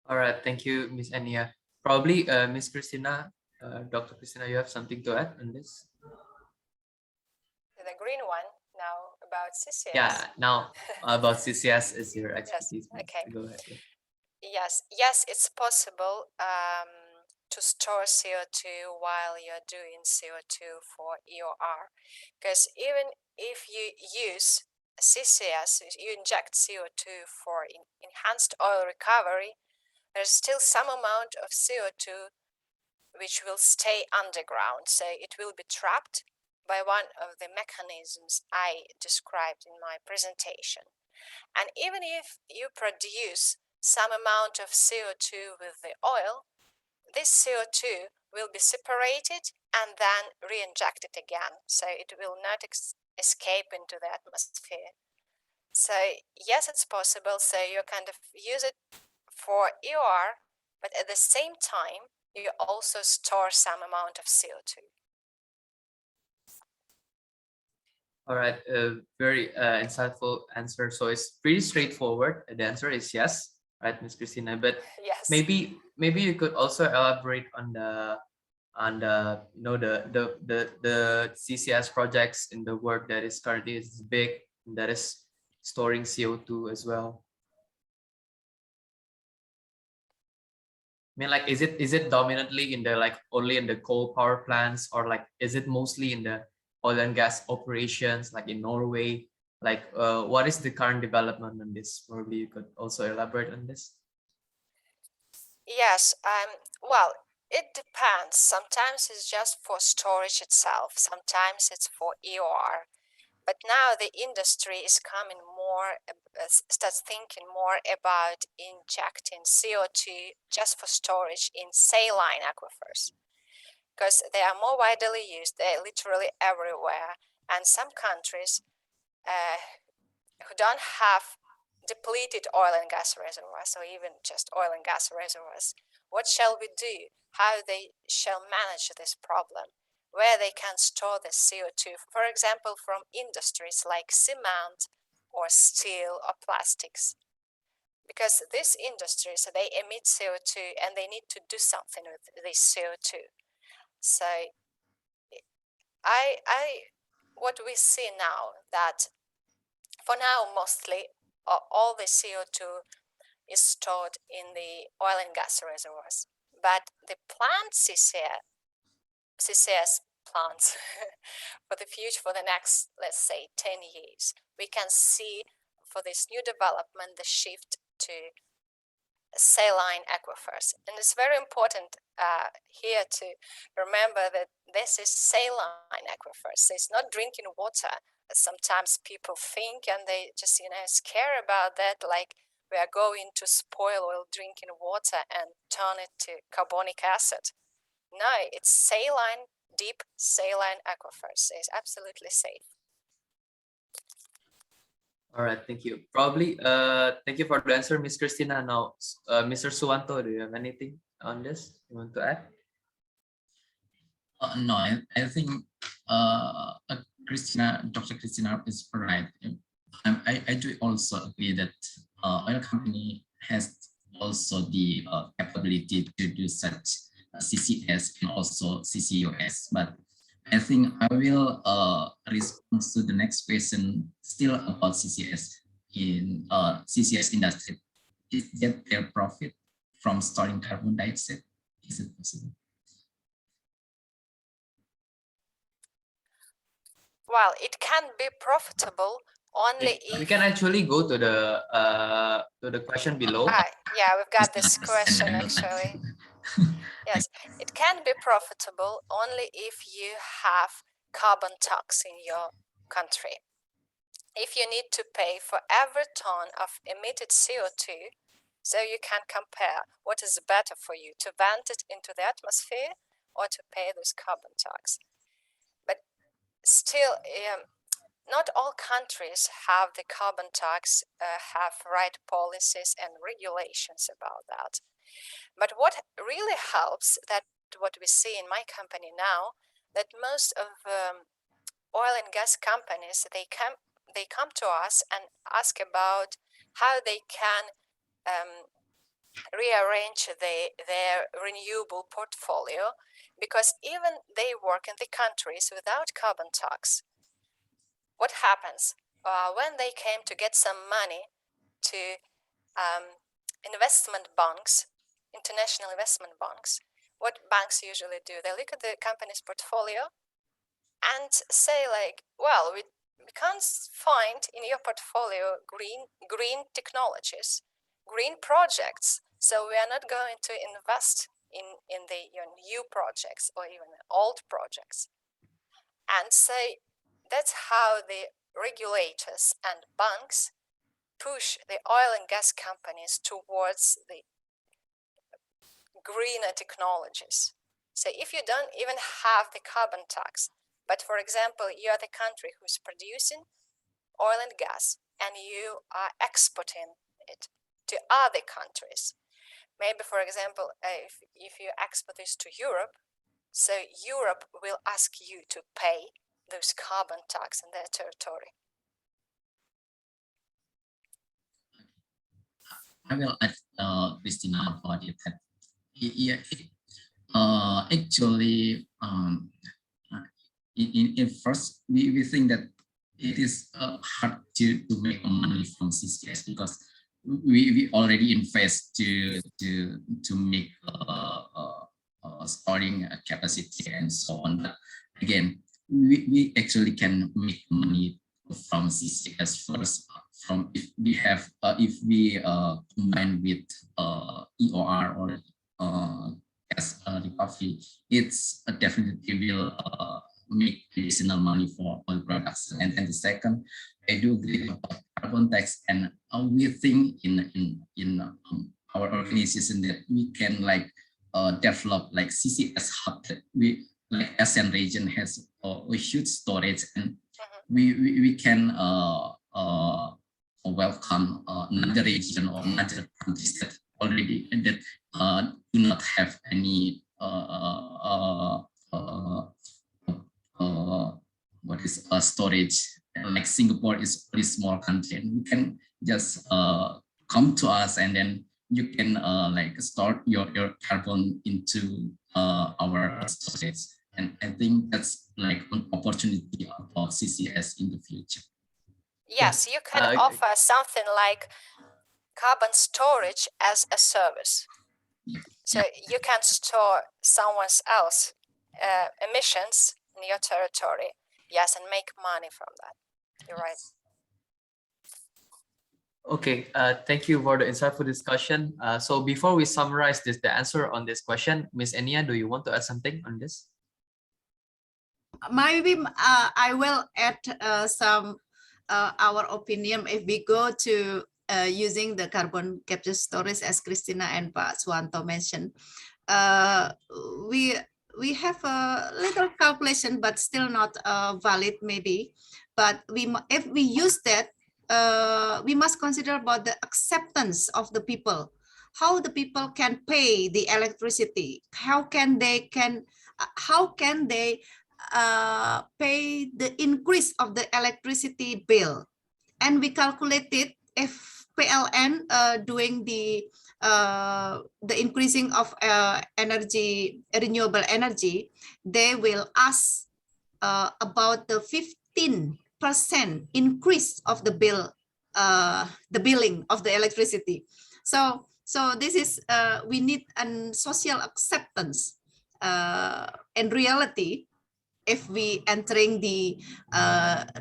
All right, thank you, Ms. Eniya. Probably Ms. Christina, Dr. Christina, you have something to add on this? The green one. Now about CCS. Yeah, now about CCS is your expertise. Yes. Okay. Go ahead. Yes, it's possible to store CO2 while you're doing CO2 for EOR, because even if you use CCS, you inject CO2 for enhanced oil recovery, there's still some amount of CO2 which will stay underground, so it will be trapped by one of the mechanisms I described in my presentation. And even if you produce some amount of CO2 with the oil, this CO2 will be separated and then re-injected again, so it will not escape into the atmosphere. So yes, it's possible, so you kind of use it for EOR, but at the same time, you also store some amount of CO2. All right, very insightful answer. So it's pretty straightforward. The answer is yes, right, Ms. Christina? But yes, maybe you could also elaborate on the CCS projects in the world that is currently big, that is storing CO2 as well. I mean, like, is it dominantly in the only in the coal power plants, or like is it mostly in the oil and gas operations, like in Norway, Like, what is the current development on this? Probably you could also elaborate on this. Yes, well, it depends. Sometimes it's just for storage itself, sometimes it's for EOR. But now the industry is coming more, starts thinking more about injecting CO2 just for storage in saline aquifers, because they are more widely used. They're literally everywhere. And some countries who don't have depleted oil and gas reservoirs, or even just oil and gas reservoirs, what shall we do? How they shall manage this problem? Where they can store the CO2, for example, from industries like cement or steel or plastics. Because these industries, they emit CO2 and they need to do something with this CO2. So what we see now that for now, mostly all the CO2 is stored in the oil and gas reservoirs. But the plant CCS plants for the future, for the next, let's say, 10 years, we can see for this new development, the shift to saline aquifers. And it's very important here to remember that this is saline aquifers. It's not drinking water. Sometimes people think, and they just, scare about that, like we are going to spoil while drinking water and turn it to carbonic acid. No, it's saline, deep saline aquifers. It's absolutely safe. All right, thank you. Probably, thank you for the answer, Ms. Christina. Now, Mr. Suanto, do you have anything on this you want to add? No, I think Dr. Christina is right. I do also agree that oil company has also the capability to do such CCS and also CCUS. But I think I will respond to the next question still about CCS in CCS industry. Is that their profit from storing carbon dioxide? Is it possible? Well, it can be profitable only if we can actually go to the question below. Yeah, we've got this question actually. Yes, it can be profitable only if you have carbon tax in your country. If you need to pay for every ton of emitted CO2, so you can compare what is better for you, to vent it into the atmosphere or to pay this carbon tax. But still, not all countries have the carbon tax, have right policies and regulations about that. But what really helps, that what we see in my company now, that most of oil and gas companies, they come to us and ask about how they can rearrange their renewable portfolio, because even they work in the countries without carbon tax. What happens when they came to get some money to investment banks, international investment banks? What banks usually do, they look at the company's portfolio and say like, well, we can't find in your portfolio green technologies, green projects, so we are not going to invest in the new projects or even old projects. And say that's how the regulators and banks push the oil and gas companies towards the greener technologies. So if you don't even have the carbon tax, but for example, you are the country who's producing oil and gas and you are exporting it to other countries. Maybe, for example, if you export this to Europe, so Europe will ask you to pay those carbon tax in their territory. I will add, Christina, about it. Actually, in first, we think that it is hard to make money from CCS because we already invest to make storing capacity and so on. But again, we actually can make money from CCS first. From if we have combine with EOR or gas recovery, it's definitely will make additional money for oil products. And the second, I do agree about carbon tax, and we think in our organization that we can like develop like CCS hub that we like ASEAN region has a huge storage, and we can welcome another region or another countries that already that do not have any what is storage. Like Singapore is a very small country, and you can just come to us, and then you can like store your carbon into our storage. And I think that's like an opportunity for CCS in the future. Yes, you can offer something like carbon storage as a service. So you can store someone else's emissions in your territory, yes, and make money from that. You're right. Okay, thank you for the insightful discussion. So before we summarize the answer on this question, Ms. Eniya, do you want to add something on this? Maybe I will add some our opinion if we go to using the carbon capture storage as Christina and Pak Suanto mentioned. We have a little calculation, but still not valid maybe. But if we use that, we must consider about the acceptance of the people, how the people can pay the electricity, how can they pay the increase of the electricity bill. And we calculated if PLN doing the increasing of renewable energy, they will ask about the 15% increase of the bill, the billing of the electricity. So this is we need a social acceptance in reality if we entering the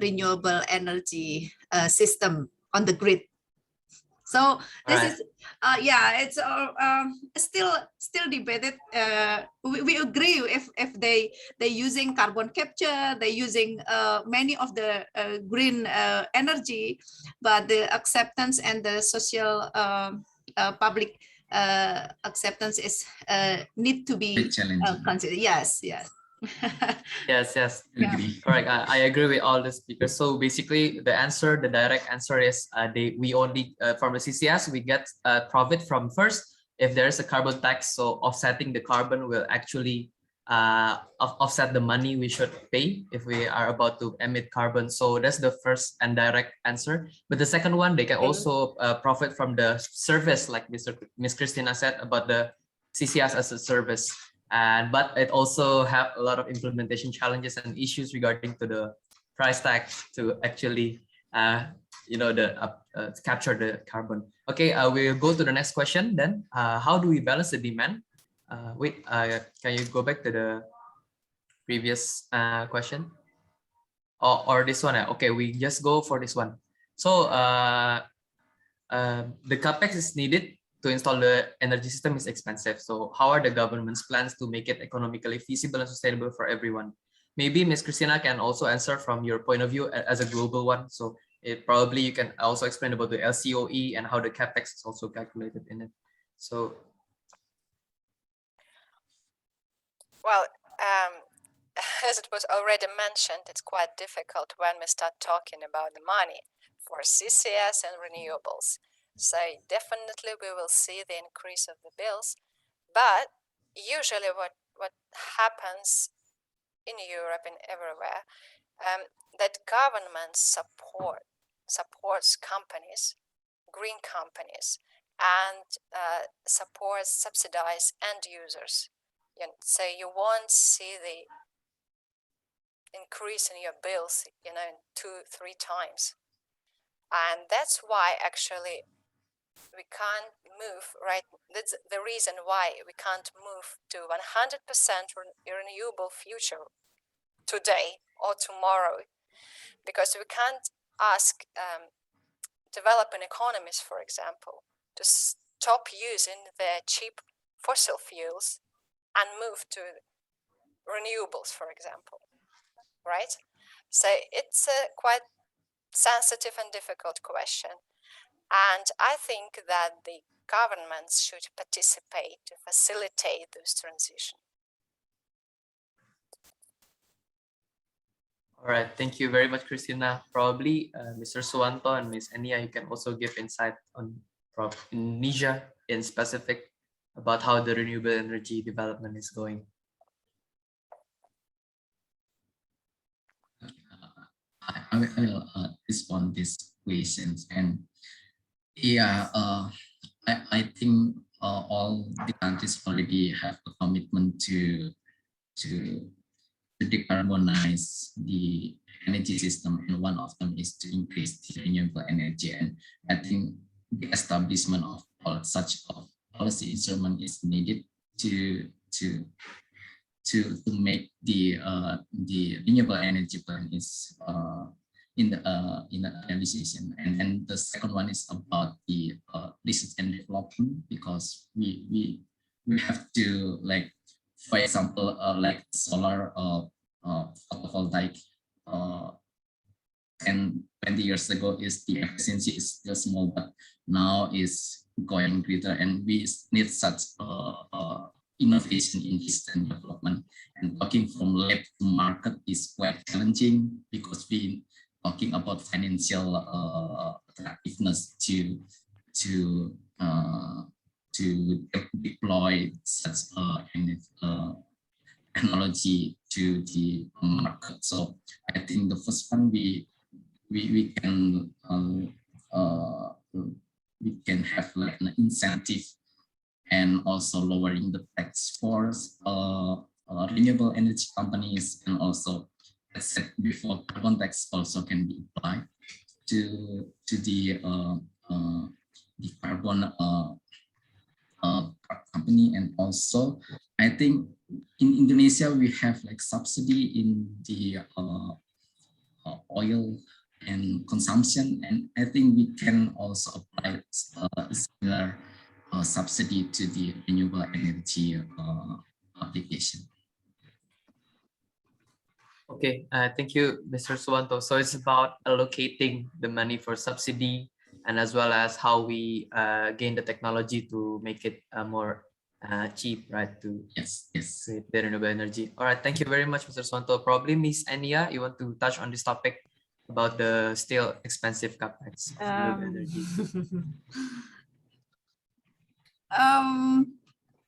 renewable energy system on the grid. So this is it's still debated. We agree if they using carbon capture, they using many of the green energy, but the acceptance and the social public acceptance is need to be considered. Yes. Yes, correct. I agree with all the speakers. So basically, the direct answer is we only from the CCS we get profit from first if there is a carbon tax. So offsetting the carbon will actually offset the money we should pay if we are about to emit carbon. So that's the first and direct answer. But the second one, they can also profit from the service, like Miss Christina said about the CCS as a service. But it also have a lot of implementation challenges and issues regarding to the price tag to actually capture the carbon. Okay, we'll go to the next question then. How do we balance the demand? Can you go back to the previous question or this one? Okay, we just go for this one. So the capex is needed to install the energy system is expensive. So how are the government's plans to make it economically feasible and sustainable for everyone? Maybe Ms. Christina can also answer from your point of view as a global one. So probably you can also explain about the LCOE and how the capex is also calculated in it. So. Well, as it was already mentioned, it's quite difficult when we start talking about the money for CCS and renewables. So definitely we will see the increase of the bills, but usually what happens in Europe and everywhere, that government supports companies, green companies, and supports subsidize end users. So you won't see the increase in your bills, 2-3 times, and that's why actually we can't move, right? That's the reason why we can't move to 100% renewable future today or tomorrow, because we can't ask developing economies, for example, to stop using the cheap fossil fuels and move to renewables, for example, right? So it's a quite sensitive and difficult question. And I think that the governments should participate to facilitate this transition. All right, thank you very much, Christina. Probably Mr. Suanto and Ms. Eniya, you can also give insight on Indonesia in specific about how the renewable energy development is going. I will respond these questions, and yeah, I think all the countries already have a commitment to decarbonize the energy system, and one of them is to increase the renewable energy. And I think the establishment of all such of policy instrument is needed to make the renewable energy plan is in the realization. And the second one is about the research and development, because we have to, like, for example, like solar photovoltaic, and 20 years ago is the efficiency is still small, but now is going greater, and we need such innovation in this and development. And talking from lab to market is quite challenging, because we talking about financial attractiveness to deploy such technology to the market. So I think the first one we can have like an incentive, and also lowering the tax for renewable energy companies, and also, as said before, carbon tax also can be applied to the carbon company. And also, I think in Indonesia we have like subsidy in the oil and consumption, and I think we can also apply similar subsidy to the renewable energy application. Okay, thank you, Mr. Suanto. So it's about allocating the money for subsidy, and as well as how we gain the technology to make it more cheap, right? To create the renewable energy. All right, thank you very much, Mr. Suanto. Probably Ms. Eniya, you want to touch on this topic about the still expensive capex of renewable energy?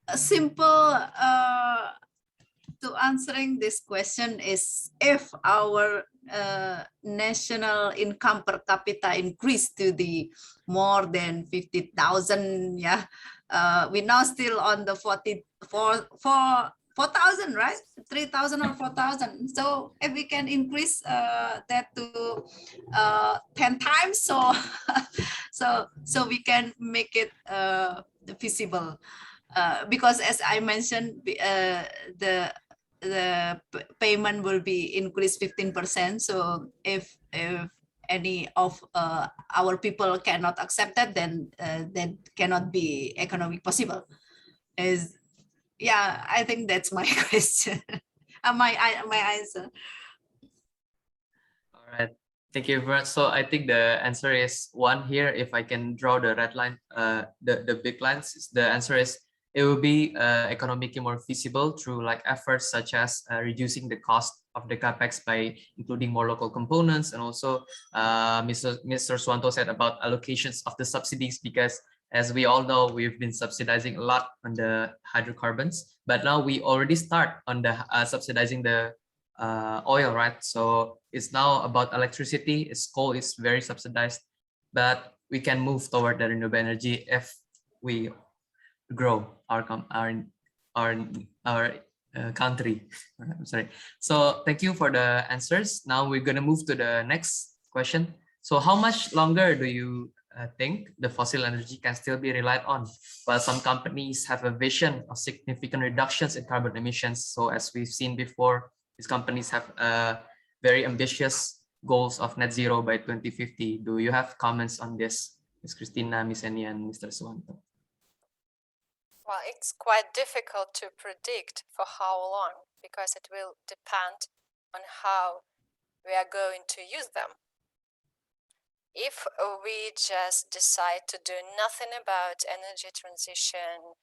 A simple to answering this question is, if our national income per capita increased to the more than 50,000, yeah, we now still on the 4,000, right? 3,000 or 4,000. So if we can increase that to 10 times, so so we can make it feasible. Because as I mentioned, the payment will be increased 15%. So if any of our people cannot accept that, then that cannot be economic possible. Yeah, I think that's my question. my answer. All right, thank you very much. So I think the answer is one here. If I can draw the red line, the big lines, the answer is it will be economically more feasible through like efforts such as reducing the cost of the capex by including more local components, and also Mr. Suanto said about allocations of the subsidies, because as we all know, we've been subsidizing a lot on the hydrocarbons, but now we already start on the subsidizing the oil, right? So it's now about electricity. Coal is very subsidized, but we can move toward the renewable energy if we grow our country. I'm sorry. So thank you for the answers. Now we're going to move to the next question. So how much longer do you think the fossil energy can still be relied on, while some companies have a vision of significant reductions in carbon emissions? So as we've seen before, these companies have very ambitious goals of net zero by 2050. Do you have comments on this, Ms. Christina, Ms. Eniya, and Mr. Suanto? Well, it's quite difficult to predict for how long, because it will depend on how we are going to use them. If we just decide to do nothing about energy transition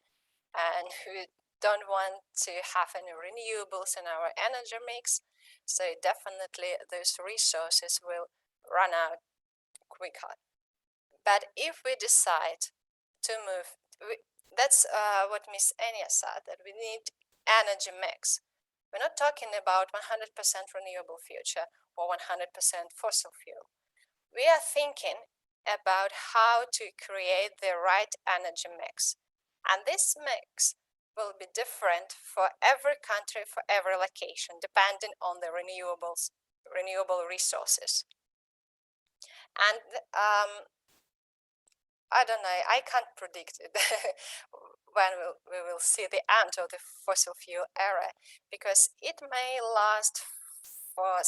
and we don't want to have any renewables in our energy mix, so definitely those resources will run out quicker. But if we decide to move, that's what Ms. Eniya said, that we need energy mix. We're not talking about 100% renewable future or 100% fossil fuel. We are thinking about how to create the right energy mix. And this mix will be different for every country, for every location, depending on the renewable resources. And I don't know, I can't predict it when we will see the end of the fossil fuel era, because it may last for,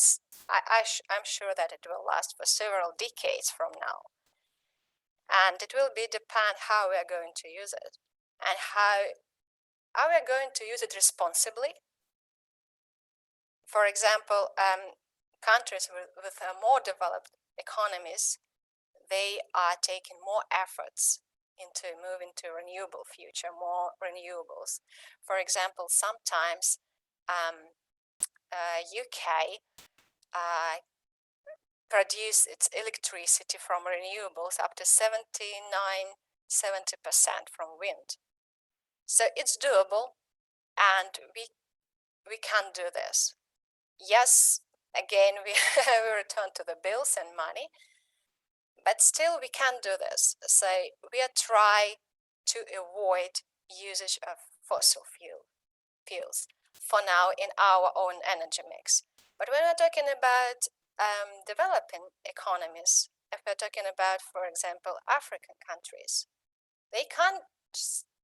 I'm sure that it will last for several decades from now. And it will be depend how we are going to use it, and how are we going to use it responsibly. For example, countries with more developed economies, they are taking more efforts into moving to renewable future, more renewables. For example, sometimes UK produce its electricity from renewables up to 70% from wind. So it's doable, and we can do this. Yes, again, we return to the bills and money, but still we can do this. So we are trying to avoid usage of fossil fuels for now in our own energy mix. But when we're talking about developing economies, if we're talking about, for example, African countries, they can't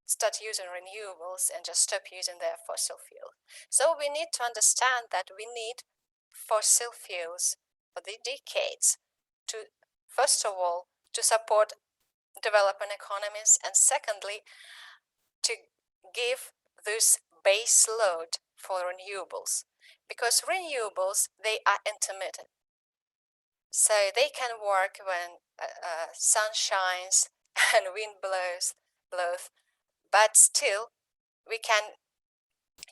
start using renewables and just stop using their fossil fuel. So we need to understand that we need fossil fuels for the decades to, first of all, to support developing economies, and secondly, to give this base load for renewables, because renewables, they are intermittent. So they can work when sun shines and wind blows, but still we can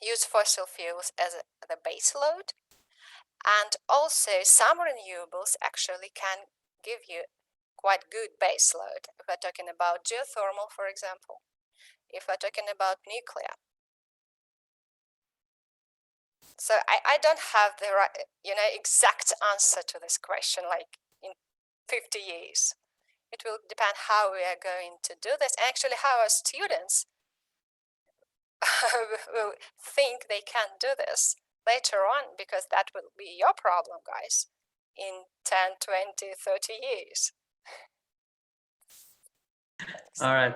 use fossil fuels as the base load. And also some renewables actually can give you quite good base load. If we're talking about geothermal, for example, if we're talking about nuclear. So I don't have the right, exact answer to this question, like in 50 years. It will depend how we are going to do this. Actually, how our students will think they can do this later on, because that will be your problem, guys, in 10, 20, 30 years. All right.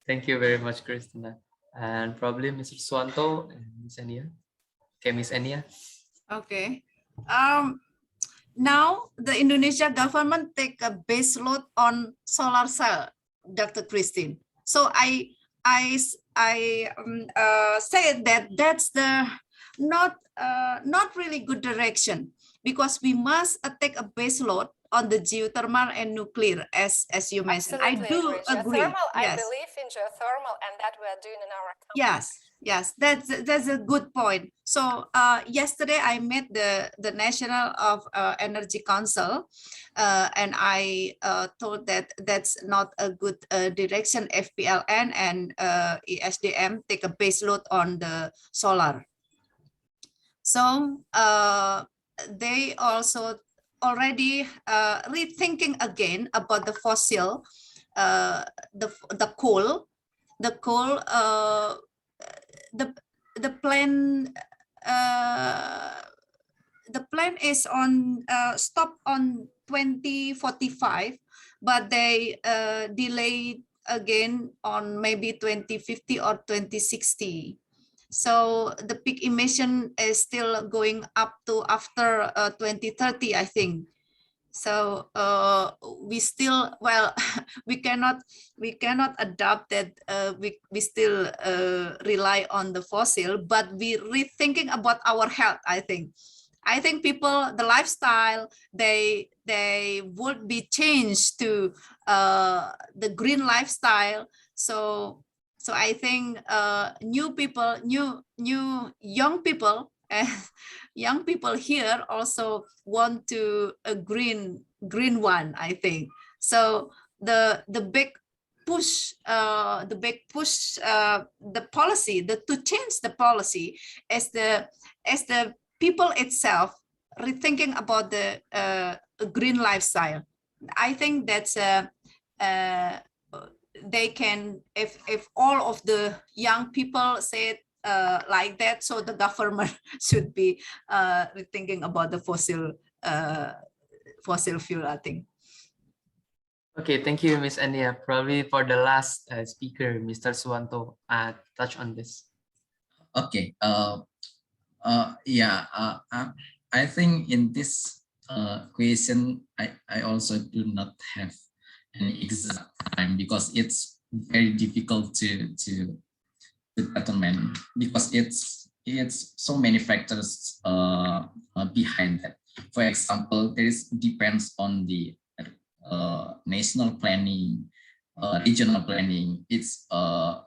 Thank you very much, Christina. And probably Mr. Suanto and Ms. Eniya. Okay, Ms. Eniya. Okay. Now the Indonesia government take a base load on solar cell, Dr. Christine. So I say that that's the not really good direction, because we must take a base load on the geothermal and nuclear, as you mentioned. Absolutely I do agree. Geothermal, yes. I believe in geothermal, and that we are doing in our company. Yes, that's a good point. So yesterday I met the National of Energy Council, and I thought that that's not a good direction. FPLN and ESDM take a base load on the solar. So they also already rethinking again about the fossil, the coal. The plan is on stop on 2045, but they delayed again on maybe 2050 or 2060. So the peak emission is still going up to after 2030, I think. So we still, well, we cannot adopt that. We still rely on the fossil, but we rethinking about our health. I think people, the lifestyle, they would be changed to the green lifestyle. So I think young people young people here also want to a green one, I think. So the big push the policy, to change the policy as the people itself rethinking about the green lifestyle. I think that's they can, if all of the young people say it like that, so the government should be thinking about the fossil fuel, I think. Okay, thank you, Ms. Eniya. Probably for the last speaker, Mr. Suanto, touch on this. Okay. Yeah. I think in this question, I also do not have an exact time, because it's very difficult to determine, because it's so many factors behind that. For example, there depends on the national planning, regional planning. It's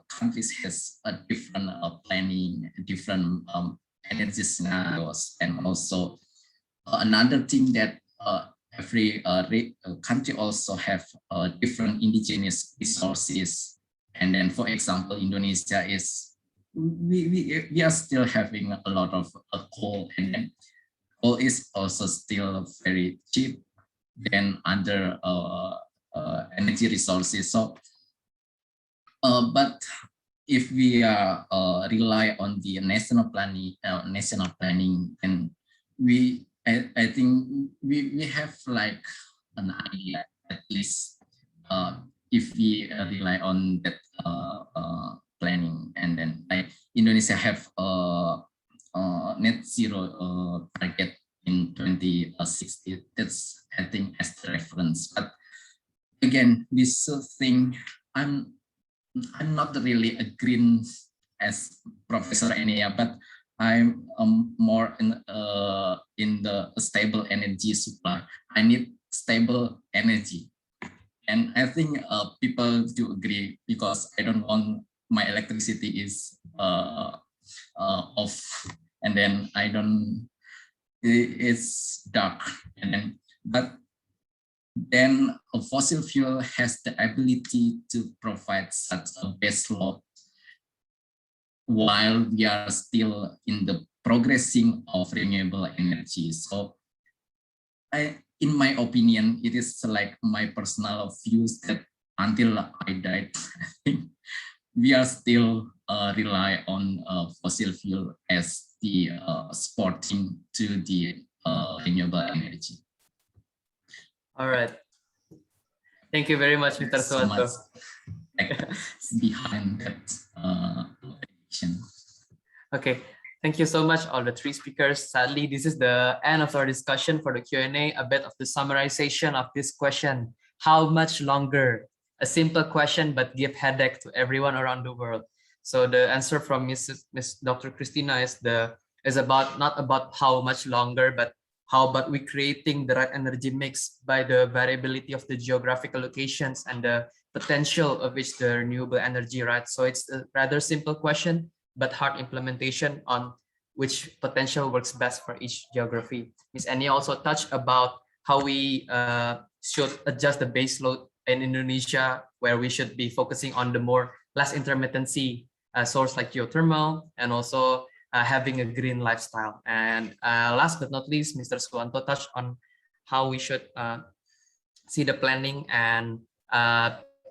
countries has a different planning, different energy scenarios, and also another thing that every country also have different indigenous resources. And then, for example, Indonesia is, we are still having a lot of coal, and then coal is also still very cheap than other energy resources. So, but if we rely on the national planning, and I think we have like an idea, at least if we rely on that planning, and then like Indonesia have net zero target in 2060. That's, I think, as the reference. But again, this thing, I'm not really a green as Professor Eniya, but I'm more in the stable energy supply. I need stable energy, and I think people do agree, because I don't want my electricity is off, and then it's dark, and then, but then a fossil fuel has the ability to provide such a base load while we are still in the progressing of renewable energy. So in my opinion, it is like my personal views that until I died, I think we are still rely on fossil fuel as the supporting to the renewable energy. All right. Thank you very much, Mr. Suanto. So behind that Okay, thank you so much, all the three speakers. Sadly, this is the end of our discussion for the Q&A. A bit of the summarization of this question: how much longer? A simple question, but give headache to everyone around the world. So the answer from Miss Dr. Christina is not about how much longer, but how about we creating the right energy mix by the variability of the geographical locations and the potential of which the renewable energy, right? So it's a rather simple question, but hard implementation on which potential works best for each geography. Ms. Eniya also touched about how we should adjust the base load in Indonesia, where we should be focusing on the less intermittency source like geothermal, and also having a green lifestyle. And last but not least, Mr. Suanto touched on how we should see the planning and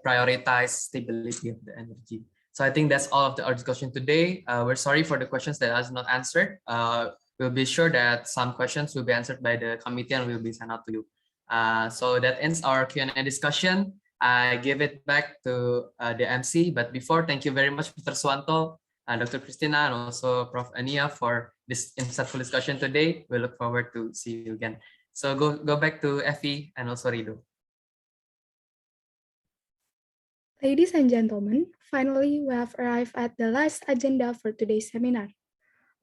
prioritize stability of the energy. So I think that's all of our discussion today. We're sorry for the questions that has not answered. We'll be sure that some questions will be answered by the committee and will be sent out to you. So that ends our Q&A discussion. I give it back to the MC, but before, thank you very much, Mr. Suanto, Dr. Christina, and also Prof. Eniya for this insightful discussion today. We look forward to see you again. So go back to Effie and also Rido. Ladies and gentlemen, finally we have arrived at the last agenda for today's seminar.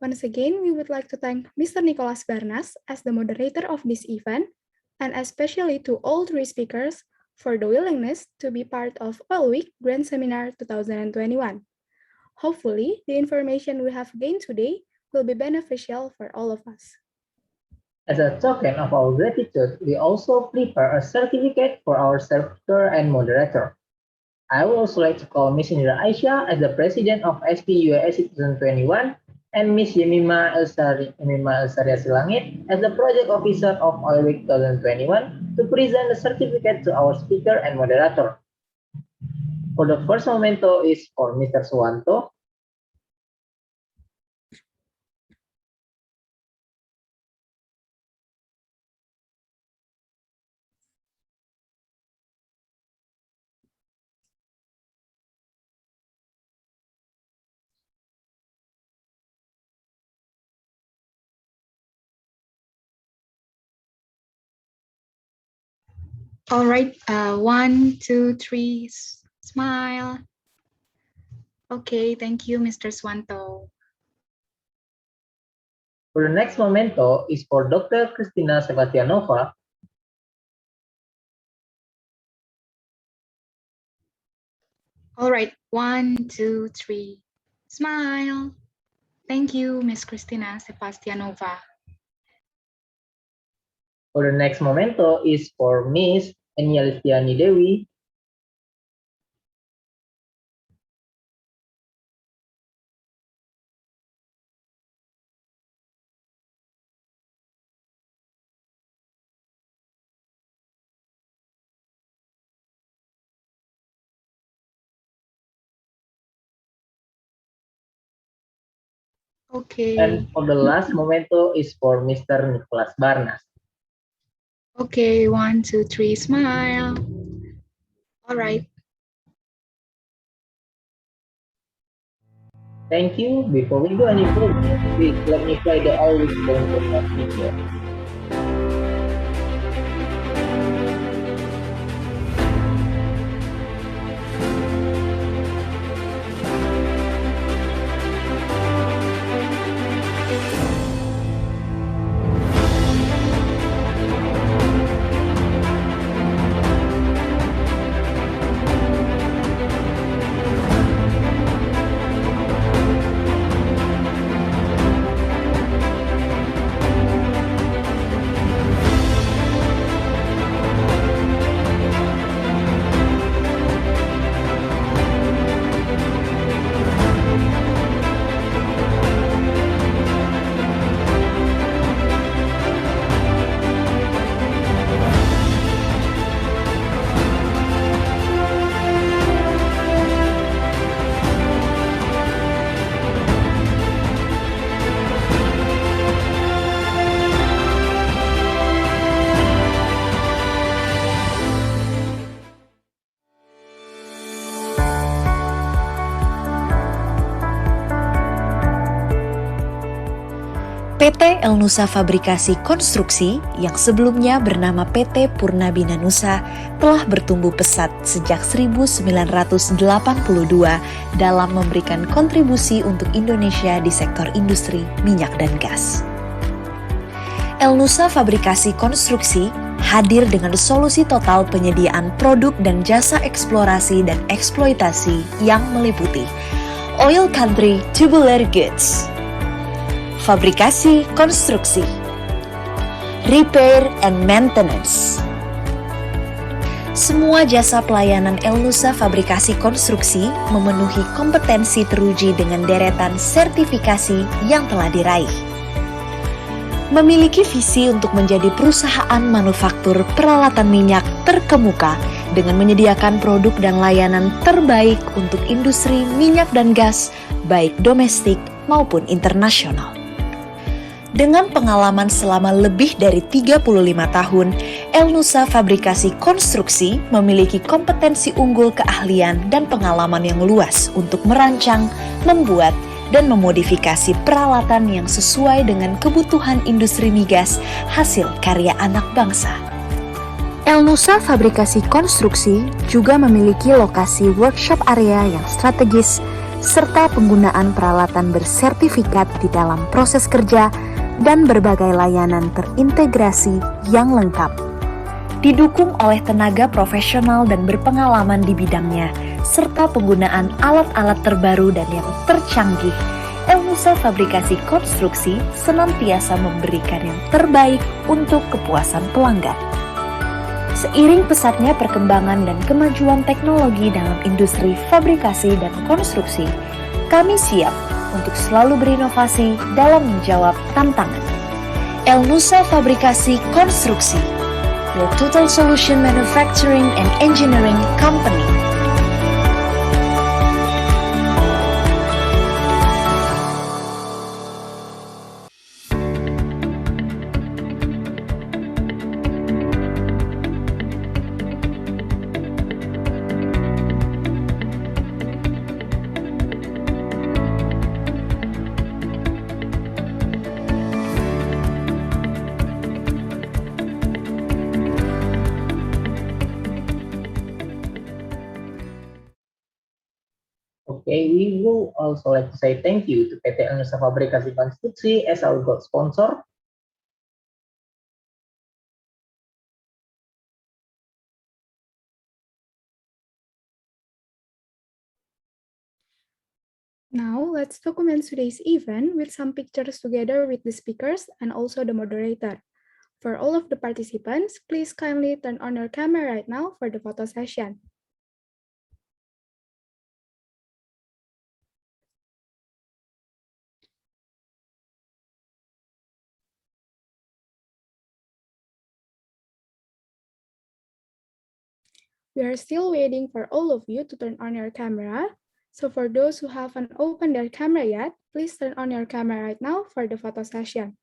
Once again, we would like to thank Mr. Nicolas Barnas as the moderator of this event, and especially to all three speakers for the willingness to be part of Oil Week Grand Seminar 2021. Hopefully, the information we have gained today will be beneficial for all of us. As a token of our gratitude, we also prepare a certificate for our speaker and moderator. I would also like to call Ms. Indira Aisyah as the President of SPE UI SC 2021 and Ms. Yemima Elsaria Silangit as the Project Officer of Oil Week 2021 to present the certificate to our speaker and moderator. For the first memento is for Mr. Suanto. All right, 1, 2, 3, smile. Okay, thank you, Mr. Suanto. For the next memento is for Dr. Christina Sebatova. All right, 1, 2, 3, smile. Thank you, Miss Christina Sebastianova. For the next memento is for Miss Eniya Listiani Dewi. Okay. And for the last memento is for Mr. Nicolas Barnas. Okay, 1, 2, 3, smile. All right. Thank you. Before we go any further, please let me play the Oil Week video. PT El Nusa Fabrikasi Konstruksi yang sebelumnya bernama PT Purnabina Nusa telah bertumbuh pesat sejak 1982 dalam memberikan kontribusi untuk Indonesia di sektor industri minyak dan gas. El Nusa Fabrikasi Konstruksi hadir dengan solusi total penyediaan produk dan jasa eksplorasi dan eksploitasi yang meliputi Oil Country Tubular Goods, fabrikasi konstruksi, repair and maintenance. Semua jasa pelayanan El Nusa Fabrikasi Konstruksi memenuhi kompetensi teruji dengan deretan sertifikasi yang telah diraih. Memiliki visi untuk menjadi perusahaan manufaktur peralatan minyak terkemuka dengan menyediakan produk dan layanan terbaik untuk industri minyak dan gas, baik domestik maupun internasional. Dengan pengalaman selama lebih dari 35 tahun, El Nusa Fabrikasi Konstruksi memiliki kompetensi unggul keahlian dan pengalaman yang luas untuk merancang, membuat, dan memodifikasi peralatan yang sesuai dengan kebutuhan industri migas hasil karya anak bangsa. Elnusa Fabrikasi Konstruksi juga memiliki lokasi workshop area yang strategis serta penggunaan peralatan bersertifikat di dalam proses kerja dan berbagai layanan terintegrasi yang lengkap. Didukung oleh tenaga profesional dan berpengalaman di bidangnya, serta penggunaan alat-alat terbaru dan yang tercanggih, Elnusa Fabrikasi Konstruksi senantiasa memberikan yang terbaik untuk kepuasan pelanggan. Seiring pesatnya perkembangan dan kemajuan teknologi dalam industri fabrikasi dan konstruksi, kami siap untuk selalu berinovasi dalam menjawab tantangan. Elnusa Fabrikasi Konstruksi, your total solution manufacturing and engineering company. Okay, we will also like to say thank you to PT Elnusa Fabrikasi Konstruksi as our gold sponsor. Now, let's document today's event with some pictures together with the speakers and also the moderator. For all of the participants, please kindly turn on your camera right now for the photo session. We are still waiting for all of you to turn on your camera. So for those who haven't opened their camera yet, please turn on your camera right now for the photo session.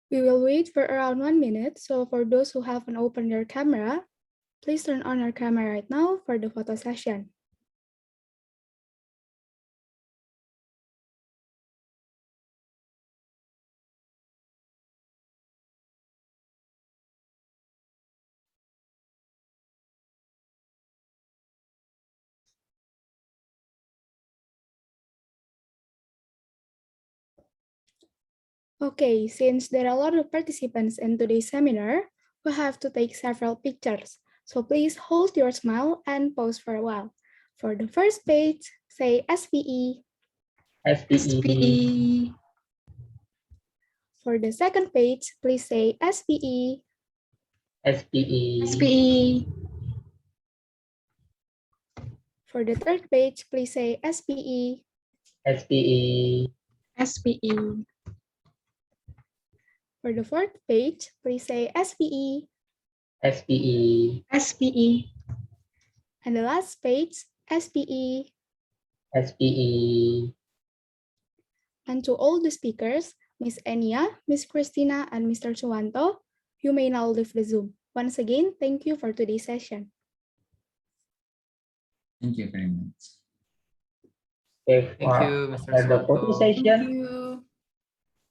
We will wait for around 1 minute, so for those who haven't opened their camera, please turn on your camera right now for the photo session. Okay, since there are a lot of participants in today's seminar, we have to take several pictures. So please hold your smile and pause for a while. For the first page, say SPE. SPE. For the second page, please say SPE. SPE. SPE. For the third page, please say SPE. SPE. SPE. For the fourth page, please say SPE. SPE. SPE. And the last page, SPE. SPE. And to all the speakers, Ms. Eniya, Ms. Christina, and Mr. Suanto, you may now leave the Zoom. Once again, thank you for today's session. Thank you very much. Okay, Thank you, Mr. for the photo Suanto. session,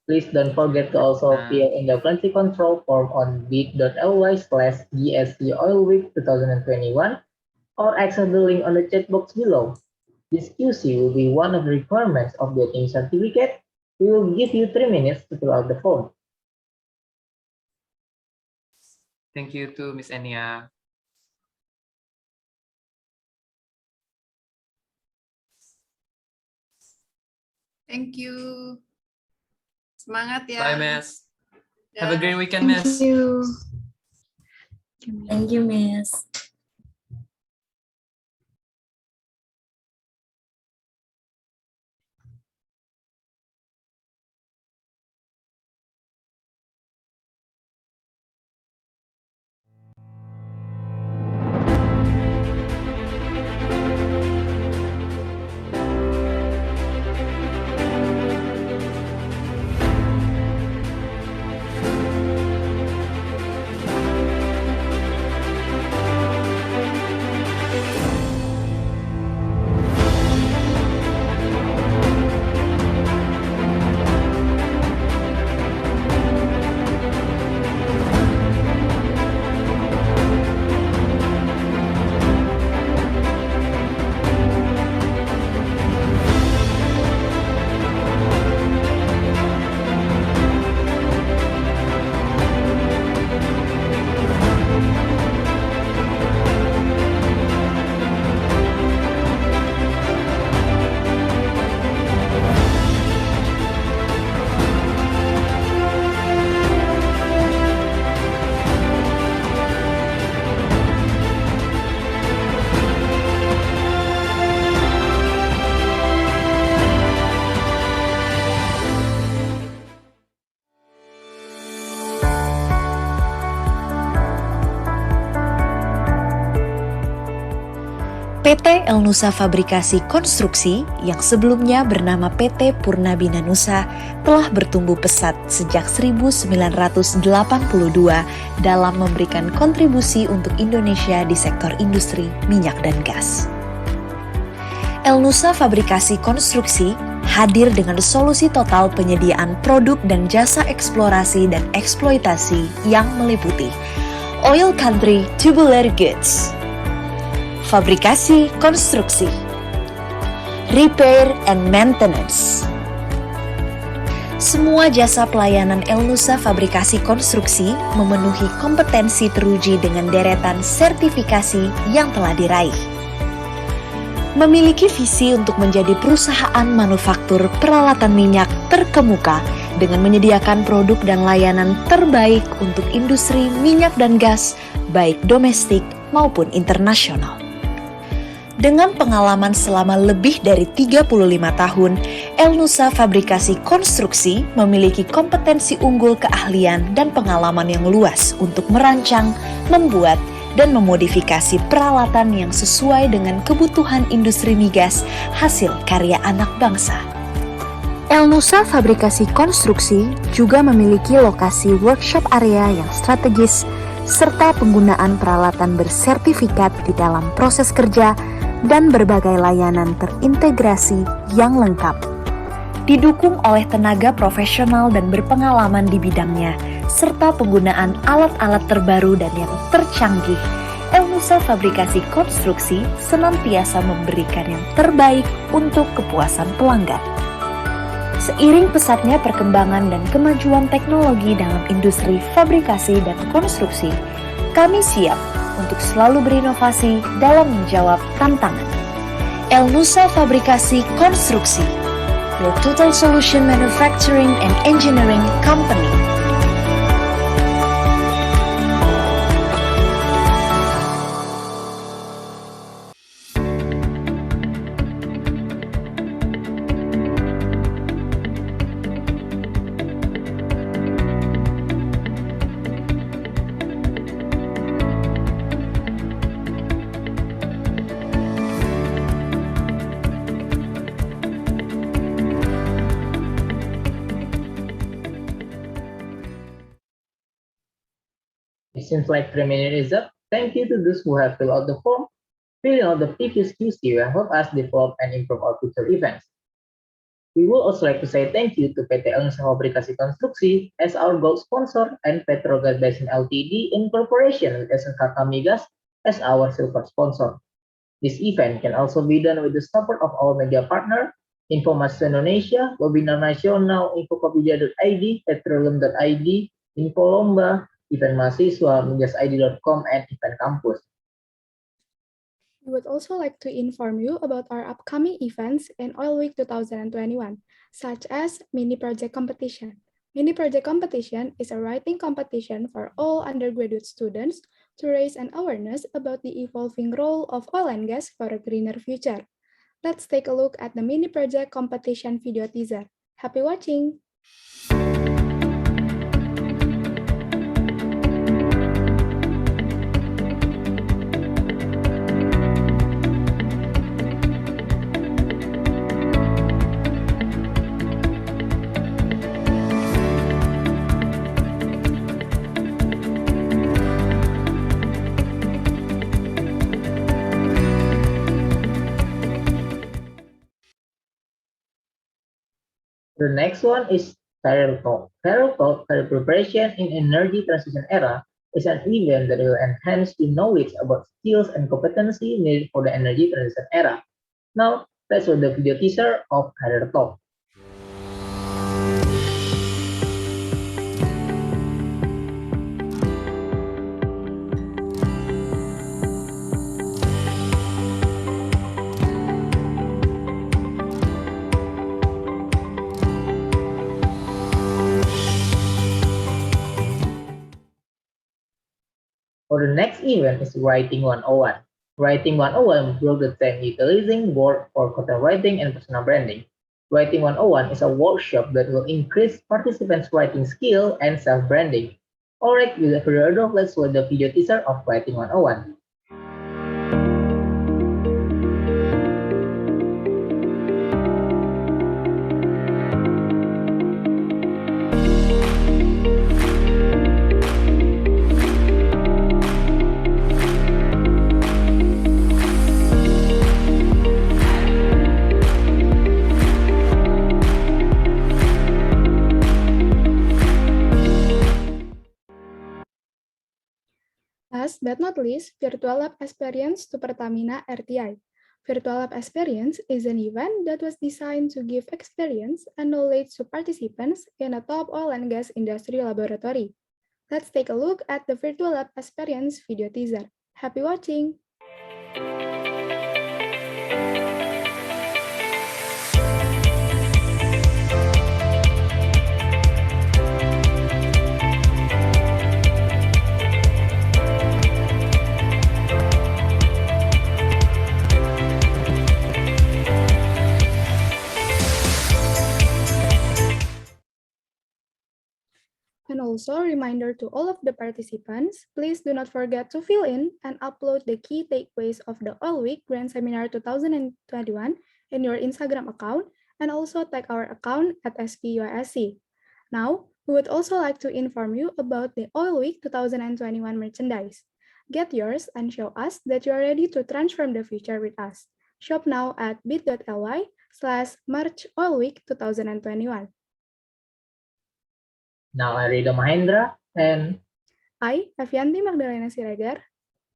please don't forget to also fill in the quality control form on bit.ly/GSC Oil Week 2021 or access the link on the chat box below. This QC will be one of the requirements of getting certificate. We will give you 3 minutes to fill out the form. Thank you to Miss Eniya. Thank you. Semangat ya. Bye, Miss. Have a great weekend, Thank Miss. you. Thank you, Miss. PT El Nusa Fabrikasi Konstruksi yang sebelumnya bernama PT Purnabina Nusa telah bertumbuh pesat sejak 1982 dalam memberikan kontribusi untuk Indonesia di sektor industri minyak dan gas. El Nusa Fabrikasi Konstruksi hadir dengan solusi total penyediaan produk dan jasa eksplorasi dan eksploitasi yang meliputi oil country tubular goods, fabrikasi konstruksi, repair and maintenance. Semua jasa pelayanan El Nusa Fabrikasi Konstruksi memenuhi kompetensi teruji dengan deretan sertifikasi yang telah diraih. Memiliki visi untuk menjadi perusahaan manufaktur peralatan minyak terkemuka dengan menyediakan produk dan layanan terbaik untuk industri minyak dan gas, baik domestik maupun internasional. Dengan pengalaman selama lebih dari 35 tahun, El Nusa Fabrikasi Konstruksi memiliki kompetensi unggul keahlian dan pengalaman yang luas untuk merancang, membuat, dan memodifikasi peralatan yang sesuai dengan kebutuhan industri migas hasil karya anak bangsa. El Nusa Fabrikasi Konstruksi juga memiliki lokasi workshop area yang strategis serta penggunaan peralatan bersertifikat di dalam proses kerja dan berbagai layanan terintegrasi yang lengkap. Didukung oleh tenaga profesional dan berpengalaman di bidangnya, serta penggunaan alat-alat terbaru dan yang tercanggih, El Nusa Fabrikasi Konstruksi senantiasa memberikan yang terbaik untuk kepuasan pelanggan. Seiring pesatnya perkembangan dan kemajuan teknologi dalam industri fabrikasi dan konstruksi, kami siap untuk selalu berinovasi dalam menjawab tantangan. El Nusa Fabrikasi Konstruksi, your total solution manufacturing and engineering company. It seems like 3 minutes is up. Thank you to those who have filled out the form. Filling out the previous QC will help us develop and improve our future events. We would also like to say thank you to PT El Nusa Fabrikasi Konstruksi as our gold sponsor and Petrogas Basin Ltd in cooperation with SKK Migas as our silver sponsor. This event can also be done with the support of our media partner, Informasi Indonesia, Webinar Nasional, Infokopedia.id, Petroleum.id, Infolomba, Event Mahasiswa, Migasid.com, and Event Campus. We would also like to inform you about our upcoming events in Oil Week 2021, such as Mini Project Competition. Mini Project Competition is a writing competition for all undergraduate students to raise an awareness about the evolving role of oil and gas for a greener future. Let's take a look at the Mini Project Competition video teaser. Happy watching! The next one is Career Talk. Career Talk, Career Preparation in Energy Transition Era, is an event that will enhance the knowledge about skills and competency needed for the energy transition era. Now, let's show the video teaser of Career Talk. For the next event is Writing 101. Writing 101 broke the theme utilizing word for content writing and personal branding. Writing 101 is a workshop that will increase participants' writing skill and self-branding. Alright, without further ado, let's watch the video teaser of Writing 101. but not least, Virtual Lab Experience to Pertamina RTI. Virtual Lab Experience is an event that was designed to give experience and knowledge to participants in a top oil and gas industry laboratory. Let's take a look at the Virtual Lab Experience video teaser. Happy watching! And also, reminder to all of the participants, please do not forget to fill in and upload the key takeaways of the Oil Week Grand Seminar 2021 in your Instagram account, and also tag our account at SPE UI SC. Now, we would also like to inform you about the Oil Week 2021 merchandise. Get yours and show us that you are ready to transform the future with us. Shop now at bit.ly/marchoilweek 2021. Now I Rido Mahendra and I, Avianti Magdalena Siregar,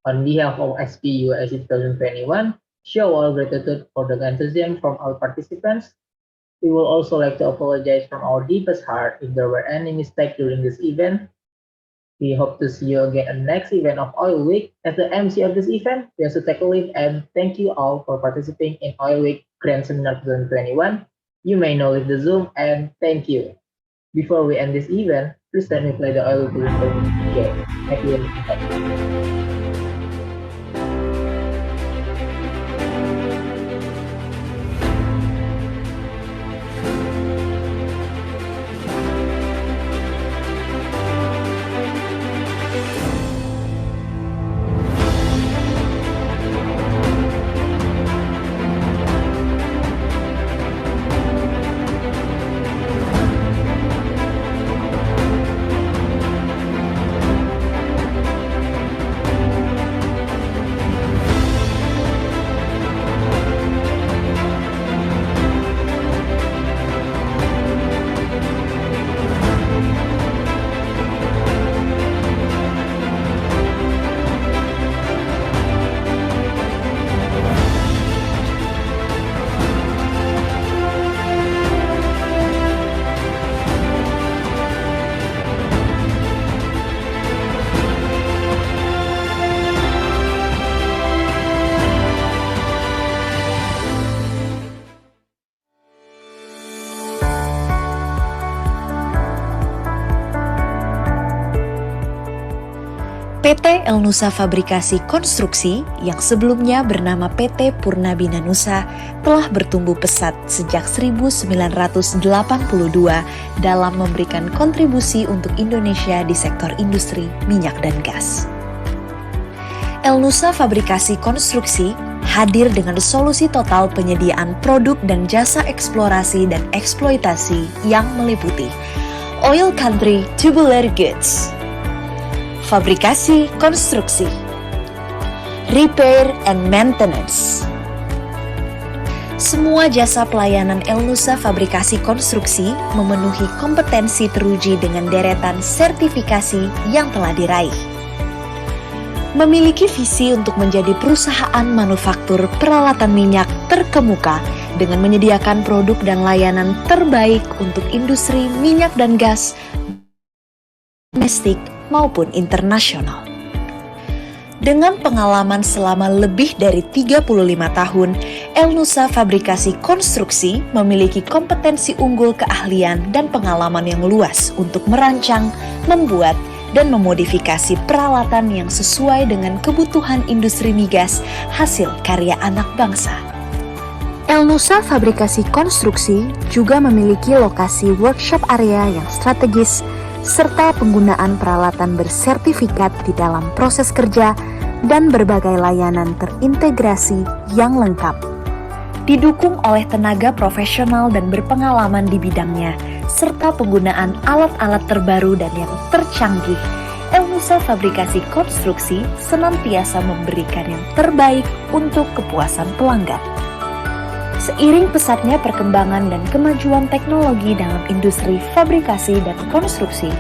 on behalf of SPE UI SC 2021, show our gratitude for the enthusiasm from our participants. We will also like to apologize from our deepest heart if there were any mistakes during this event. We hope to see you again at the next event of Oil Week. As the MC of this event, we also take a leave and thank you all for participating in Oil Week Grand Seminar 2021. You may now leave the Zoom and thank you. Before we end this event, please let me play the Oil Week game. Thank you. PT El Nusa Fabrikasi Konstruksi yang sebelumnya bernama PT Purnabina Nusa telah bertumbuh pesat sejak 1982 dalam memberikan kontribusi untuk Indonesia di sektor industri minyak dan gas. El Nusa Fabrikasi Konstruksi hadir dengan solusi total penyediaan produk dan jasa eksplorasi dan eksploitasi yang meliputi oil country tubular goods, fabrikasi konstruksi, repair and maintenance. Semua jasa pelayanan El Nusa Fabrikasi Konstruksi memenuhi kompetensi teruji dengan deretan sertifikasi yang telah diraih. Memiliki visi untuk menjadi perusahaan manufaktur peralatan minyak terkemuka dengan menyediakan produk dan layanan terbaik untuk industri minyak dan gas domestik maupun internasional. Dengan pengalaman selama lebih dari 35 tahun, El Nusa Fabrikasi Konstruksi memiliki kompetensi unggul, keahlian, dan pengalaman yang luas untuk merancang, membuat, dan memodifikasi peralatan yang sesuai dengan kebutuhan industri migas hasil karya anak bangsa. El Nusa Fabrikasi Konstruksi juga memiliki lokasi workshop area yang strategis serta penggunaan peralatan bersertifikat di dalam proses kerja dan berbagai layanan terintegrasi yang lengkap. Didukung oleh tenaga profesional dan berpengalaman di bidangnya, serta penggunaan alat-alat terbaru dan yang tercanggih, El Nusa Fabrikasi Konstruksi senantiasa memberikan yang terbaik untuk kepuasan pelanggan. Seiring pesatnya perkembangan dan kemajuan teknologi dalam industri fabrikasi dan konstruksi,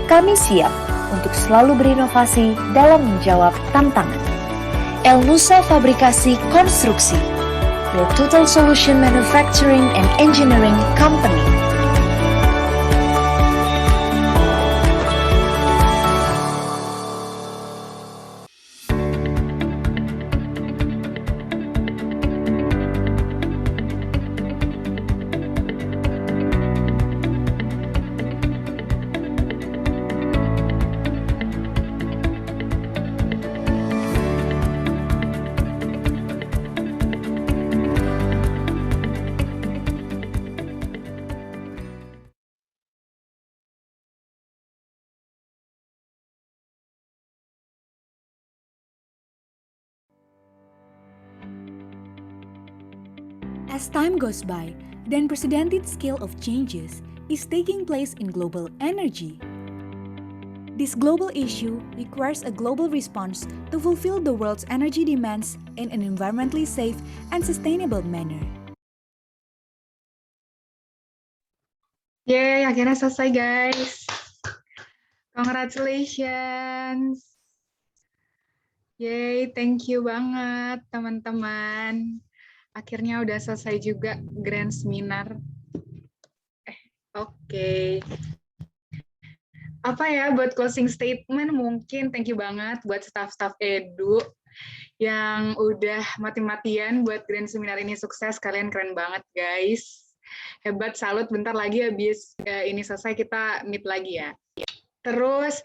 kami siap untuk selalu berinovasi dalam menjawab tantangan. Nusa Fabrikasi Konstruksi, your total solution manufacturing and engineering company. As time goes by, the unprecedented scale of changes is taking place in global energy. This global issue requires a global response to fulfill the world's energy demands in an environmentally safe and sustainable manner. Yeay, akhirnya selesai guys. Congratulations. Yeay, thank you banget teman-teman. Akhirnya udah selesai juga grand seminar. Oke. Apa ya buat closing statement mungkin thank you banget buat staff-staff Edu yang udah mati-matian buat grand seminar ini sukses. Kalian keren banget guys. Hebat, salut. Bentar lagi habis ini selesai kita meet lagi ya. Terus